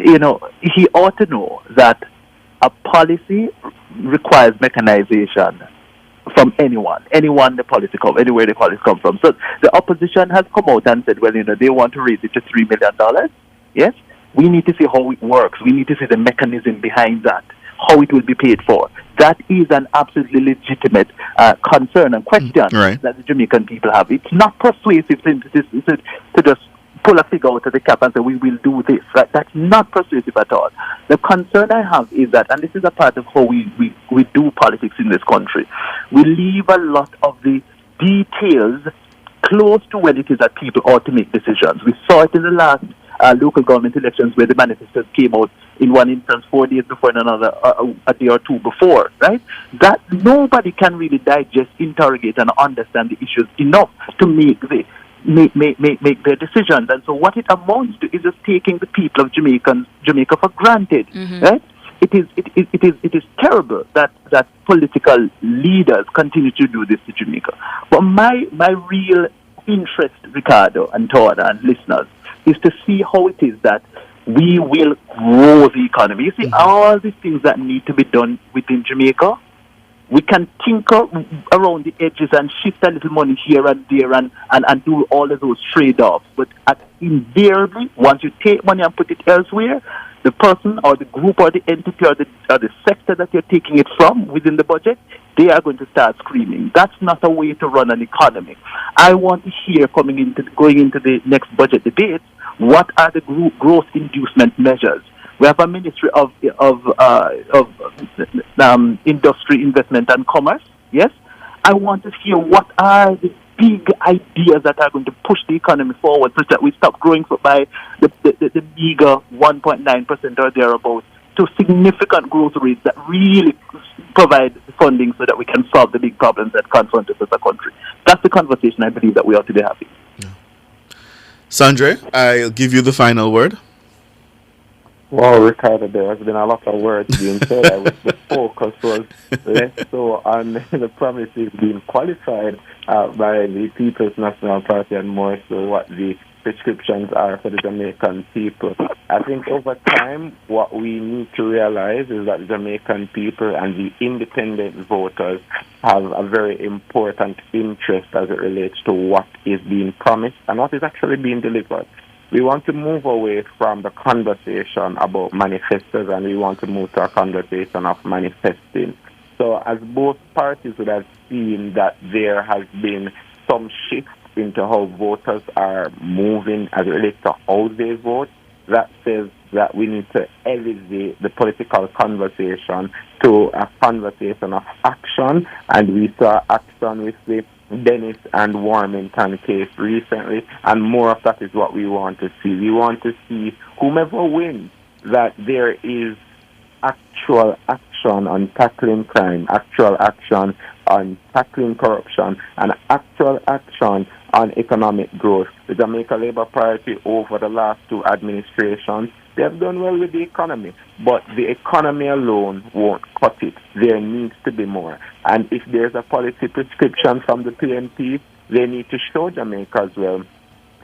he ought to know that a policy requires mechanization from anyone the policy come, anywhere the policy come from. So the opposition has come out and said, well, they want to raise it to $3 million. Yes, we need to see how it works. We need to see the mechanism behind that, how it will be paid for. That is an absolutely legitimate concern and question that the Jamaican people have. It's not persuasive to just pull a figure out of the cap and say, we will do this. Right? That's not persuasive at all. The concern I have is that, and this is a part of how we do politics in this country, we leave a lot of the details close to when it is that people ought to make decisions. We saw it in the last local government elections where the manifestos came out in one instance 4 days before, and another a day or two before, right? That nobody can really digest, interrogate, and understand the issues enough to make their decisions. And so what it amounts to is just taking the people of Jamaica for granted, right? It is terrible that political leaders continue to do this to Jamaica. But my real interest, Ricardo and Todd and listeners, is to see how it is that we will grow the economy. You see, all these things that need to be done within Jamaica, we can tinker around the edges and shift a little money here and there and do all of those trade-offs. But invariably, once you take money and put it elsewhere, the person or the group or the entity or the sector that you're taking it from within the budget, they are going to start screaming. That's not a way to run an economy. I want to hear going into the next budget debate, what are the growth inducement measures? We have a Ministry of Industry, Investment and Commerce, yes? I want to hear what are the big ideas that are going to push the economy forward such that we stop growing by the meager 1.9% or thereabouts to significant growth rates that really provide funding so that we can solve the big problems that confront us as a country. That's the conversation I believe that we ought to be having. Yeah. Sandre, I'll give you the final word. Well, Ricardo, there has been a lot of words being said. The focus was less so on the promises being qualified by the People's National Party and more so what the prescriptions are for the Jamaican people. I think over time, what we need to realize is that the Jamaican people and the independent voters have a very important interest as it relates to what is being promised and what is actually being delivered. We want to move away from the conversation about manifestos and we want to move to a conversation of manifesting. So as both parties would have seen that there has been some shift into how voters are moving as it relates to how they vote, that says that we need to elevate the political conversation to a conversation of action, and we saw action with the Dennis and Warmington case recently, and more of that is what we want to see. We want to see whomever wins that there is actual action on tackling crime, actual action on tackling corruption, and actual action on economic growth. The Jamaica Labour Party over the last two administrations, they have done well with the economy, but the economy alone won't cut it. There needs to be more. And if there's a policy prescription from the PNP, they need to show Jamaica as well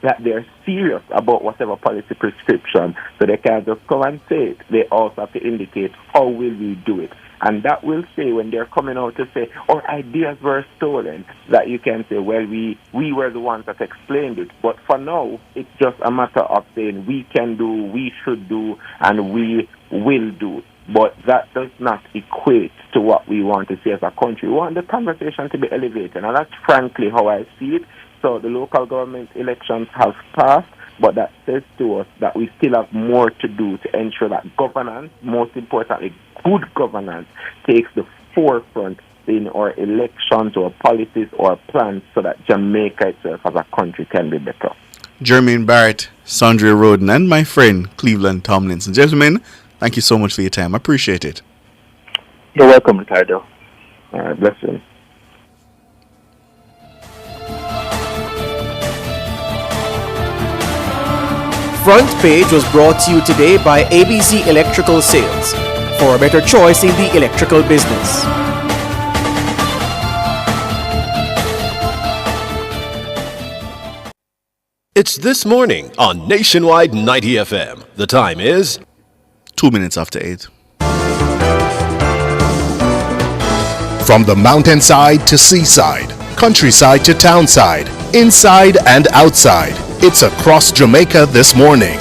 that they're serious about whatever policy prescription, so they can't just come and say it. They also have to indicate how will we do it. And that will say, when they're coming out to say, our ideas were stolen, that you can say, well, we were the ones that explained it. But for now, it's just a matter of saying we can do, we should do, and we will do. But that does not equate to what we want to see as a country. We want the conversation to be elevated, and that's frankly how I see it. So the local government elections have passed, but that says to us that we still have more to do to ensure that governance, most importantly, good governance, takes the forefront in our elections or policies or plans so that Jamaica itself as a country can be better. Jermaine Barrett, Sandra Roden, and my friend Cleveland Tomlinson. Gentlemen, thank you so much for your time. I appreciate it. You're welcome, Ricardo. All right, bless you. Front Page was brought to you today by ABC Electrical Sales. For a better choice in the electrical business. It's This Morning on Nationwide 90 FM. The time is 2 minutes after 8. From the mountainside to seaside, countryside to townside, inside and outside, it's across Jamaica this morning.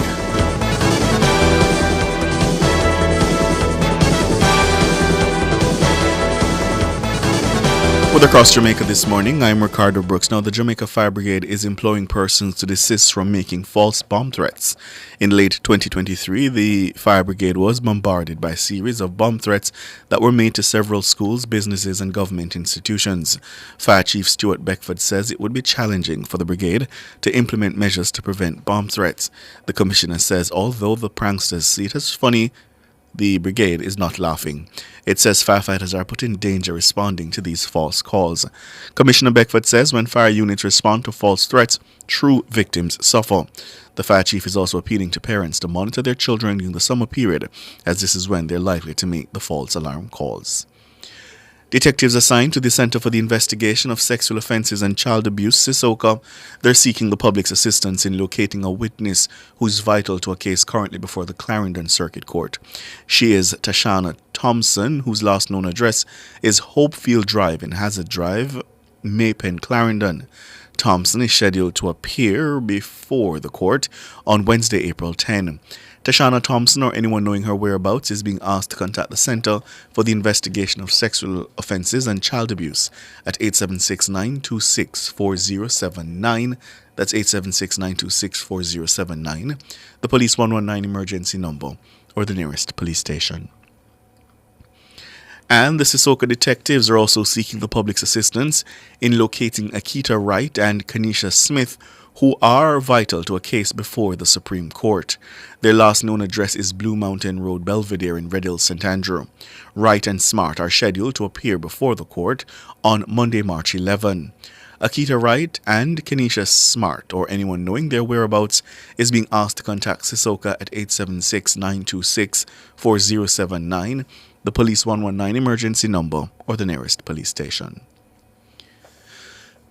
With Across Jamaica this morning, I'm Ricardo Brooks. Now, the Jamaica Fire Brigade is employing persons to desist from making false bomb threats. In late 2023, the Fire Brigade was bombarded by a series of bomb threats that were made to several schools, businesses, and government institutions. Fire Chief Stuart Beckford says it would be challenging for the brigade to implement measures to prevent bomb threats. The commissioner says although the pranksters see it as funny, the brigade is not laughing. It says firefighters are put in danger responding to these false calls. Commissioner Beckford says when fire units respond to false threats, true victims suffer. The fire chief is also appealing to parents to monitor their children during the summer period, as this is when they're likely to make the false alarm calls. Detectives assigned to the Center for the Investigation of Sexual Offences and Child Abuse, CISOCA, they're seeking the public's assistance in locating a witness who's vital to a case currently before the Clarendon Circuit Court. She is Tashana Thompson, whose last known address is Hopefield Drive in Hazard Drive, Maypen, Clarendon. Thompson is scheduled to appear before the court on Wednesday, April 10. Tashana Thompson or anyone knowing her whereabouts is being asked to contact the Center for the Investigation of Sexual Offences and Child Abuse at 876-926-4079. That's 876-926-4079, the Police 119 emergency number, or the nearest police station. And the CISOCA detectives are also seeking the public's assistance in locating Akita Wright and Kanisha Smith, who are vital to a case before the Supreme Court. Their last known address is Blue Mountain Road, Belvedere in Red Hills, St. Andrew. Wright and Smart are scheduled to appear before the court on Monday, March 11. Akita Wright and Kenisha Smart, or anyone knowing their whereabouts, is being asked to contact CISOCA at 876-926-4079, the Police 119 emergency number, or the nearest police station.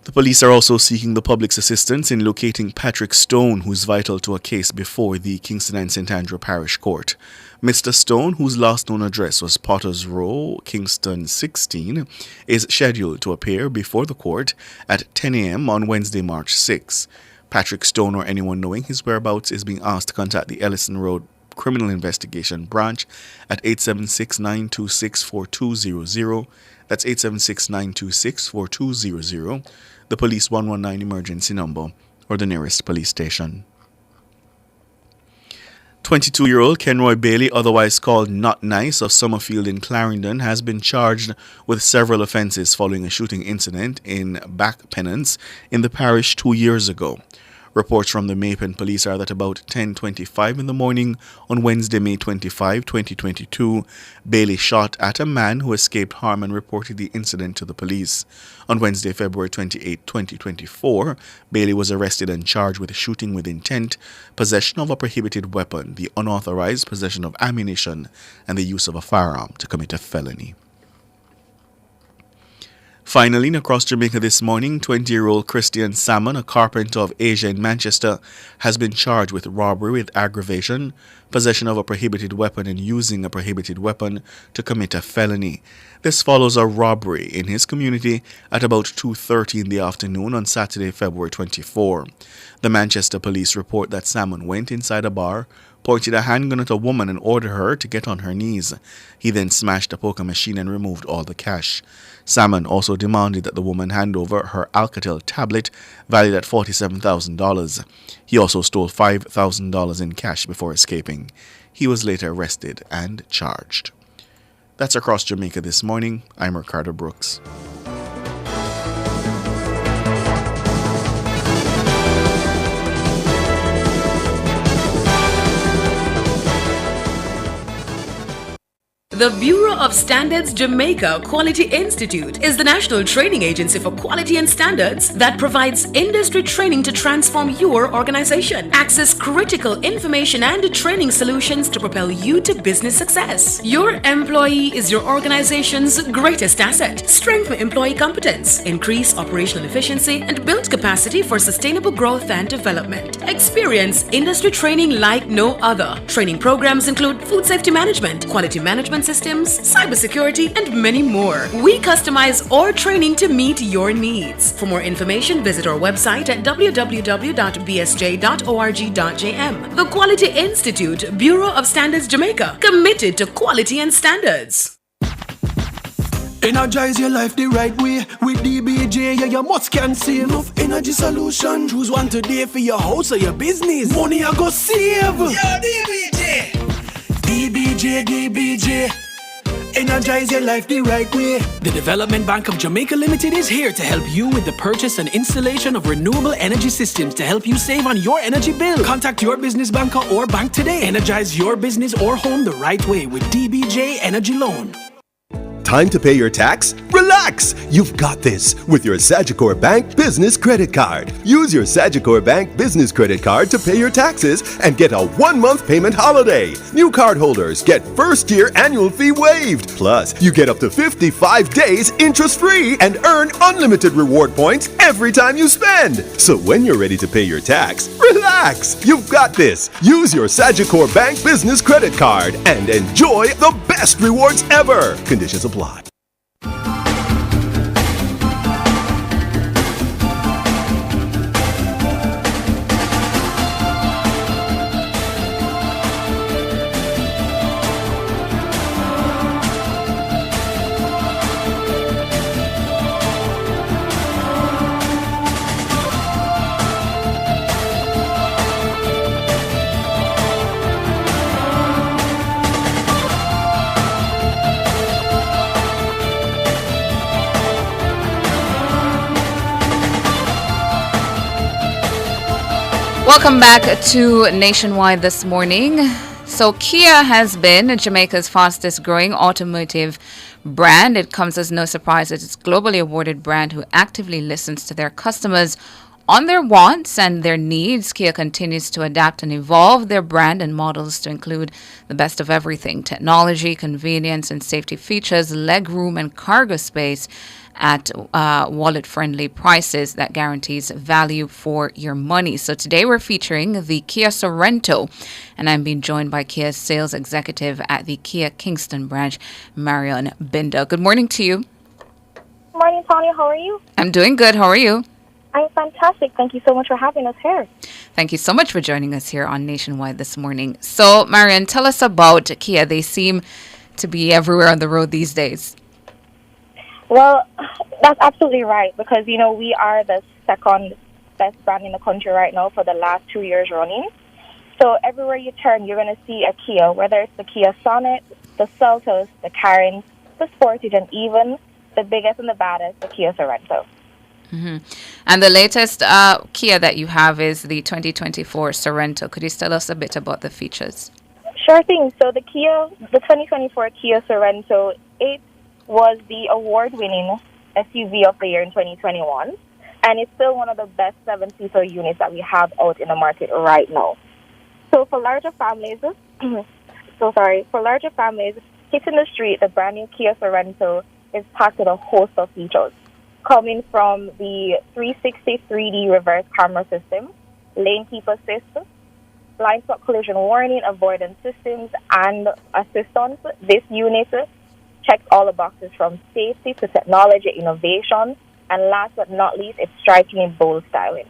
The police are also seeking the public's assistance in locating Patrick Stone, who's vital to a case before the Kingston and St. Andrew Parish Court. Mr. Stone, whose last known address was Potters Row, Kingston 16, is scheduled to appear before the court at 10 a.m. on Wednesday, March 6. Patrick Stone or anyone knowing his whereabouts is being asked to contact the Ellison Road Criminal Investigation Branch at 876-926-4200. That's 876-926-4200, the Police 119 emergency number, or the nearest police station. 22-year-old Kenroy Bailey, otherwise called Not Nice of Summerfield in Clarendon, has been charged with several offences following a shooting incident in Backpennants in the parish 2 years ago. Reports from the Maypen police are that about 10:25 in the morning on Wednesday, May 25, 2022, Bailey shot at a man who escaped harm and reported the incident to the police. On Wednesday, February 28, 2024, Bailey was arrested and charged with shooting with intent, possession of a prohibited weapon, the unauthorized possession of ammunition, and the use of a firearm to commit a felony. Finally, across Jamaica this morning, 20-year-old Christian Salmon, a carpenter of Asia in Manchester, has been charged with robbery with aggravation, possession of a prohibited weapon, and using a prohibited weapon to commit a felony. This follows a robbery in his community at about 2:30 in the afternoon on Saturday, February 24. The Manchester police report that Salmon went inside a bar, pointed a handgun at a woman and ordered her to get on her knees. He then smashed a poker machine and removed all the cash. Salmon also demanded that the woman hand over her Alcatel tablet valued at $47,000. He also stole $5,000 in cash before escaping. He was later arrested and charged. That's Across Jamaica this morning. I'm Ricardo Brooks. The Bureau of Standards Jamaica Quality Institute is the national training agency for quality and standards that provides industry training to transform your organization. Access critical information and training solutions to propel you to business success. Your employee is your organization's greatest asset. Strengthen employee competence, increase operational efficiency, and build capacity for sustainable growth and development. Experience industry training like no other. Training programs include food safety management, quality management systems, cybersecurity, and many more. We customize our training to meet your needs. For more information, visit our website at www.bsj.org.jm. The Quality Institute, Bureau of Standards Jamaica, committed to quality and standards. Energize your life the right way with DBJ. Yeah, you must can save enough energy solution. Choose one today for your house or your business. Money I go save. Yeah, DBJ. DBJ. Energize your life the right way. The Development Bank of Jamaica Limited is here to help you with the purchase and installation of renewable energy systems to help you save on your energy bill. Contact your business banker or bank today. Energize your business or home the right way with DBJ Energy Loan. Time to pay your tax? Relax! You've got this with your Sagicor Bank Business Credit Card. Use your Sagicor Bank Business Credit Card to pay your taxes and get a 1-month payment holiday. New cardholders get first-year annual fee waived. Plus, you get up to 55 days interest-free and earn unlimited reward points every time you spend. So when you're ready to pay your tax, relax! You've got this. Use your Sagicor Bank Business Credit Card and enjoy the best rewards ever. Conditions apply. Welcome back to Nationwide this morning. So Kia has been Jamaica's fastest growing automotive brand. It comes as no surprise that it's a globally awarded brand who actively listens to their customers on their wants and their needs. Kia continues to adapt and evolve their brand and models to include the best of everything: technology, convenience, and safety features, legroom and cargo space at wallet-friendly prices that guarantees value for your money. So today we're featuring the Kia Sorento, and I'm being joined by Kia's sales executive at the Kia Kingston branch, Marion Binder. Good morning to you. Good morning, Tony. How are you? I'm doing good. How are you? I'm fantastic. Thank you so much for having us here. Thank you so much for joining us here on Nationwide this morning. So, Marion, tell us about Kia. They seem to be everywhere on the road these days. Well, that's absolutely right, because, you know, we are the second best brand in the country right now for the last 2 years running. So everywhere you turn, you're going to see a Kia, whether it's the Kia Sonnet, the Seltos, the Karens, the Sportage, and even the biggest and the baddest, the Kia Sorento. Mm-hmm. And the latest Kia that you have is the 2024 Sorento. Could you tell us a bit about the features? Sure thing. So the 2024 Kia Sorento, it was the award-winning SUV of the year in 2021, and it's still one of the best 7-seater units that we have out in the market right now. So for larger families, hitting the street, the brand new Kia Sorento is packed with a host of features, coming from the 360 3D reverse camera system, lane keep assist, blind spot collision warning, avoidance systems, and assistance. This unit checks all the boxes from safety to technology, innovation, and last but not least, it's striking in bold styling.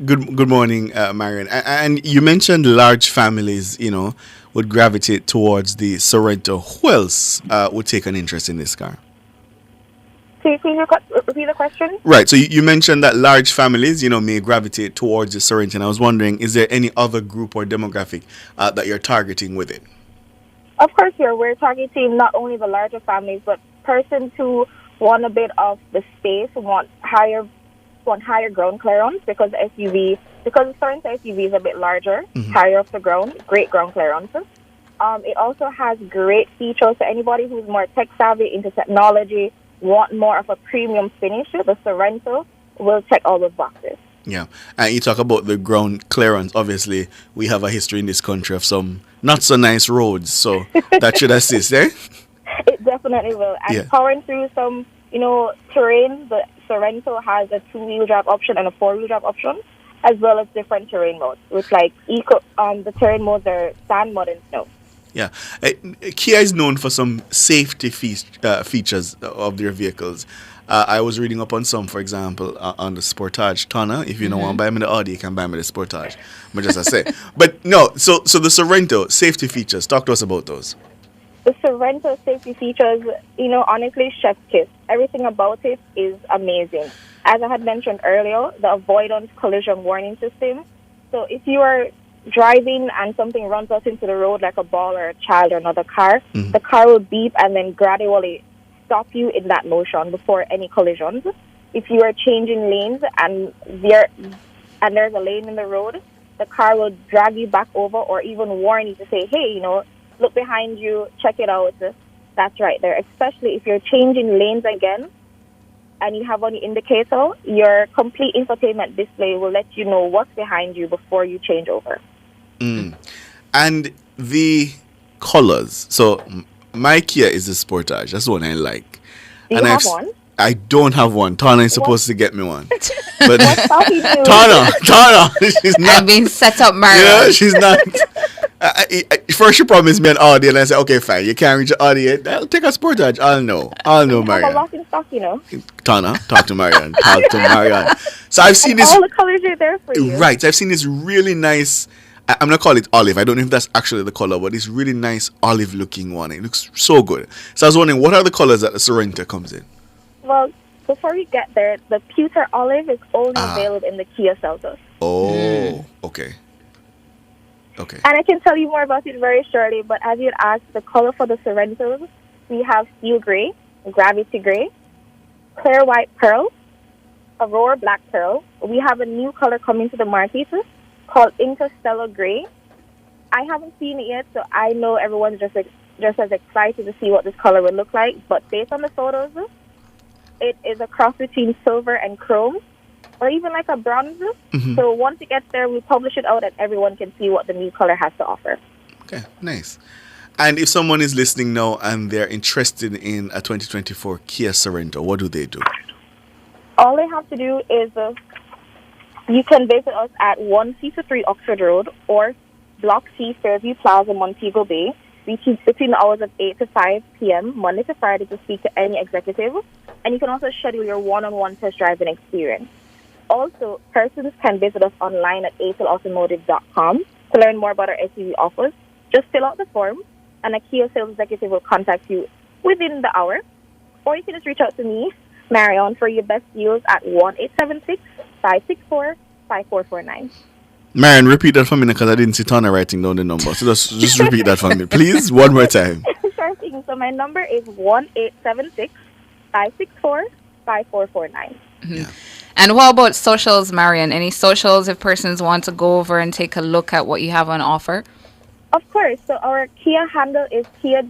Good morning, Marion. And you mentioned large families, would gravitate towards the Sorento. Who else would take an interest in this car? Can you repeat the question? Right. So you mentioned that large families, may gravitate towards the Sorento. And I was wondering, is there any other group or demographic that you're targeting with it? Of course, we're targeting not only the larger families, but persons who want a bit of the space, want higher ground clearance, because the Sorento SUV is a bit larger, higher off the ground, great ground clearance. It also has great features for anybody who's more tech savvy, into technology, want more of a premium finish. The Sorento will check all those boxes. Yeah, and you talk about the ground clearance. Obviously, we have a history in this country of some not so nice roads, so that should assist, eh? It definitely will. And powering through some, terrain, the Sorento has a 2-wheel drive option and a 4-wheel drive option, as well as different terrain modes, which the terrain modes are sand, mud, and snow. Yeah, Kia is known for some safety features of their vehicles. I was reading up on some, for example, on the Sportage Tonner. If you don't want to buy me the Audi, you can buy me the Sportage. But just I say. But no, so the Sorento, safety features, talk to us about those. The The Sorrento safety features, honestly, chef's kiss. Everything about it is amazing. As I had mentioned earlier, the avoidance collision warning system. So if you are driving and something runs out into the road like a ball or a child or another car, the car will beep and then gradually stop you in that motion before any collisions. If you are changing lanes and there's a lane in the road, the car will drag you back over or even warn you to say, hey, look behind you, check it out. That's right there. Especially if you're changing lanes again and you have on your indicator, your complete infotainment display will let you know what's behind you before you change over. And the colors. So my Kia is the Sportage. That's the one I like. Do you have one? I don't have one. Tana is supposed to get me one. But Tana, she's not. I'm being set up, Mario. Yeah, she's not. First, she promised me an Audi, and I said, okay, fine. You can't reach an Audi yet. I'll take a Sportage. I'll know, I Marianne. have a lot in stock, Tana, talk to Marianne. Talk to Marianne. So I've seen this. All the colors are there for you. Right. I've seen this really nice. I'm going to call it olive. I don't know if that's actually the color, but it's really nice olive looking one. It looks so good. So I was wondering, what are the colors that the Sorrento comes in? Well, before we get there, the pewter olive is only available in the Kia Seltos. Oh, okay. And I can tell you more about it very shortly, but as you'd asked, the color for the Sorrentos, we have steel gray, gravity gray, clear white pearl, aurora black pearl. We have a new color coming to the market called interstellar gray. I haven't seen it yet, so I know everyone's just as excited to see what this color would look like, but based on the photos, it is a cross between silver and chrome, or even like a bronze. So once it gets there, we publish it out and everyone can see what the new color has to offer. Okay, nice. And if someone is listening now and they're interested in a 2024 Kia Sorrento, what do they do? All they have to do is you can visit us at 1C3 Oxford Road or Block C, Fairview Plaza, Montego Bay, between the hours of 8 to 5 p.m., Monday to Friday, to speak to any executive. And you can also schedule your one-on-one test driving experience. Also, persons can visit us online at aprilautomotive.com to learn more about our SUV offers. Just fill out the form, and a Kia sales executive will contact you within the hour. Or you can just reach out to me, Marion, for your best deals at 1-876-564-5449. Marion, repeat that for me because I didn't see Tana writing down the number. So just repeat that for me, please, one more time. Sure thing. So my number is 1-876-564-5449. And what about socials, Marion? Any socials if persons want to go over and take a look at what you have on offer? Of course. So our Kia handle is Kia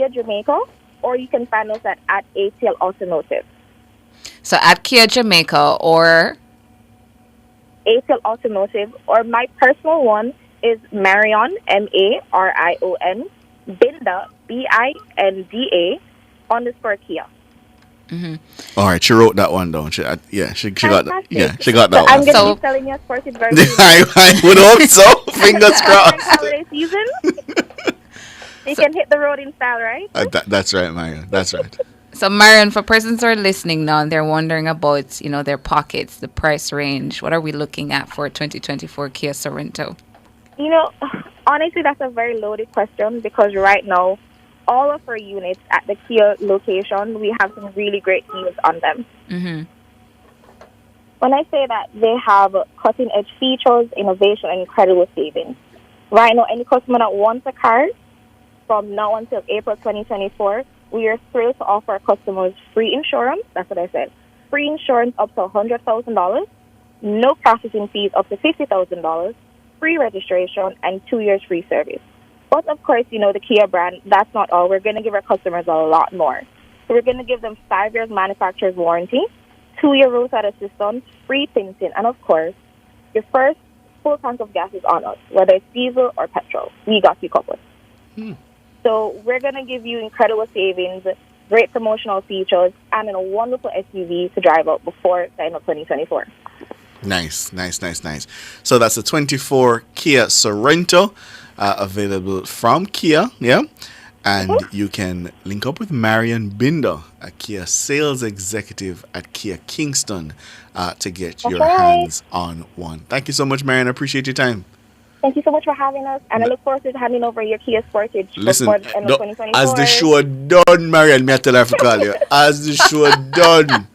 Jamaica, or you can find us at ATL Automotive. So at Kia Jamaica or ATL Automotive, or my personal one is Marion, Marion, Binda, Binda _Kia. All right, she wrote that one down. She got that. She got that I'm one. going to be selling your sported version. I would hope so. Fingers crossed. Holiday season. You can hit the road in style, right? That's right, Marion. That's right. So, Marion, for persons who are listening now and they're wondering about, their pockets, the price range, what are we looking at for 2024 Kia Sorrento? Honestly, that's a very loaded question because right now, all of our units at the Kia location, we have some really great deals on them. When I say that, they have cutting-edge features, innovation, and incredible savings. Right now, any customer that wants a car, from now until April 2024, we are thrilled to offer our customers free insurance. That's what I said. Free insurance up to $100,000, no processing fees up to $50,000, free registration, and 2 years free service. But of course, the Kia brand, that's not all. We're going to give our customers a lot more. So we're going to give them 5 years manufacturer's warranty, 2-year roadside assistance, free tinting, and of course, your first full tank of gas is on us, whether it's diesel or petrol. We got you covered. So we're going to give you incredible savings, great promotional features, and a wonderful SUV to drive out before the end of 2024. Nice. So that's the 24 Kia Sorrento available from Kia, yeah? And you can link up with Marion Binder, a Kia sales executive at Kia Kingston, to get your hands on one. Thank you so much, Marion. I appreciate your time. Thank you so much for having us, and I look forward to handing over your Kia Sportage Listen, before the end of 2024. as the show done, Marion, me I tell her to call you. As the show done.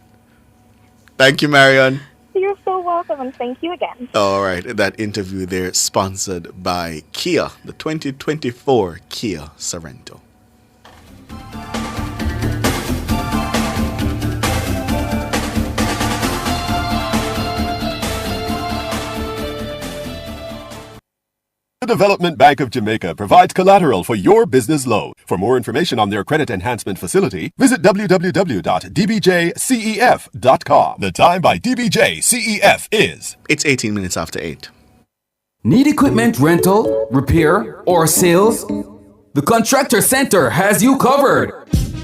Thank you, Marion. You're so welcome, and thank you again. All right, that interview there sponsored by Kia, the 2024 Kia Sorento. The Development Bank of Jamaica provides collateral for your business loan. For more information on their credit enhancement facility, visit www.dbjcef.com. The time by DBJCEF is... It's 18 minutes after 8. Need equipment rental, repair, or sales? The Contractor Center has you covered.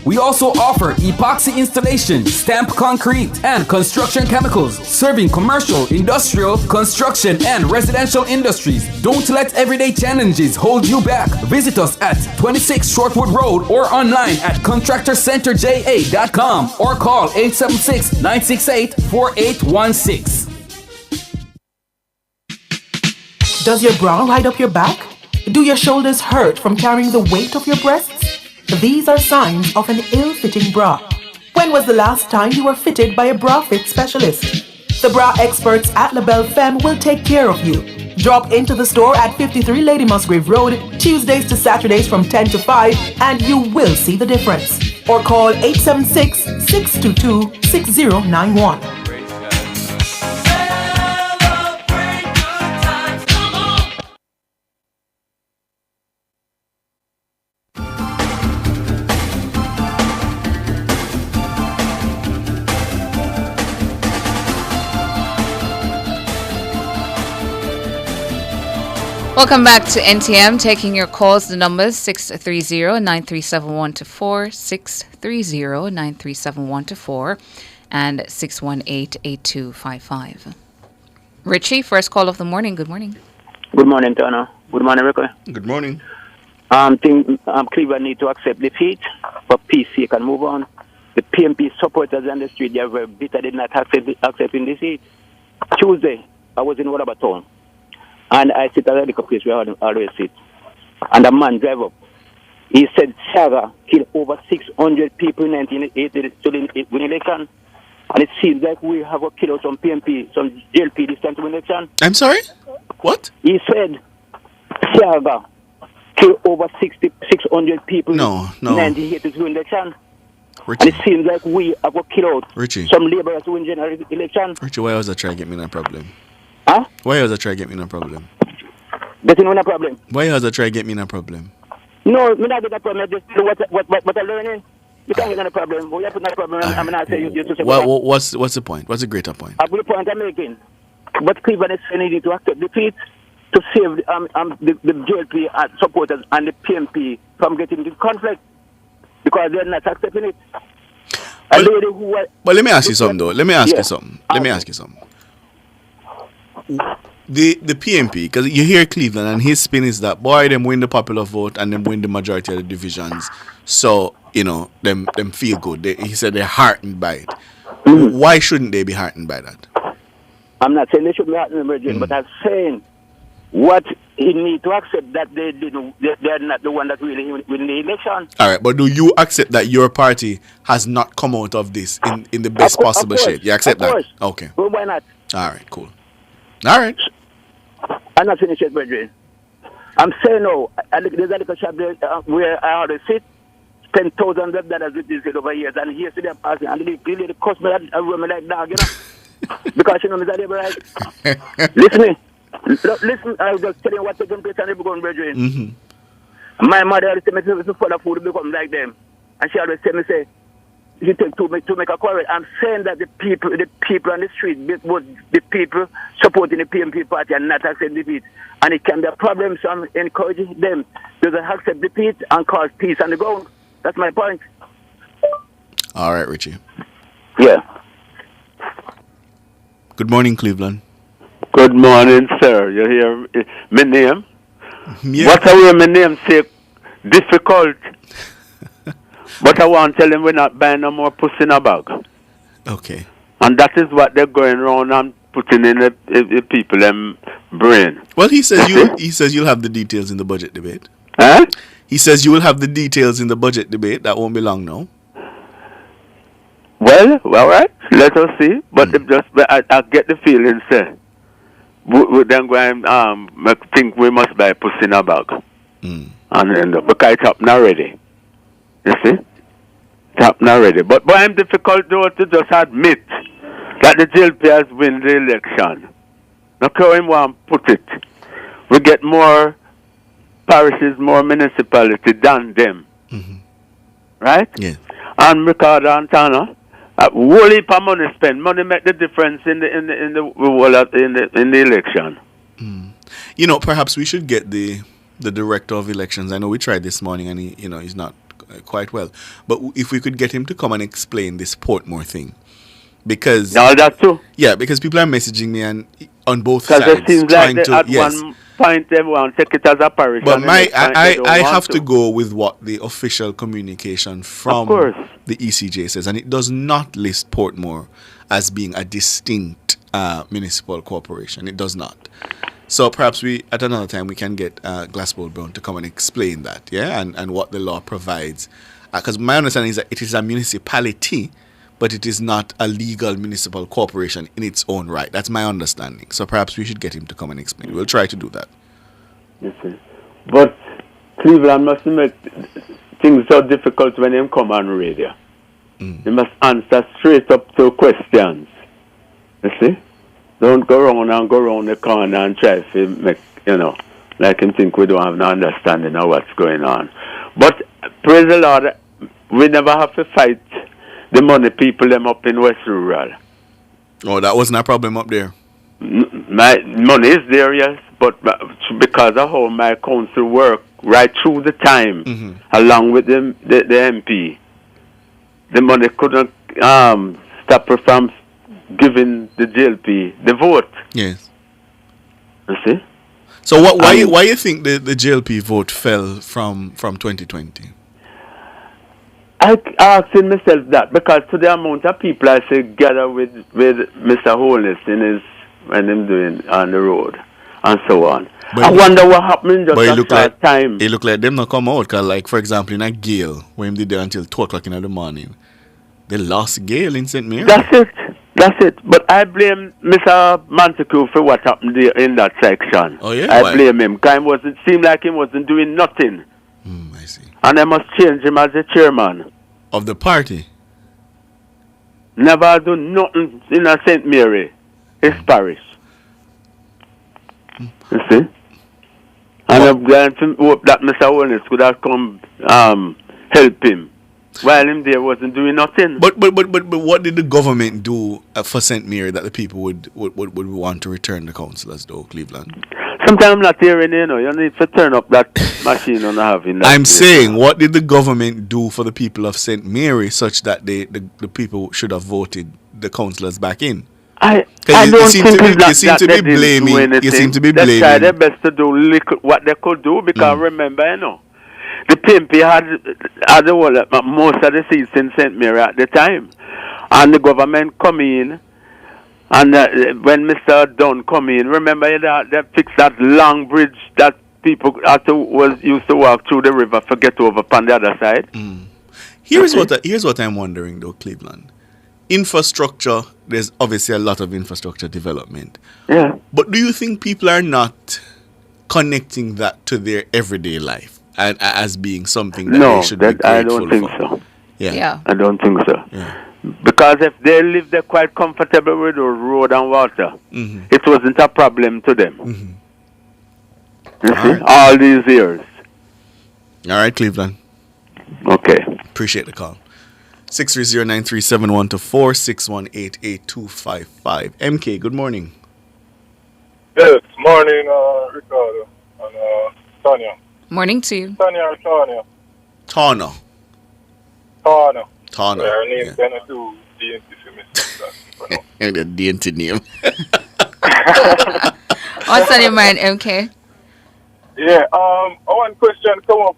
We also offer epoxy installation, stamp concrete, and construction chemicals, serving commercial, industrial, construction, and residential industries. Don't let everyday challenges hold you back. Visit us at 26 Shortwood Road or online at contractorcenterja.com or call 876-968-4816. Does your bra ride up your back? Do your shoulders hurt from carrying the weight of your breasts? These are signs of an ill-fitting bra. When was the last time you were fitted by a bra fit specialist? The bra experts at LaBelle Femme will take care of you. Drop into the store at 53 Lady Musgrave Road, Tuesdays to Saturdays from 10 to 5, and you will see the difference. Or call 876-622-6091. Welcome back to NTM. Taking your calls, the numbers 630-9371-4, 630-9371-4, and 618-8255. Richie, first call of the morning. Good morning. Good morning, Tana. Good morning, Rico. Good morning. Cleveland need to accept defeat for peace sake and move on. The PMP supporters on the street, they are very bitter, did not accepting defeat. Tuesday, I was in Waterbury, and I sit at the liquor place where I always sit. And a man drive up. He said Saga killed over 600 people in 1980 during the election. And it seems like we have a killer some PMP, some JLP this time to election. I'm sorry? What? He said Saga killed over 600 people in 1980 during the election. Richie. And it seems like we have a killer some laborers who win general election. Richie, why was I trying to get me in a problem? Huh? Why was I trying to get me in a problem? Getting in a problem? Why was I trying to get me in a problem? No, me not get a problem. Just what I'm learning. You can't get in a problem. We have to get a problem. I'm not saying you to say what's the point? What's the greater point? The point I'm making. But Cleveland is saying to accept defeat to save the JLP supporters and the PMP from getting into conflict because they're not accepting it. But let me ask you something though. Let me ask you something. The PMP, because you hear Cleveland and his spin is that boy them win the popular vote and them win the majority of the divisions, so you know them feel good. He said they're heartened by it. Why shouldn't they be heartened by that? I'm not saying they should be heartened, but I'm saying what he need to accept that they're not the one that really win the election. All right, but do you accept that your party has not come out of this in the best possible shape? You accept that? Okay. Well, why not? All right, cool. All right. I'm not finished yet, brethren. I'm saying no. There's a little shop there where I always sit, spend thousands of dollars with this over years, and here see them passing, and they really cost me that room like dog, you know? Because you know, Mr. Labor, listen, I'll just tell you what's taking place and everyone, brethren. Mm-hmm. My mother always tell me to follow food to become like them. And she always tell me, say, you take to make a quarrel. I'm saying that the people on the street, both the people supporting the PMP party are not accept defeat. And it can be a problem, so I'm encouraging them to accept defeat and cause peace on the ground. That's my point. All right, Richie. Yeah. Good morning, Cleveland. Good morning, sir. You hear my name? Yeah. What I hear my name say difficult. But I want to tell him we're not buying no more pussy in a bag. Okay. And that is what they're going around and putting in the people brain. Well, he says you'll have the details in the budget debate. Huh? He says you will have the details in the budget debate. That won't be long now. Well, all right. Let us see. But I get the feeling, say, we then go and think we must buy pussy in a bag. And because it's happened already. You see? It's happened already. But I'm difficult though to just admit that the JLP has won the election. Now, how him want to put it? We get more parishes, more municipality than them. Right? Yeah. And Ricardo and Tana, whole heap of money spent. Money make the difference in the election. You know, perhaps we should get the director of elections. I know we tried this morning, and he's not quite well. But if we could get him to come and explain this Portmore thing, because that too. Yeah, because people are messaging me and on both sides Because it seems trying like to at one point everyone take it as a parish. But and I have to go with what the official communication from the ECJ says, and it does not list Portmore as being a distinct municipal corporation. It does not. So perhaps at another time we can get Glassbowl Brown to come and explain that, and what the law provides. Because my understanding is that it is a municipality, but it is not a legal municipal corporation in its own right. That's my understanding. So perhaps we should get him to come and explain. We'll try to do that. You see. But Cleveland must make things so difficult when him come on radio. He must answer straight up to questions. You see? Don't go around the corner and try to make, like him think we don't have no understanding of what's going on. But praise the Lord, we never have to fight the money people them up in West Rural. Oh, that wasn't a problem up there. My money is there, yes, but because of how my council work right through the time, along with the MP, the money couldn't stop her from giving the JLP the vote. Yes. You see? So why you think the JLP vote fell from 2020? I asking myself that because to the amount of people I say gather with Mr. Holness when him doing on the road and so on. But I wonder what happened just at that time. It look like them not come out because, like, for example, in a Gale, when him did there until 2 o'clock in the morning, they lost Gale in St. Mary. That's it. But I blame Mr. Montague for what happened there in that section. Oh, yeah? I blame him because it seemed like he wasn't doing nothing. I see. And I must change him as the chairman. Of the party? Never do nothing in a St. Mary, his parish. You see? And I'm glad to hope that Mr. Holness could have come help him. While him there wasn't doing nothing. But what did the government do for St. Mary that the people would want to return the councillors though, Cleveland? Sometimes I'm not hearing, you need to turn up that machine on having that. I'm saying, what did the government do for the people of St. Mary such that the people should have voted the councillors back in? I don't think you seem to be blaming. You seem to be blaming. They tried their best to do what they could do because remember, the PMP had most of the seats in St. Mary at the time. And the government come in, and when Mr. Dunn come in, remember that they fixed that long bridge that people used to walk through the river to get over on the other side. Here's what I'm wondering though, Cleveland. Infrastructure, there's obviously a lot of infrastructure development. Yeah. But do you think people are not connecting that to their everyday life and as being something that they should be grateful for? I don't think so. Yeah. I don't think so. Yeah. Because if they live there quite comfortable with the road and water, it wasn't a problem to them. You see? All these years. All right, Cleveland. Okay. Appreciate the call. 630-9371-4 618-8255. MK, good morning. Yes, morning, Ricardo and Tanya. Morning to you. Tanya or Tanya? Tana. Yeah, her name's gonna do DNT for me. And the DNT name. What's on your mind, MK? Yeah, one question come up.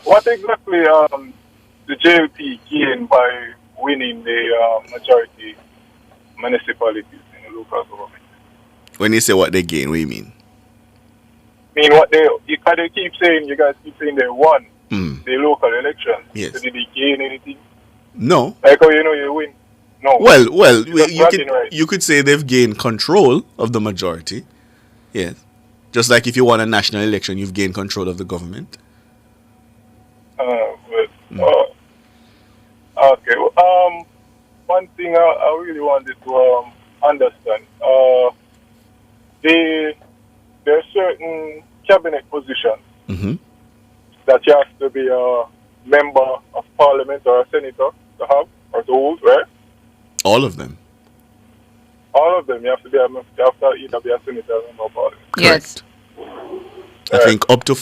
What exactly the JLP gained by winning the majority municipalities in the local government? When you say what they gain, what do you mean? I mean, what they keep saying, you guys keep saying they won the local election. Yes. So did they gain anything? No. Like how you know you win? No. Well, Right. you could say they've gained control of the majority. Yes. Just like if you won a national election, you've gained control of the government. Okay. One thing I really wanted to understand. There are certain cabinet positions that you have to be a member of parliament or a senator to have or to hold, right? All of them. All of them. You have to either be a senator or a member of parliament. Yes. I think up to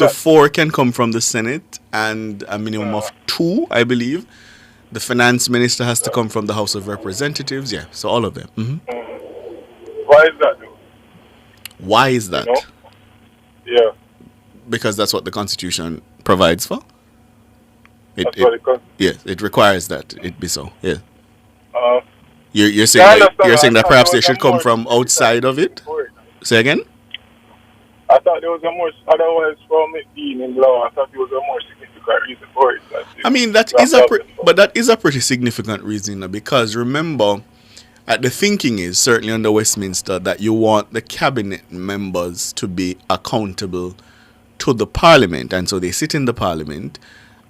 four can come from the Senate, and a minimum of 2, I believe. The finance minister has to come from the House of Representatives. Yeah, so all of them. Why is that? Why is that? You know? Yeah. Because that's what the Constitution provides for. Yes, it requires that it be so. Yeah. You're I saying understand. that perhaps they should come from outside of it. Say again. I thought there was a more, otherwise from it being in law, I thought there was a more significant reason for it. I mean, that is a pretty significant reason, because remember, the thinking is certainly under Westminster that you want the cabinet members to be accountable to the parliament, and so they sit in the parliament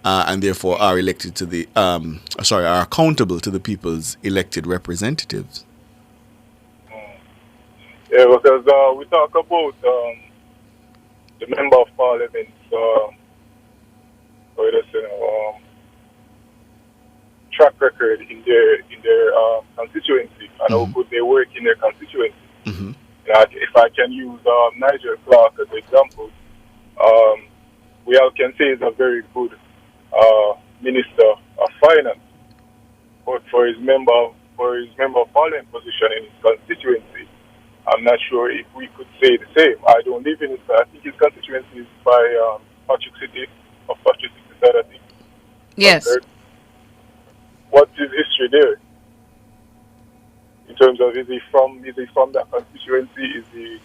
and therefore are elected to the are accountable to the people's elected representatives. Yeah, because we talk about the member of parliament, track record in their constituency and how good they work in their constituency. If I can use Nigel Clark as an example, we all can say he's a very good minister of finance, but for his member of parliament position in his constituency, I'm not sure if we could say the same. I don't live in it, but I think his constituency is by Patrick City, I think. Yes. What's his history there? In terms of is he from that constituency? Is he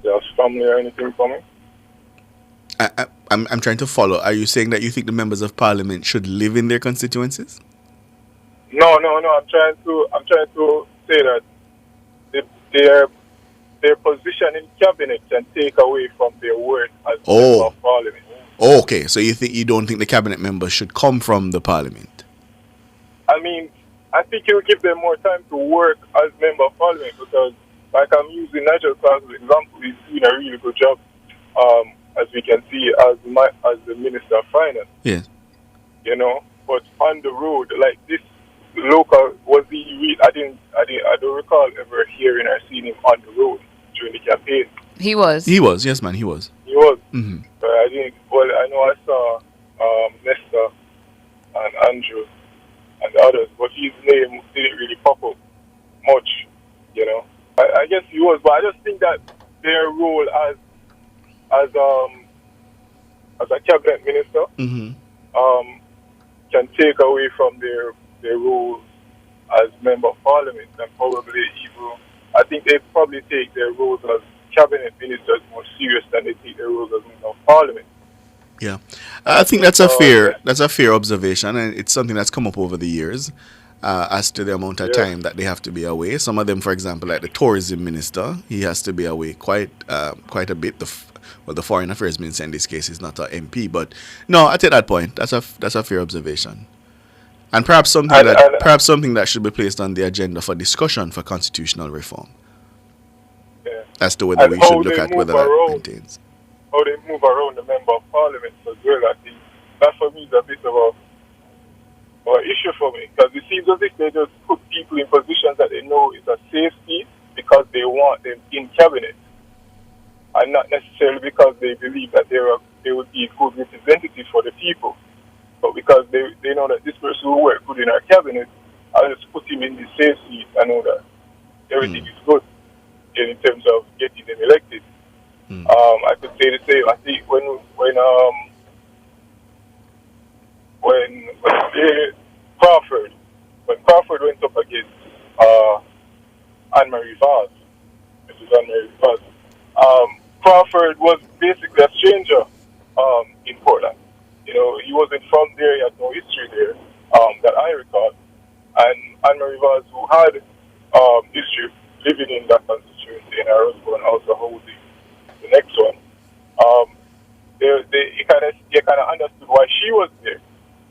there's family or anything from him? I'm trying to follow. Are you saying that you think the members of parliament should live in their constituencies? No. I'm trying to say that their position in cabinet can take away from their work as member of parliament. Okay, so you don't think the cabinet members should come from the parliament? I mean, I think it will give them more time to work as member of parliament, because, like I'm using Nigel Clark as an example, he's doing a really good job, as we can see, as the Minister of Finance. Yes. You know, but on the road, like this local, was he? I don't recall ever hearing or seeing him on the road during the campaign. He was. Yes, man, he was. He was. But I know I saw Nesta and Andrew and others, but his name didn't really pop up much, you know. I guess he was, but I just think that their role as a cabinet minister can take away from their roles as member of parliament, and probably even, I think they probably take their roles as cabinet ministers more serious than they take their roles as member of parliament. Yeah, I think that's a fair observation, and it's something that's come up over the years as to the amount of time that they have to be away. Some of them, for example, like the tourism minister, he has to be away quite a bit. The foreign affairs minister in this case is not an MP, but no, I take that point. That's a fair observation, and perhaps something that should be placed on the agenda for discussion for constitutional reform. Yeah. As to whether we should look at whether that maintains. How they move around the member of parliament as well, I think that for me is a bit of an issue for me, because it seems as if they just put people in positions that they know is a safety because they want them in cabinet, and not necessarily because they believe that they would be a good representative for the people, but because they know that this person will work good in our cabinet. I'll just put him in the safe seat. I know that everything is good in terms of getting them elected. I could say the same. I think when Crawford went up against Anne-Marie Vaz, Mrs. Anne-Marie, because Crawford was basically a stranger in Portland. You know, he wasn't from there, he had no history there that I recall. And Anne-Marie Vaz, who had history living in that constituency in Arrowsville and also holding the next one, you kind of understood why she was there.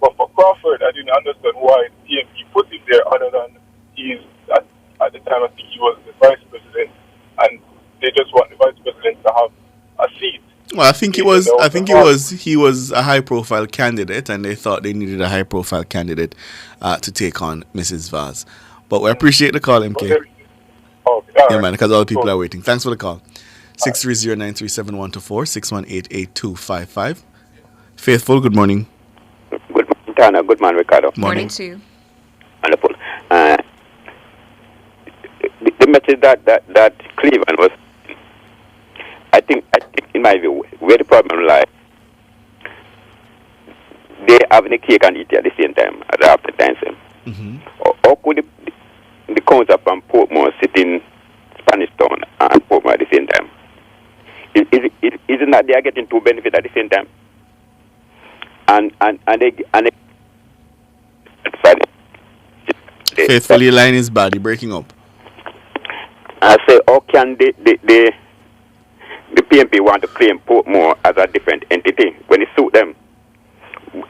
But for Crawford, I didn't understand why the PNP put him there, other than at the time I think he was the vice president, and they just want the vice president to have a seat. Well, I think he was a high-profile candidate, and they thought they needed a high-profile candidate to take on Mrs. Vaz. But we appreciate the call, MK. Yeah, man, because all the people are waiting. Thanks for the call. 630-937-124, 618-8255. Faithful, good morning. Good morning, Tana. Good morning, Ricardo. Morning to you. Wonderful. The message that Cleveland was, I think in my view, where the problem lies, they having the cake and eat it at the same time, at the after time. Or could the council from Portmore sit in Spanish Town and Portmore at the same time? Isn't that they are getting two benefits at the same time? And they Faithfully, line is bad. You're breaking up. I say, how can the PNP want to claim Portmore as a different entity when it suits them,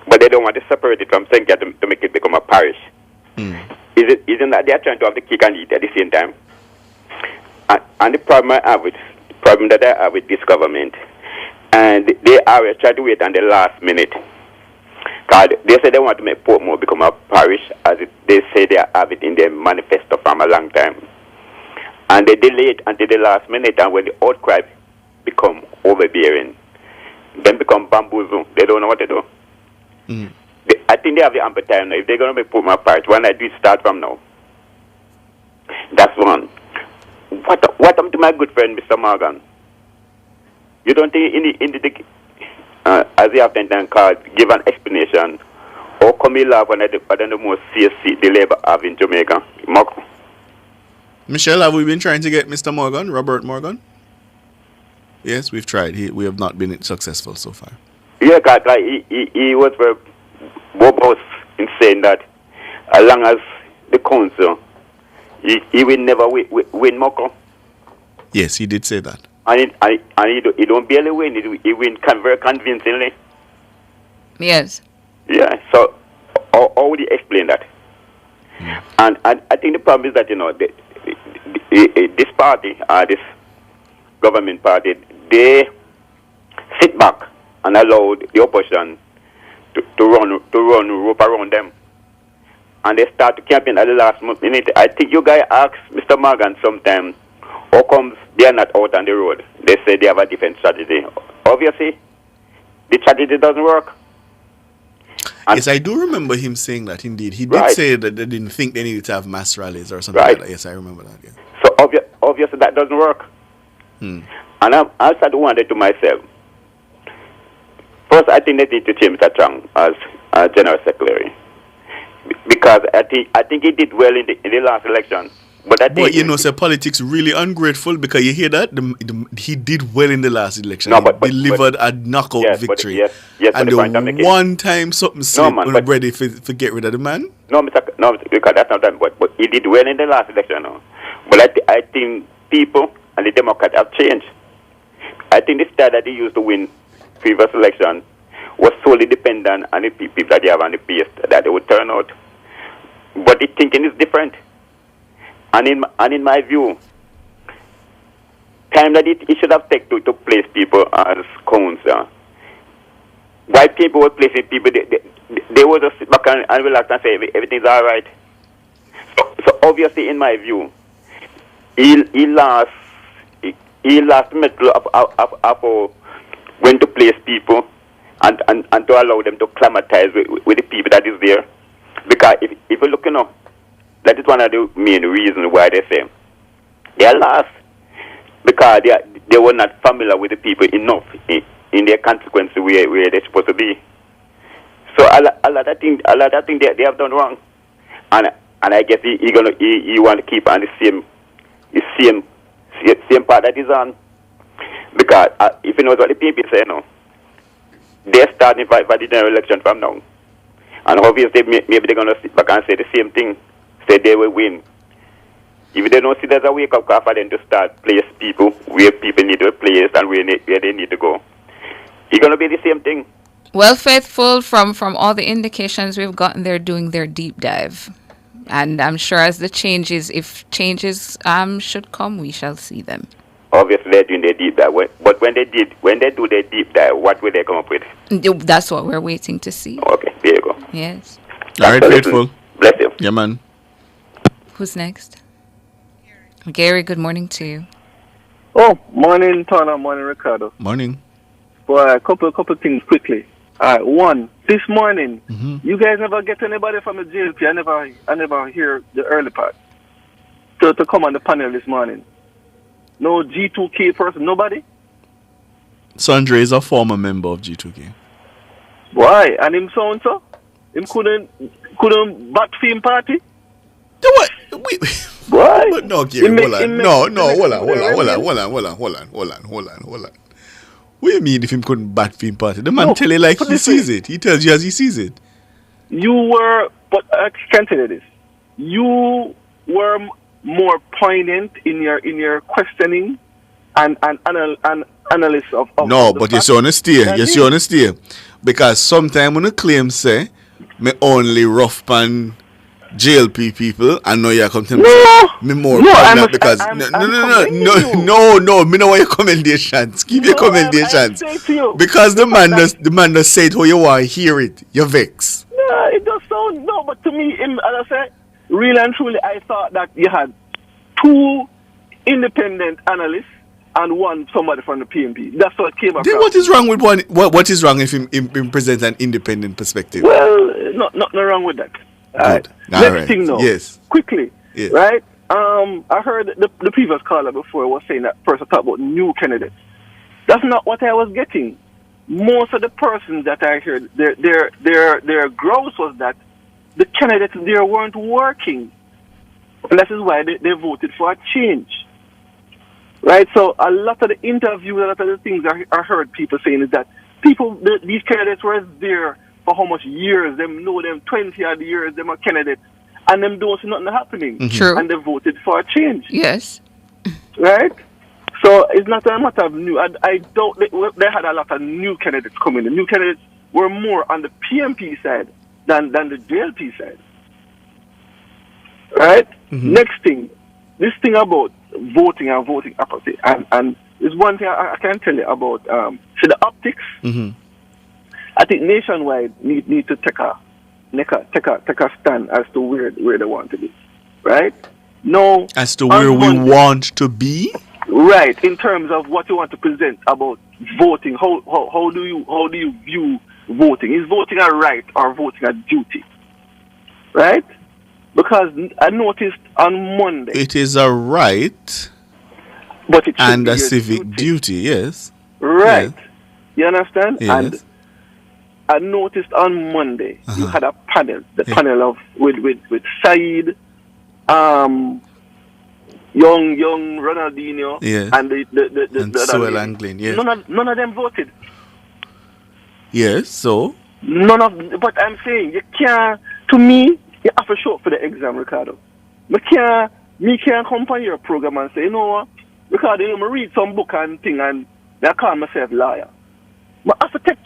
but they don't want to separate it from St. Kitts to make it become a parish? Isn't that they are trying to have the cake and eat at the same time? And the problem that I have with this government, and they are trying to wait on the last minute. Because they say they want to make Portmore become a parish, as they say they have it in their manifesto from a long time. And they delay it until the last minute, and when the outcry become overbearing, then become bamboozled. They don't know what to do. I think they have the ample time now. If they're going to make Portmore a parish, why not do it start from now? That's one. What happened to my good friend, Mr. Morgan? You don't think as you have been called, give an explanation, or come in love when the most CSC the Labour have in Jamaica? Michelle, have we been trying to get Mr. Morgan, Robert Morgan? Yes, we've tried. We have not been successful so far. Yeah, because he was very verbose in saying that as long as the council, he will never win Moko. Yes, he did say that. And he don't barely win. He win very convincingly. Yes. Yeah. So how would you explain that? And I think the problem is that this party, this government party, they sit back and allow the opposition to run rope around them, and they start to campaign at the last minute. I think you guys asked Mr. Morgan sometime, how comes they are not out on the road? They say they have a different strategy. Obviously, the strategy doesn't work. And yes, I do remember him saying that, indeed. He did say that they didn't think they needed to have mass rallies or something like that. Yes, I remember that. Yeah. So obviously that doesn't work. And I started wondering to myself, first I think they need to change Mr. Chang as General Secretary. Because I think he did well in the last election. But politics really ungrateful, because you hear that? He did well in the last election. Delivered a knockout victory. And the one time something slipped, ready to get rid of the man? Because that's not that. But he did well in the last election. But I think people and the Democrats have changed. I think the style that they used to win previous election was solely dependent on the people that they have on the base that they would turn out. But the thinking is different. And in my view, time that it should have taken to place people as council. Why people were placing people, they would just sit back and relax and say everything's all right. So obviously, in my view, he lost mettle of when to place people and to allow them to climatize with the people that is there. Because if you look, that is one of the main reasons why they say they are lost, because they were not familiar with the people enough in their consequence where they're supposed to be. So a lot of things they have done wrong, and I guess he want to keep on the same part that is on. Because if you know what the PNP say now, they're starting for the general election from now. And obviously, maybe they're going to sit back and say the same thing, say they will win. If they don't see there's a wake-up call for them to start place people where people need to be placed and where they need to go, it's going to be the same thing. Well, Faithful, from all the indications we've gotten, they're doing their deep dive. And I'm sure as the changes, if changes should come, we shall see them. Obviously, they're doing their deep dive. But when they do their deep dive, what will they come up with? That's what we're waiting to see. Okay, there you go. Yes. All right, Faithful. Bless you. Yeah, man. Who's next? Gary, good morning to you. Oh, morning, Tana. Morning, Ricardo. Morning. Boy, a couple things quickly. All right, one, this morning, you guys never get anybody from the JLP. I never hear the early part to come on the panel this morning. No G2K person, nobody? Sandra is a former member of G2K. Why? And him so and so? Him couldn't bat for him party? What? Why? But no, Gary, hold on. Hold on. What do you mean if him couldn't bat for him party? The man tell you like he sees it. He tells you as he sees it. You were, but I can tell you this. You were more poignant in your questioning and analysis of no, but you're honesty. Because sometimes when you claim say me only rough pan JLP people, I know you come to me me more that because no, me know what your commendations. Give your commendations. Because the man just say it how you want to hear it. You're vexed. No, it does sound but to me, as I said, really and truly, I thought that you had two independent analysts and one somebody from the PMP. That's what came across. Then what is wrong with one? What is wrong if him presents an independent perspective? Well, nothing wrong with that. Right. Next thing though. Yes. Quickly. Yes. Right? I heard the previous caller before was saying that first I talked about new candidates. That's not what I was getting. Most of the persons that I heard, their gross was that the candidates there weren't working. And that is why they voted for a change. Right? So a lot of the interviews, a lot of the things I heard people saying is that these candidates were there for how much years, them know them 20 odd years, them are candidates, and them don't see nothing happening. Mm-hmm. True. And they voted for a change. Yes. Right? So it's not a matter of new. I doubt they had a lot of new candidates coming. The new candidates were more on the PMP side than the JLP side. Right? Mm-hmm. Next thing, this thing about voting and voting apathy, and there's one thing I can tell you about the optics. Mm-hmm. I think nationwide need to take a stand as to where they want to be, right? No, as to where we want to be, right? In terms of what you want to present about voting, how do you view voting? Is voting a right or voting a duty, right? Because I noticed on Monday it is a right, but it and a civic duty. Yes, right. Yes. You understand? Yes. And I noticed on Monday you had a panel, panel of with Said, young Ronaldinho, and the Suel Anglin. Yes. None of them voted. Yes. So but I'm saying you can't. To me, you have to show up for the exam, Ricardo. Me can't come on your program and say, you know what, Ricardo, I read some book and thing and I call myself liar. I have to I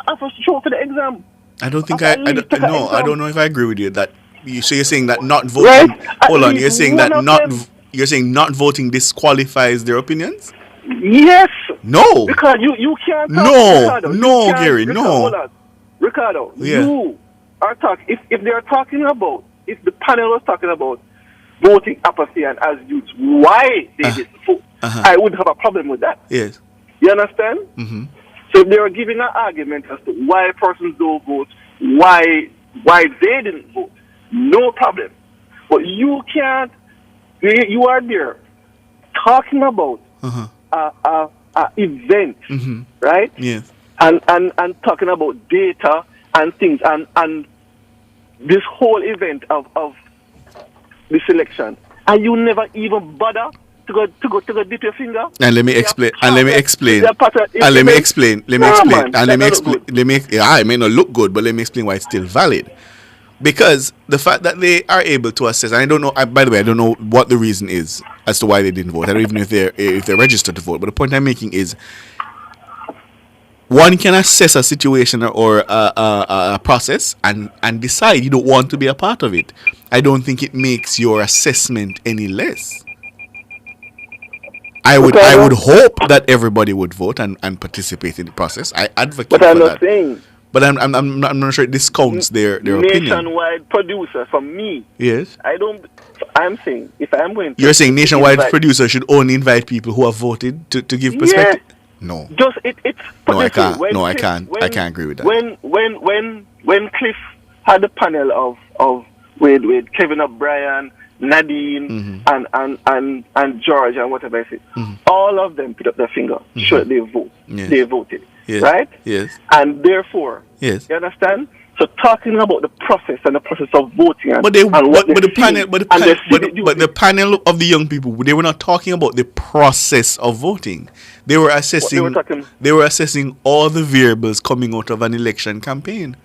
have to show up for the exam. I don't think I don't know if I agree with you that you're saying that not voting. Right? Hold on, you're saying that not voting disqualifies their opinions? Yes. No. Because you can't talk, No, Gary, no. Hold on. Ricardo, you are talking if they're talking about, if the panel was talking about voting apathy and as youths, why they didn't vote, I would have a problem with that. Yes. You understand? Mm-hmm. So they are giving an argument as to why persons don't vote, why they didn't vote. No problem. But you can't. You are there talking about a event, right? Yes. And talking about data and things and this whole event of this election, and you never even bother go dip your finger. And let me explain. And let me explain. Yeah, it may not look good, but let me explain why it's still valid. Because the fact that they are able to assess, and I don't know. By the way, I don't know what the reason is as to why they didn't vote. I don't even know if they're registered to vote. But the point I'm making is, one can assess a situation or a process and decide you don't want to be a part of it. I don't think it makes your assessment any less. I would hope that everybody would vote and participate in the process. I advocate for that. But I'm not saying. But I'm not sure it discounts their opinion. Nationwide producer, for me. Yes. I'm saying if I'm going to. You're saying nationwide producer should only invite people who have voted to give perspective. Yeah. No. Just it's. No, I can't. I can't. I can't agree with that. When Cliff had the panel of with Kevin O'Brien, Nadine, and George and whatever I said, all of them put up their finger. Sure, they vote. Yes. They voted. Yes. Right? Yes. And therefore, yes. You understand? So talking about the process and the process of voting but the panel of the young people, they were not talking about the process of voting. They were assessing all the variables coming out of an election campaign.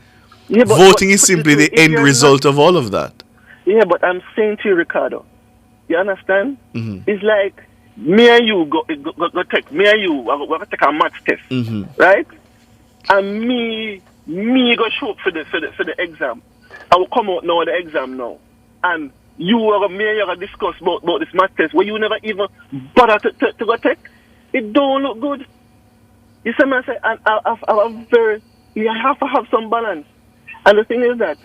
Yeah, voting is simply the end result of all of that. Yeah, but I'm saying to you, Ricardo, you understand? It's like me and you go take me and you we're gonna take a maths test, right? And me go show up for the exam. I will come out now with the exam now, and me and you are gonna discuss about this maths test where you never even bother to go take. It don't look good. You see me I say, and you have to have some balance. And the thing is that.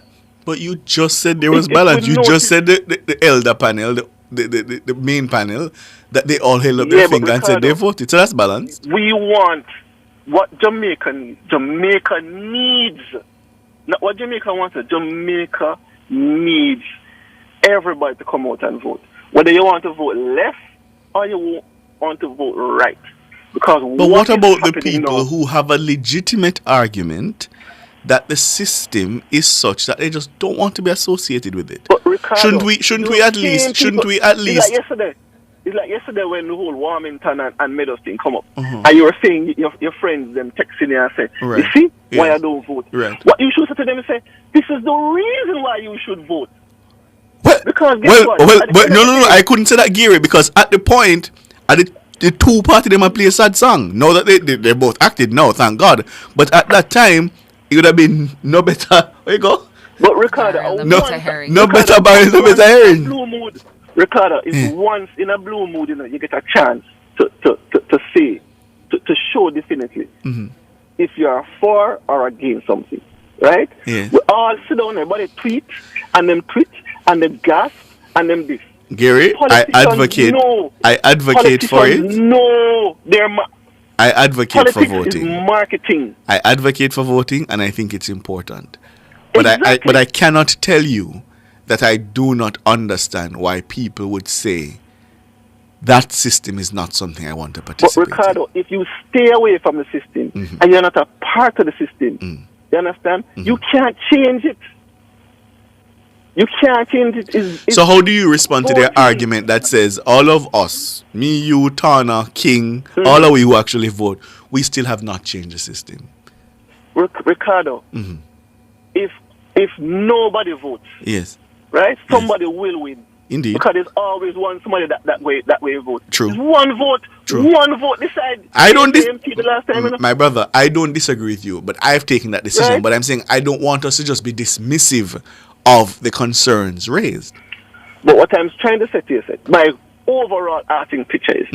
But you just said there was balance. You just said the elder panel, the main panel, that they all held up their finger and said they voted. So that's balance. We want what Jamaica needs. Jamaica needs. Not what Jamaica wants. Jamaica needs everybody to come out and vote. Whether you want to vote left or you want to vote right. But what about the people who have a legitimate argument that the system is such that they just don't want to be associated with it? But Ricardo, shouldn't we at least It's like yesterday when the whole Warmington and Meadows thing come up, and you were saying your friends them texting you and say, you see why I don't vote. Right. What you should say to them is say, this is the reason why you should vote. Well, because no, I couldn't say that, Gary, because at the point, the two party them play a sad song. Now that they both acted now, thank God. But at that time, it would have been no better. Where you go? But Ricardo, no better barrel, no better herring. Blue mood, Ricardo, is once in a blue mood, you get a chance to say, to show definitely if you are for or against something, right? Yeah. We all sit down, everybody tweet and them gasp and them this. Gary, I advocate for it. No, I advocate for voting. Is marketing. I advocate for voting, and I think it's important. But I cannot tell you that I do not understand why people would say that system is not something I want to participate But Ricardo, if you stay away from the system and you're not a part of the system, you understand? You can't change it. You can't change it. So how do you respond to their argument that says all of us, me, you, Tana, King, all of we who actually vote, we still have not changed the system? Ricardo, if nobody votes, yes, right, somebody will win. Indeed. Because there's always somebody that way vote. True. There's one vote. True. One vote decide. My brother, I don't disagree with you, but I've taken that decision. Right? But I'm saying I don't want us to just be dismissive of the concerns raised. But what I'm trying to say to you, my overall arting picture is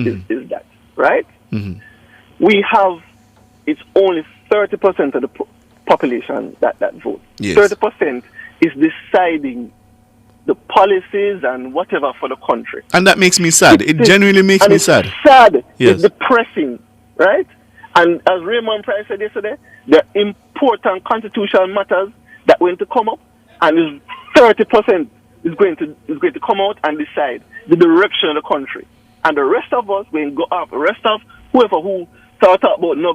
that, right? We have, it's only 30% of the population that vote. Yes. 30% is deciding the policies and whatever for the country. And that makes me sad. It genuinely makes me sad. It's sad. Yes. It's depressing, right? And as Raymond Price said yesterday, the important constitutional matters that went to come up, and 30% is going to come out and decide the direction of the country. And the rest of us, when go up, the rest of whoever who talk about no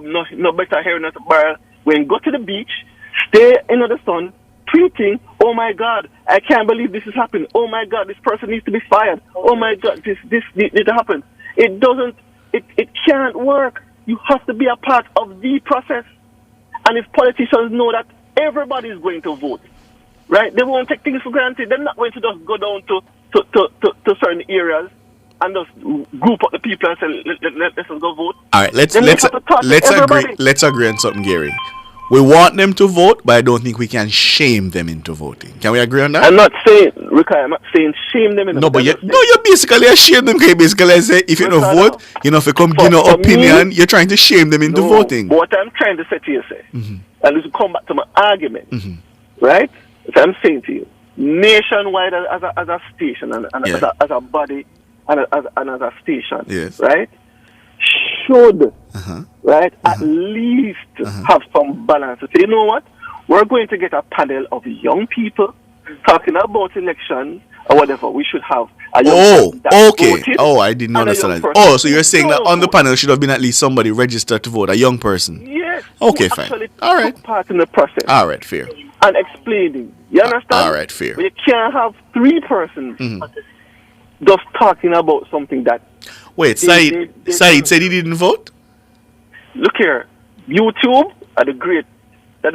better hair, not a barrel, when go to the beach, stay in the sun, tweeting, oh my God, I can't believe this is happening. Oh my God, this person needs to be fired. Oh my God, this needs to happen. It doesn't. It can't work. You have to be a part of the process. And if politicians know that everybody is going to vote, right? They won't take things for granted. They're not going to just go down to certain areas and just group up the people and say, let's go vote. All right, let's agree on something, Gary. We want them to vote, but I don't think we can shame them into voting. Can we agree on that? I'm not saying, Rick, I'm not saying shame them into voting. You're basically shame them, because you basically say, if you don't vote, you know, if you come give no opinion, you're trying to shame them into voting. What I'm trying to say to you, and this will come back to my argument, right? So I'm saying to you, nationwide as a station and as a body and as a station, right, should right at least have some balance. So you know what? We're going to get a panel of young people talking about elections or whatever. We should have a young person that voted, I didn't understand that. So you're saying that on the panel should have been at least somebody registered to vote, a young person? Yes. Okay, fine. All right. Took part in the process. All right, fair. And explaining. You understand? All right, fair. But you can't have three persons just talking about something that... Wait, Said said he didn't vote? Look here. YouTube are the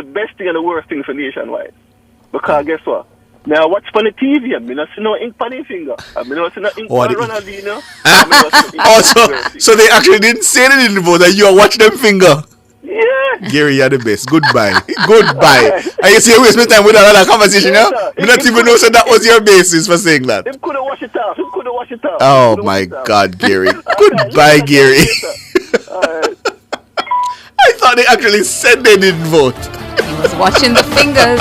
best thing and the worst thing for nationwide. Because guess what? Now I watch on the TV, I don't see no ink on the finger. I don't see no ink on Ronaldinho. So they actually didn't say they didn't vote, and you are watching them finger. Yeah. Gary, you're the best. Goodbye. Goodbye. And you see, you waste my time with another conversation, yeah? You not even know that was your basis for saying that. Him could have washed it off. Oh my God, Gary. Goodbye, Gary. I thought they actually said they didn't vote. He was watching the fingers.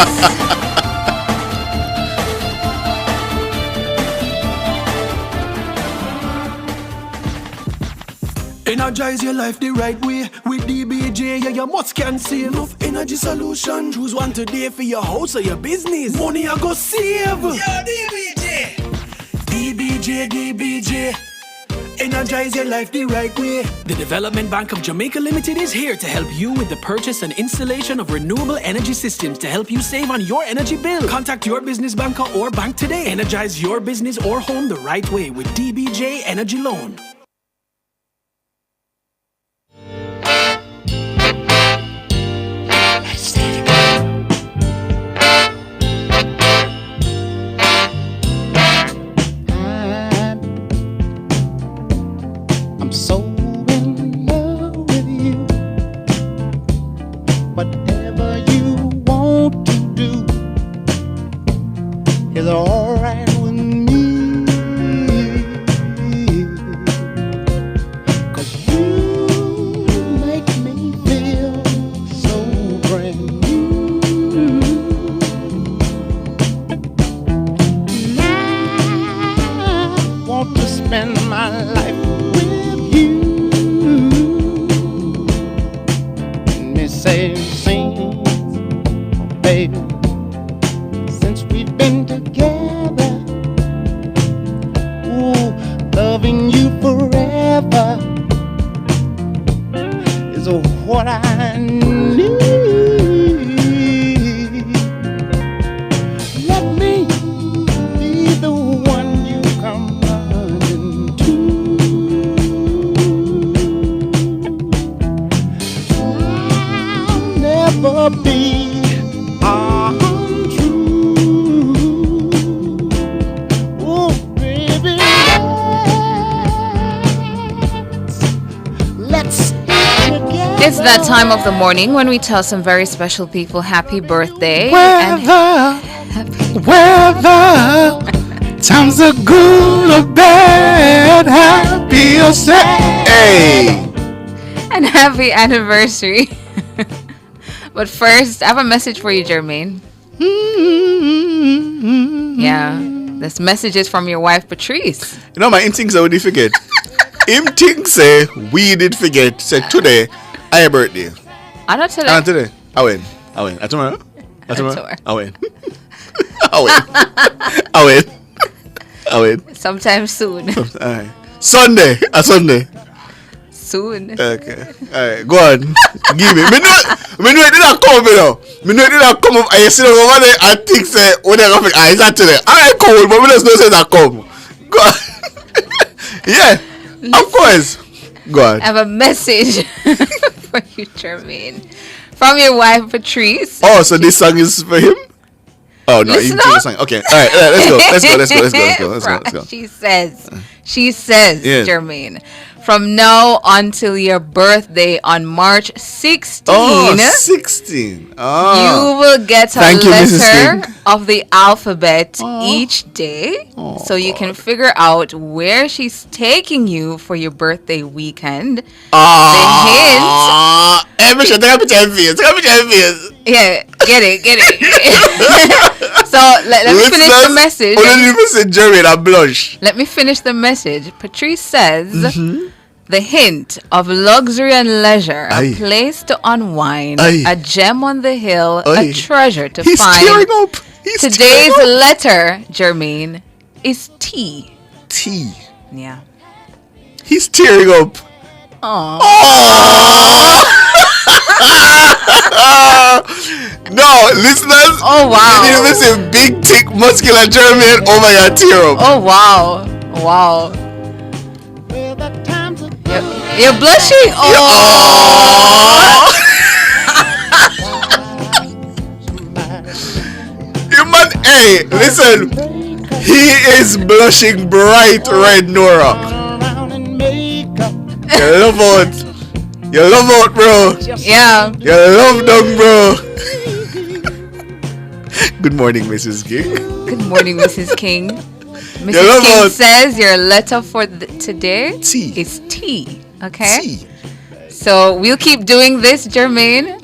Energize your life the right way with DBJ. Yeah, you must can save enough energy solution. Choose one today for your house or your business. Money I go save. Yeah, DBJ. Energize your life the right way. The Development Bank of Jamaica Limited is here to help you with the purchase and installation of renewable energy systems to help you save on your energy bill. Contact your business banker or bank today. Energize your business or home the right way with DBJ Energy Loan. So in love with you. Whatever you want to do is alright with me. 'Cause you make me feel so brand new. And I want to spend my life say sing, baby, since we've been together. Ooh, loving you forever is what I need. Let me be the one you come running to. Never be untrue. Oh, baby, let's get together. It's that time of the morning when we tell some very special people happy birthday. Whether times are good or bad, happy or sad. Hey! And happy anniversary. But first, I have a message for you, Jermaine. Yeah, this message is from your wife, Patrice. You know, my instincts I would forget. Him things say we did forget. Said today, I birthday. I not today. Not today. I win. Tomorrow. I win. Sometime soon. Sunday. Soon. Okay. Alright, go on. Give me. Me know it didn't come, you know. Me know it didn't come up. I see them over there and think say, when they're going to is that today? Alright, cool, but we just know say that come. Go on. Yeah. Of course. Go on. I have a message for you, Jermaine. From your wife, Patrice. Oh, so this song is for him? Oh, no, Listen you do the up. song. Okay. All right, let's go. She says, Yeah. Jermaine, from now until your birthday on March 16, Oh, 16. Oh. you will get a Thank you, Mrs. letter King. of the alphabet each day, so you can figure out where she's taking you for your birthday weekend. Ah. Hey, Michelle, take a picture of your face. Yeah, get it. So let me finish the message. Jeremy, I blush. Let me finish the message. Patrice says, the hint of luxury and leisure, a place to unwind, a gem on the hill, a treasure to He's find. tearing up. Today's letter, Jermaine, is T. T. Yeah. He's tearing up. Aww. No, listeners. Oh, wow. You need to listen. Big, thick, muscular Jermaine. Oh my God, tear up. Oh, wow. You're blushing. Oh. You man, hey, listen. He is blushing bright red, Nora. You love out, bro. Yeah. You love dog, bro. Good morning, Mrs. King. Good morning, Mrs. King. Mrs. King says your letter for today is T. Okay? T. So we'll keep doing this, Jermaine,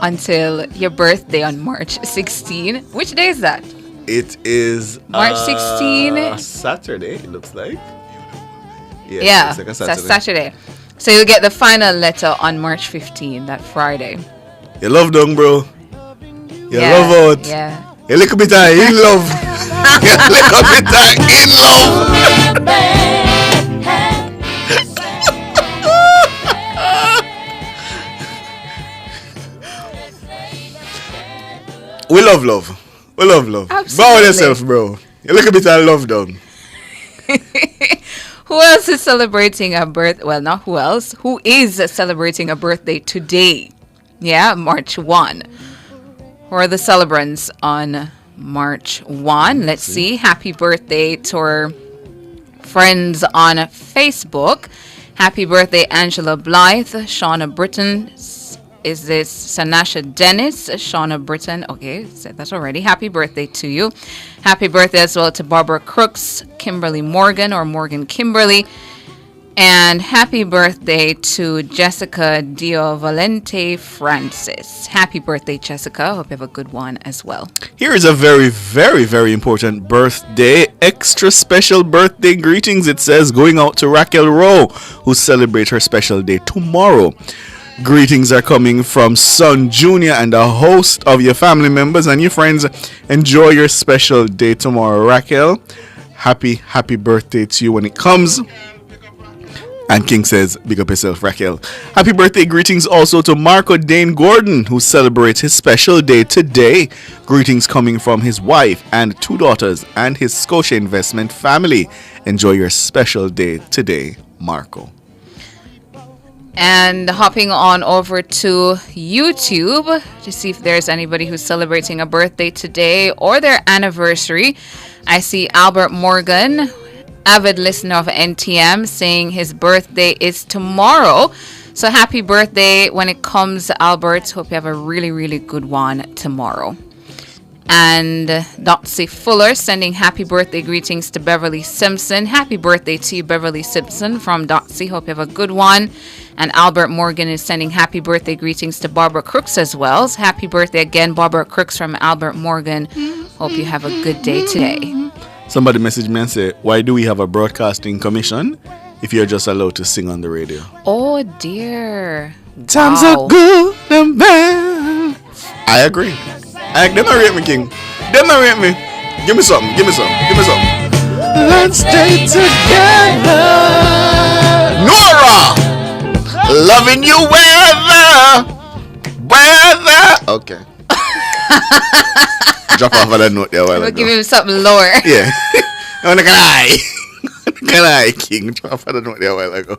until your birthday on March 16. Which day is that? It is March 16. Saturday, it looks like. Yeah, it's like a it's Saturday. a Saturday. So you'll get the final letter on March 15, that Friday. You love dong, bro. You love out. Yeah. You little bit of in love. You little bit of in love. We love love. Absolutely. Bow yourself, bro. You little bit of love dong. Who else is celebrating a birth? Well, not who else. Who is celebrating a birthday today? Yeah, March 1. Who are the celebrants on March 1? Let's see. Happy birthday to our friends on Facebook. Happy birthday, Angela Blythe, Shauna Britton. Is this Sanasha Dennis, Shauna Britton? Okay, said that already. Happy birthday to you. Happy birthday as well to Barbara Crooks, Kimberly Morgan or Morgan Kimberly. And happy birthday to Jessica Diovalente Francis. Happy birthday, Jessica. Hope you have a good one as well. Here is a very, very, very important birthday. Extra special birthday greetings, it says, going out to Raquel Rowe, who celebrates her special day tomorrow. Greetings are coming from Son Jr. and a host of your family members and your friends. Enjoy your special day tomorrow, Raquel. Happy birthday to you when it comes. And King says, big up yourself, Raquel. Happy birthday greetings also to Marco Dane Gordon, who celebrates his special day today. Greetings coming from his wife and 2 daughters and his Scotia Investment family. Enjoy your special day today, Marco. And hopping on over to YouTube to see if there's anybody who's celebrating a birthday today or their anniversary. I see Albert Morgan, avid listener of NTM, saying his birthday is tomorrow. So happy birthday when it comes, Albert. Hope you have a really, really good one tomorrow. And Dotsy Fuller sending happy birthday greetings to Beverly Simpson. Happy birthday to you, Beverly Simpson, from Dotsy. Hope you have a good one. And Albert Morgan is sending happy birthday greetings to Barbara Crooks as well. So happy birthday again, Barbara Crooks from Albert Morgan. Hope you have a good day today. Somebody messaged me and said, why do we have a broadcasting commission if you're just allowed to sing on the radio? Oh dear. Times are good and bad. I agree. They don't rate me, King. They don't rate me. Give me something. Let's stay together. Nora! Loving you weather. Okay. Drop off of that note there. We'll give him something lower. Yeah. I'm like, aye. Can I king? I don't know a while ago.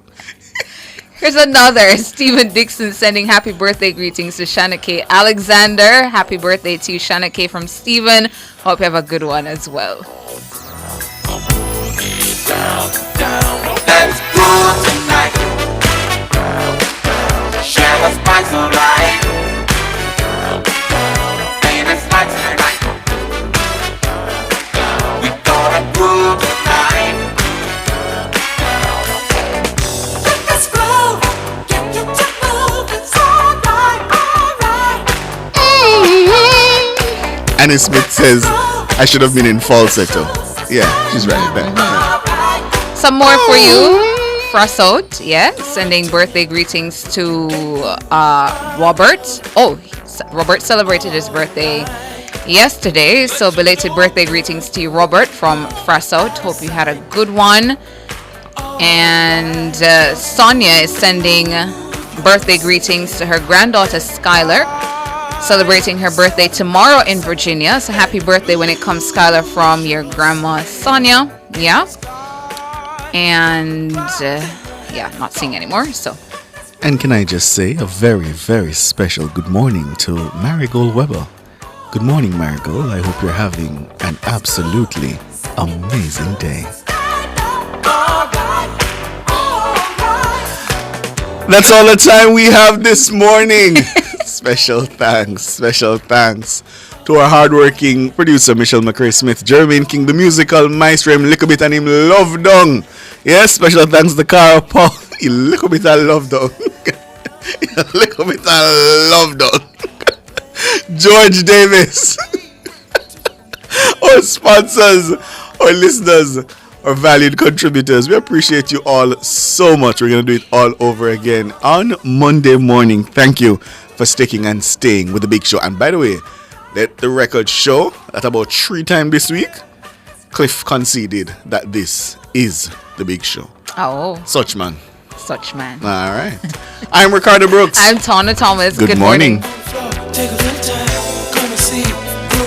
Here's another. Stephen Dixon sending happy birthday greetings to Shanna K. Alexander. Happy birthday to you, Shanna K. from Stephen. Hope you have a good one as well. Let's go tonight. Share the spice of life. Baby, spice tonight. We gonna groove tonight. Let's go. Get you to move. It's alright, alright. Annie Smith says I should have been in falsetto. Yeah, she's right there. Yeah. Some more for you. Frasot, yeah, sending birthday greetings to Robert. Oh, Robert celebrated his birthday yesterday, so belated birthday greetings to you, Robert, from Frasot. Hope you had a good one. And Sonia is sending birthday greetings to her granddaughter Skylar, celebrating her birthday tomorrow in Virginia. So happy birthday when it comes, Skylar, from your grandma Sonia. Yeah. And yeah, not seeing anymore. So, and can I just say a very, very special good morning to Marigold Weber. Good morning, Marigold. I hope you're having an absolutely amazing day. That's all the time we have this morning. Special thanks to our hardworking producer Michelle McCray Smith, Jermaine King, the musical maestro, him little bit and him love down. Yes, special thanks to Cara Paul. He little bit and love down. Little bit and love down. George Davis. Our sponsors, our listeners, our valued contributors. We appreciate you all so much. We're going to do it all over again on Monday morning. Thank you for sticking and staying with the big show. And by the way, let the record show that about 3 times this week, Cliff conceded that this is the big show. Oh. Such man. All right. I'm Ricardo Brooks. I'm Tana Thomas. Good morning.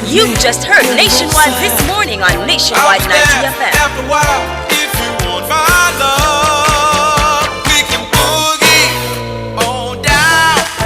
You've just heard Nationwide this morning on Nationwide 90 FM. After a while, if you want my love.